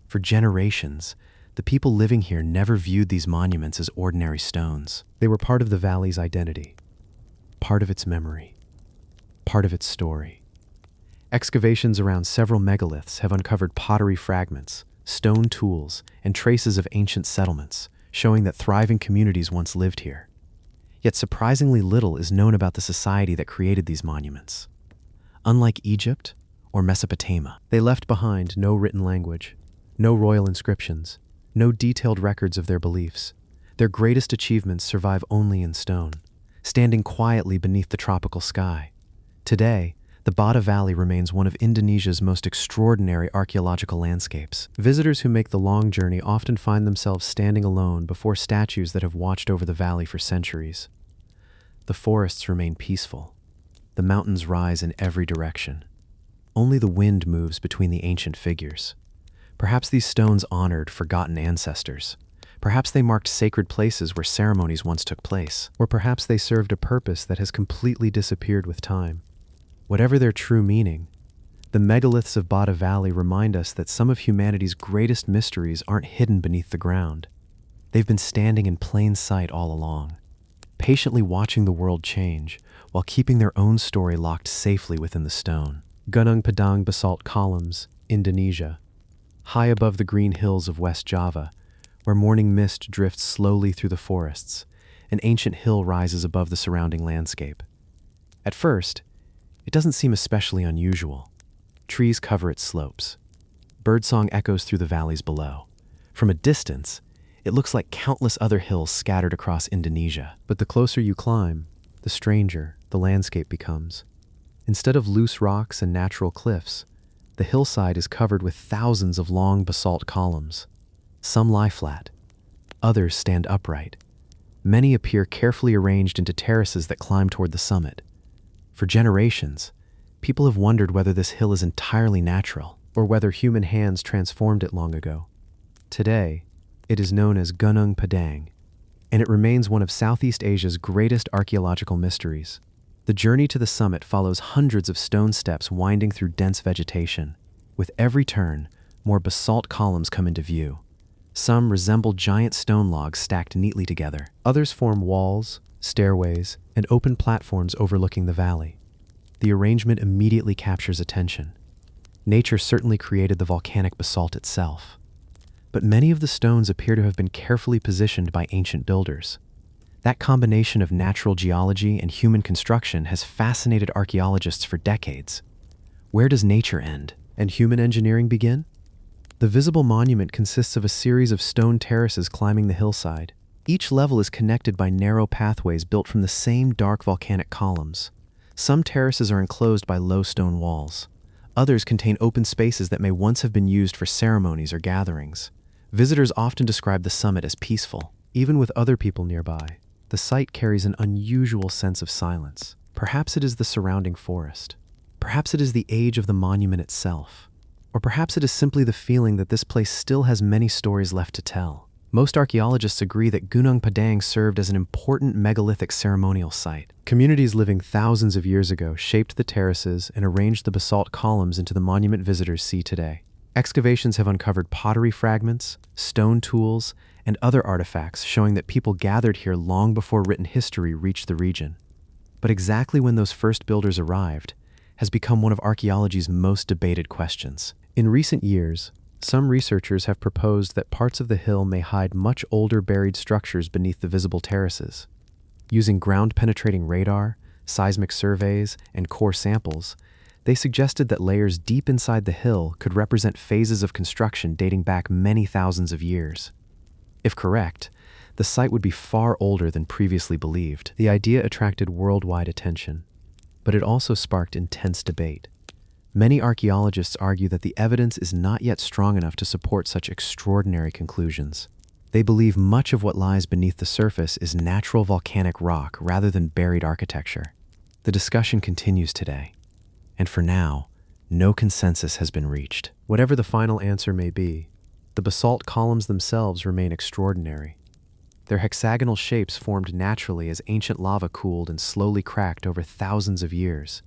For generations, the people living here never viewed these monuments as ordinary stones. They were part of the valley's identity, part of its memory, part of its story. Excavations around several megaliths have uncovered pottery fragments, stone tools, and traces of ancient settlements, showing that thriving communities once lived here. Yet surprisingly little is known about the society that created these monuments. Unlike Egypt or Mesopotamia, they left behind no written language, No royal inscriptions, no detailed records of their beliefs. Their greatest achievements survive only in stone, standing quietly beneath the tropical sky. Today, the Bada Valley remains one of Indonesia's most extraordinary archaeological landscapes. Visitors who make the long journey often find themselves standing alone before statues that have watched over the valley for centuries. The forests remain peaceful. The mountains rise in every direction. Only the wind moves between the ancient figures. Perhaps these stones honored forgotten ancestors. Perhaps they marked sacred places where ceremonies once took place. Or perhaps they served a purpose that has completely disappeared with time. Whatever their true meaning, the megaliths of Bada Valley remind us that some of humanity's greatest mysteries aren't hidden beneath the ground. They've been standing in plain sight all along, patiently watching the world change while keeping their own story locked safely within the stone. Gunung Padang basalt columns, Indonesia. High above the green hills of West Java, where morning mist drifts slowly through the forests, an ancient hill rises above the surrounding landscape. At first, it doesn't seem especially unusual. Trees cover its slopes. Birdsong echoes through the valleys below. From a distance, it looks like countless other hills scattered across Indonesia. But the closer you climb, the stranger the landscape becomes. Instead of loose rocks and natural cliffs, the hillside is covered with thousands of long basalt columns. Some lie flat. Others stand upright. Many appear carefully arranged into terraces that climb toward the summit. For generations, people have wondered whether this hill is entirely natural or whether human hands transformed it long ago. Today, it is known as Gunung Padang, and it remains one of Southeast Asia's greatest archaeological mysteries. The journey to the summit follows hundreds of stone steps winding through dense vegetation. With every turn, more basalt columns come into view. Some resemble giant stone logs stacked neatly together. Others form walls, stairways, and open platforms overlooking the valley. The arrangement immediately captures attention. Nature certainly created the volcanic basalt itself. But many of the stones appear to have been carefully positioned by ancient builders. That combination of natural geology and human construction has fascinated archaeologists for decades. Where does nature end and human engineering begin? The visible monument consists of a series of stone terraces climbing the hillside. Each level is connected by narrow pathways built from the same dark volcanic columns. Some terraces are enclosed by low stone walls. Others contain open spaces that may once have been used for ceremonies or gatherings. Visitors often describe the summit as peaceful, even with other people nearby. The site carries an unusual sense of silence. Perhaps it is the surrounding forest. Perhaps it is the age of the monument itself. Or perhaps it is simply the feeling that this place still has many stories left to tell. Most archaeologists agree that Gunung Padang served as an important megalithic ceremonial site. Communities living thousands of years ago shaped the terraces and arranged the basalt columns into the monument visitors see today. Excavations have uncovered pottery fragments, stone tools, and other artifacts showing that people gathered here long before written history reached the region. But exactly when those first builders arrived has become one of archaeology's most debated questions. In recent years, some researchers have proposed that parts of the hill may hide much older buried structures beneath the visible terraces. Using ground-penetrating radar, seismic surveys, and core samples, they suggested that layers deep inside the hill could represent phases of construction dating back many thousands of years. If correct, the site would be far older than previously believed. The idea attracted worldwide attention, but it also sparked intense debate. Many archaeologists argue that the evidence is not yet strong enough to support such extraordinary conclusions. They believe much of what lies beneath the surface is natural volcanic rock rather than buried architecture. The discussion continues today, and for now, no consensus has been reached. Whatever the final answer may be, the basalt columns themselves remain extraordinary. Their hexagonal shapes formed naturally as ancient lava cooled and slowly cracked over thousands of years.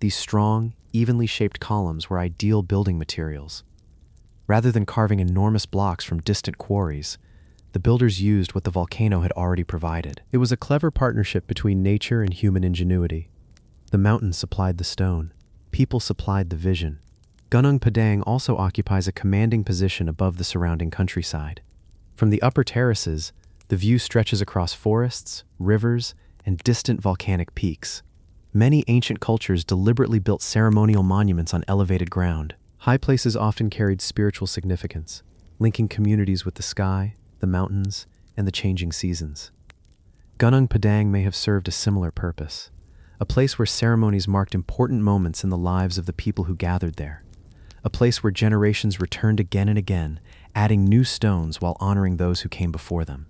These strong, evenly shaped columns were ideal building materials. Rather than carving enormous blocks from distant quarries, the builders used what the volcano had already provided. It was a clever partnership between nature and human ingenuity. The mountains supplied the stone. People supplied the vision. Gunung Padang also occupies a commanding position above the surrounding countryside. From the upper terraces, the view stretches across forests, rivers, and distant volcanic peaks. Many ancient cultures deliberately built ceremonial monuments on elevated ground. High places often carried spiritual significance, linking communities with the sky, the mountains, and the changing seasons. Gunung Padang may have served a similar purpose, a place where ceremonies marked important moments in the lives of the people who gathered there, a place where generations returned again and again, adding new stones while honoring those who came before them.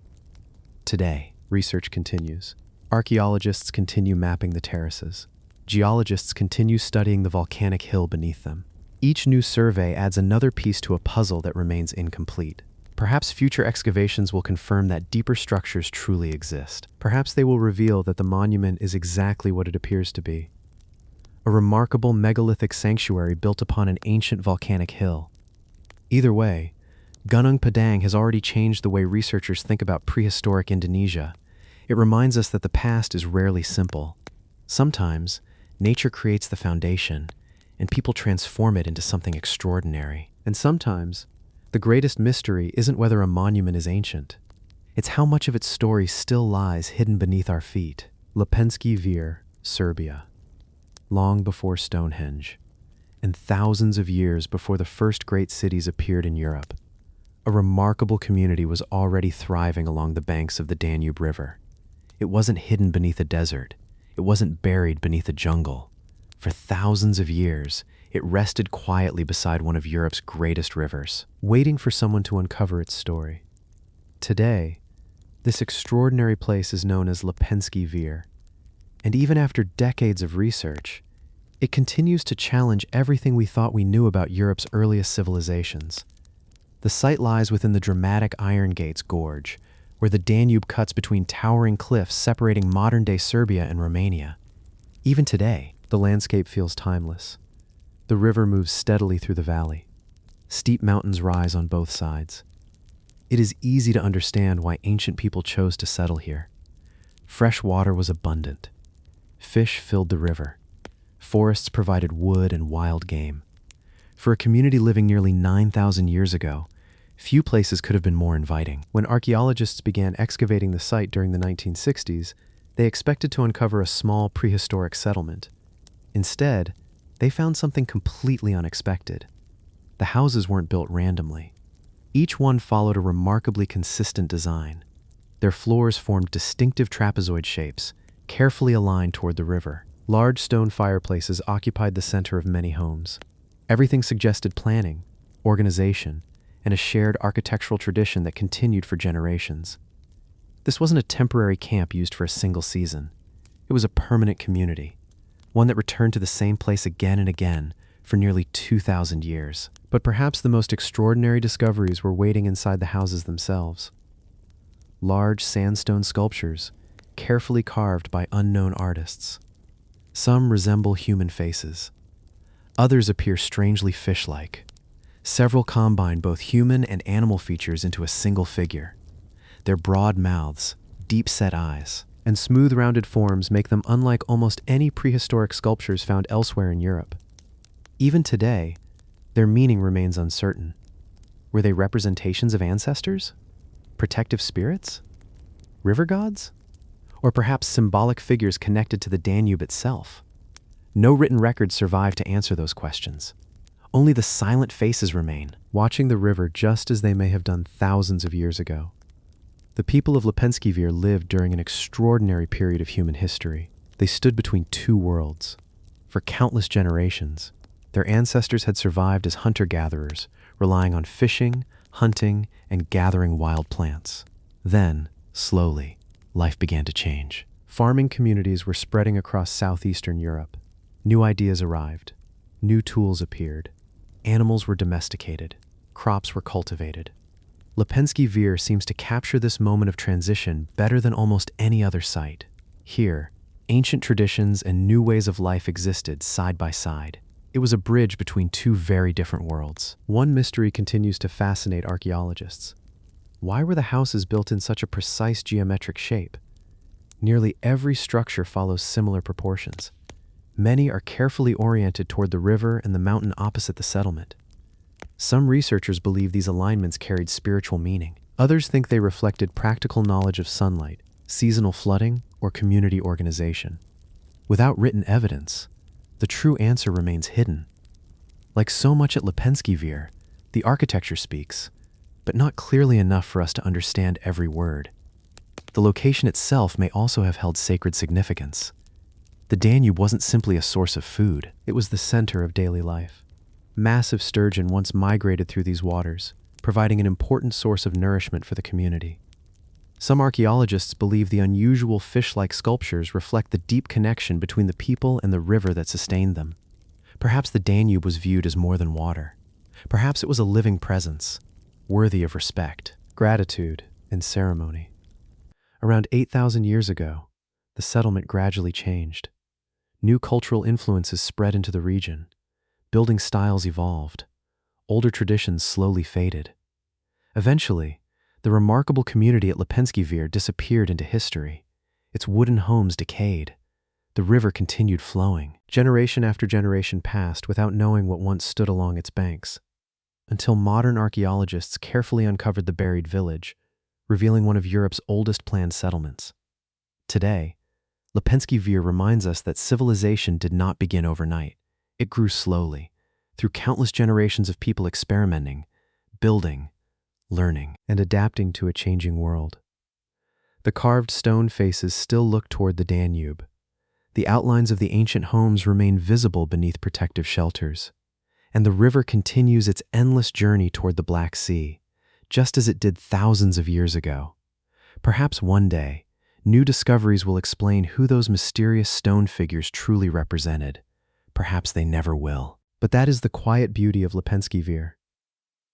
Today, research continues. Archaeologists continue mapping the terraces. Geologists continue studying the volcanic hill beneath them. Each new survey adds another piece to a puzzle that remains incomplete. Perhaps future excavations will confirm that deeper structures truly exist. Perhaps they will reveal that the monument is exactly what it appears to be. A remarkable megalithic sanctuary built upon an ancient volcanic hill. Either way, Gunung Padang has already changed the way researchers think about prehistoric Indonesia. It reminds us that the past is rarely simple. Sometimes, nature creates the foundation, and people transform it into something extraordinary. And sometimes, the greatest mystery isn't whether a monument is ancient. It's how much of its story still lies hidden beneath our feet. Lepenski Vir, Serbia. Long before Stonehenge, and thousands of years before the first great cities appeared in Europe, a remarkable community was already thriving along the banks of the Danube River. It wasn't hidden beneath a desert. It wasn't buried beneath a jungle. For thousands of years, it rested quietly beside one of Europe's greatest rivers, waiting for someone to uncover its story. Today, this extraordinary place is known as Lepenski Vir, and even after decades of research, it continues to challenge everything we thought we knew about Europe's earliest civilizations. The site lies within the dramatic Iron Gates Gorge, where the Danube cuts between towering cliffs separating modern-day Serbia and Romania. Even today, the landscape feels timeless. The river moves steadily through the valley. Steep mountains rise on both sides. It is easy to understand why ancient people chose to settle here. Fresh water was abundant. Fish filled the river. Forests provided wood and wild game. For a community living nearly 9,000 years ago, few places could have been more inviting. When archaeologists began excavating the site during the 1960s, they expected to uncover a small prehistoric settlement. Instead, they found something completely unexpected. The houses weren't built randomly. Each one followed a remarkably consistent design. Their floors formed distinctive trapezoid shapes, carefully aligned toward the river. Large stone fireplaces occupied the center of many homes. Everything suggested planning, organization, and a shared architectural tradition that continued for generations. This wasn't a temporary camp used for a single season. It was a permanent community, one that returned to the same place again and again for nearly 2,000 years. But perhaps the most extraordinary discoveries were waiting inside the houses themselves. Large sandstone sculptures, carefully carved by unknown artists. Some resemble human faces. Others appear strangely fish-like. Several combine both human and animal features into a single figure. Their broad mouths, deep-set eyes, and smooth rounded forms make them unlike almost any prehistoric sculptures found elsewhere in Europe. Even today, their meaning remains uncertain. Were they representations of ancestors? Protective spirits? River gods? Or perhaps symbolic figures connected to the Danube itself? No written records survive to answer those questions. Only the silent faces remain, watching the river just as they may have done thousands of years ago. The people of Lepenski Vir lived during an extraordinary period of human history. They stood between two worlds. For countless generations, their ancestors had survived as hunter-gatherers, relying on fishing, hunting, and gathering wild plants. Then, slowly, life began to change. Farming communities were spreading across southeastern Europe. New ideas arrived. New tools appeared. Animals were domesticated. Crops were cultivated. Lepenski Vir seems to capture this moment of transition better than almost any other site. Here, ancient traditions and new ways of life existed side by side. It was a bridge between two very different worlds. One mystery continues to fascinate archaeologists. Why were the houses built in such a precise geometric shape? Nearly every structure follows similar proportions. Many are carefully oriented toward the river and the mountain opposite the settlement. Some researchers believe these alignments carried spiritual meaning. Others think they reflected practical knowledge of sunlight, seasonal flooding, or community organization. Without written evidence, the true answer remains hidden. Like so much at Lepenski, the architecture speaks, but not clearly enough for us to understand every word. The location itself may also have held sacred significance. The Danube wasn't simply a source of food, it was the center of daily life. Massive sturgeon once migrated through these waters, providing an important source of nourishment for the community. Some archaeologists believe the unusual fish-like sculptures reflect the deep connection between the people and the river that sustained them. Perhaps the Danube was viewed as more than water. Perhaps it was a living presence, worthy of respect, gratitude, and ceremony. Around 8,000 years ago, the settlement gradually changed. New cultural influences spread into the region. Building styles evolved. Older traditions slowly faded. Eventually, the remarkable community at Lepenski disappeared into history. Its wooden homes decayed. The river continued flowing. Generation after generation passed without knowing what once stood along its banks, until modern archaeologists carefully uncovered the buried village, revealing one of Europe's oldest planned settlements. Today, Lepenski reminds us that civilization did not begin overnight. It grew slowly, through countless generations of people experimenting, building, learning, and adapting to a changing world. The carved stone faces still look toward the Danube. The outlines of the ancient homes remain visible beneath protective shelters, and the river continues its endless journey toward the Black Sea, just as it did thousands of years ago. Perhaps one day, new discoveries will explain who those mysterious stone figures truly represented. Perhaps they never will. But that is the quiet beauty of Lepenski.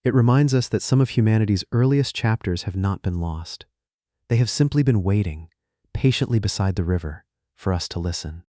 It reminds us that some of humanity's earliest chapters have not been lost. They have simply been waiting, patiently beside the river, for us to listen.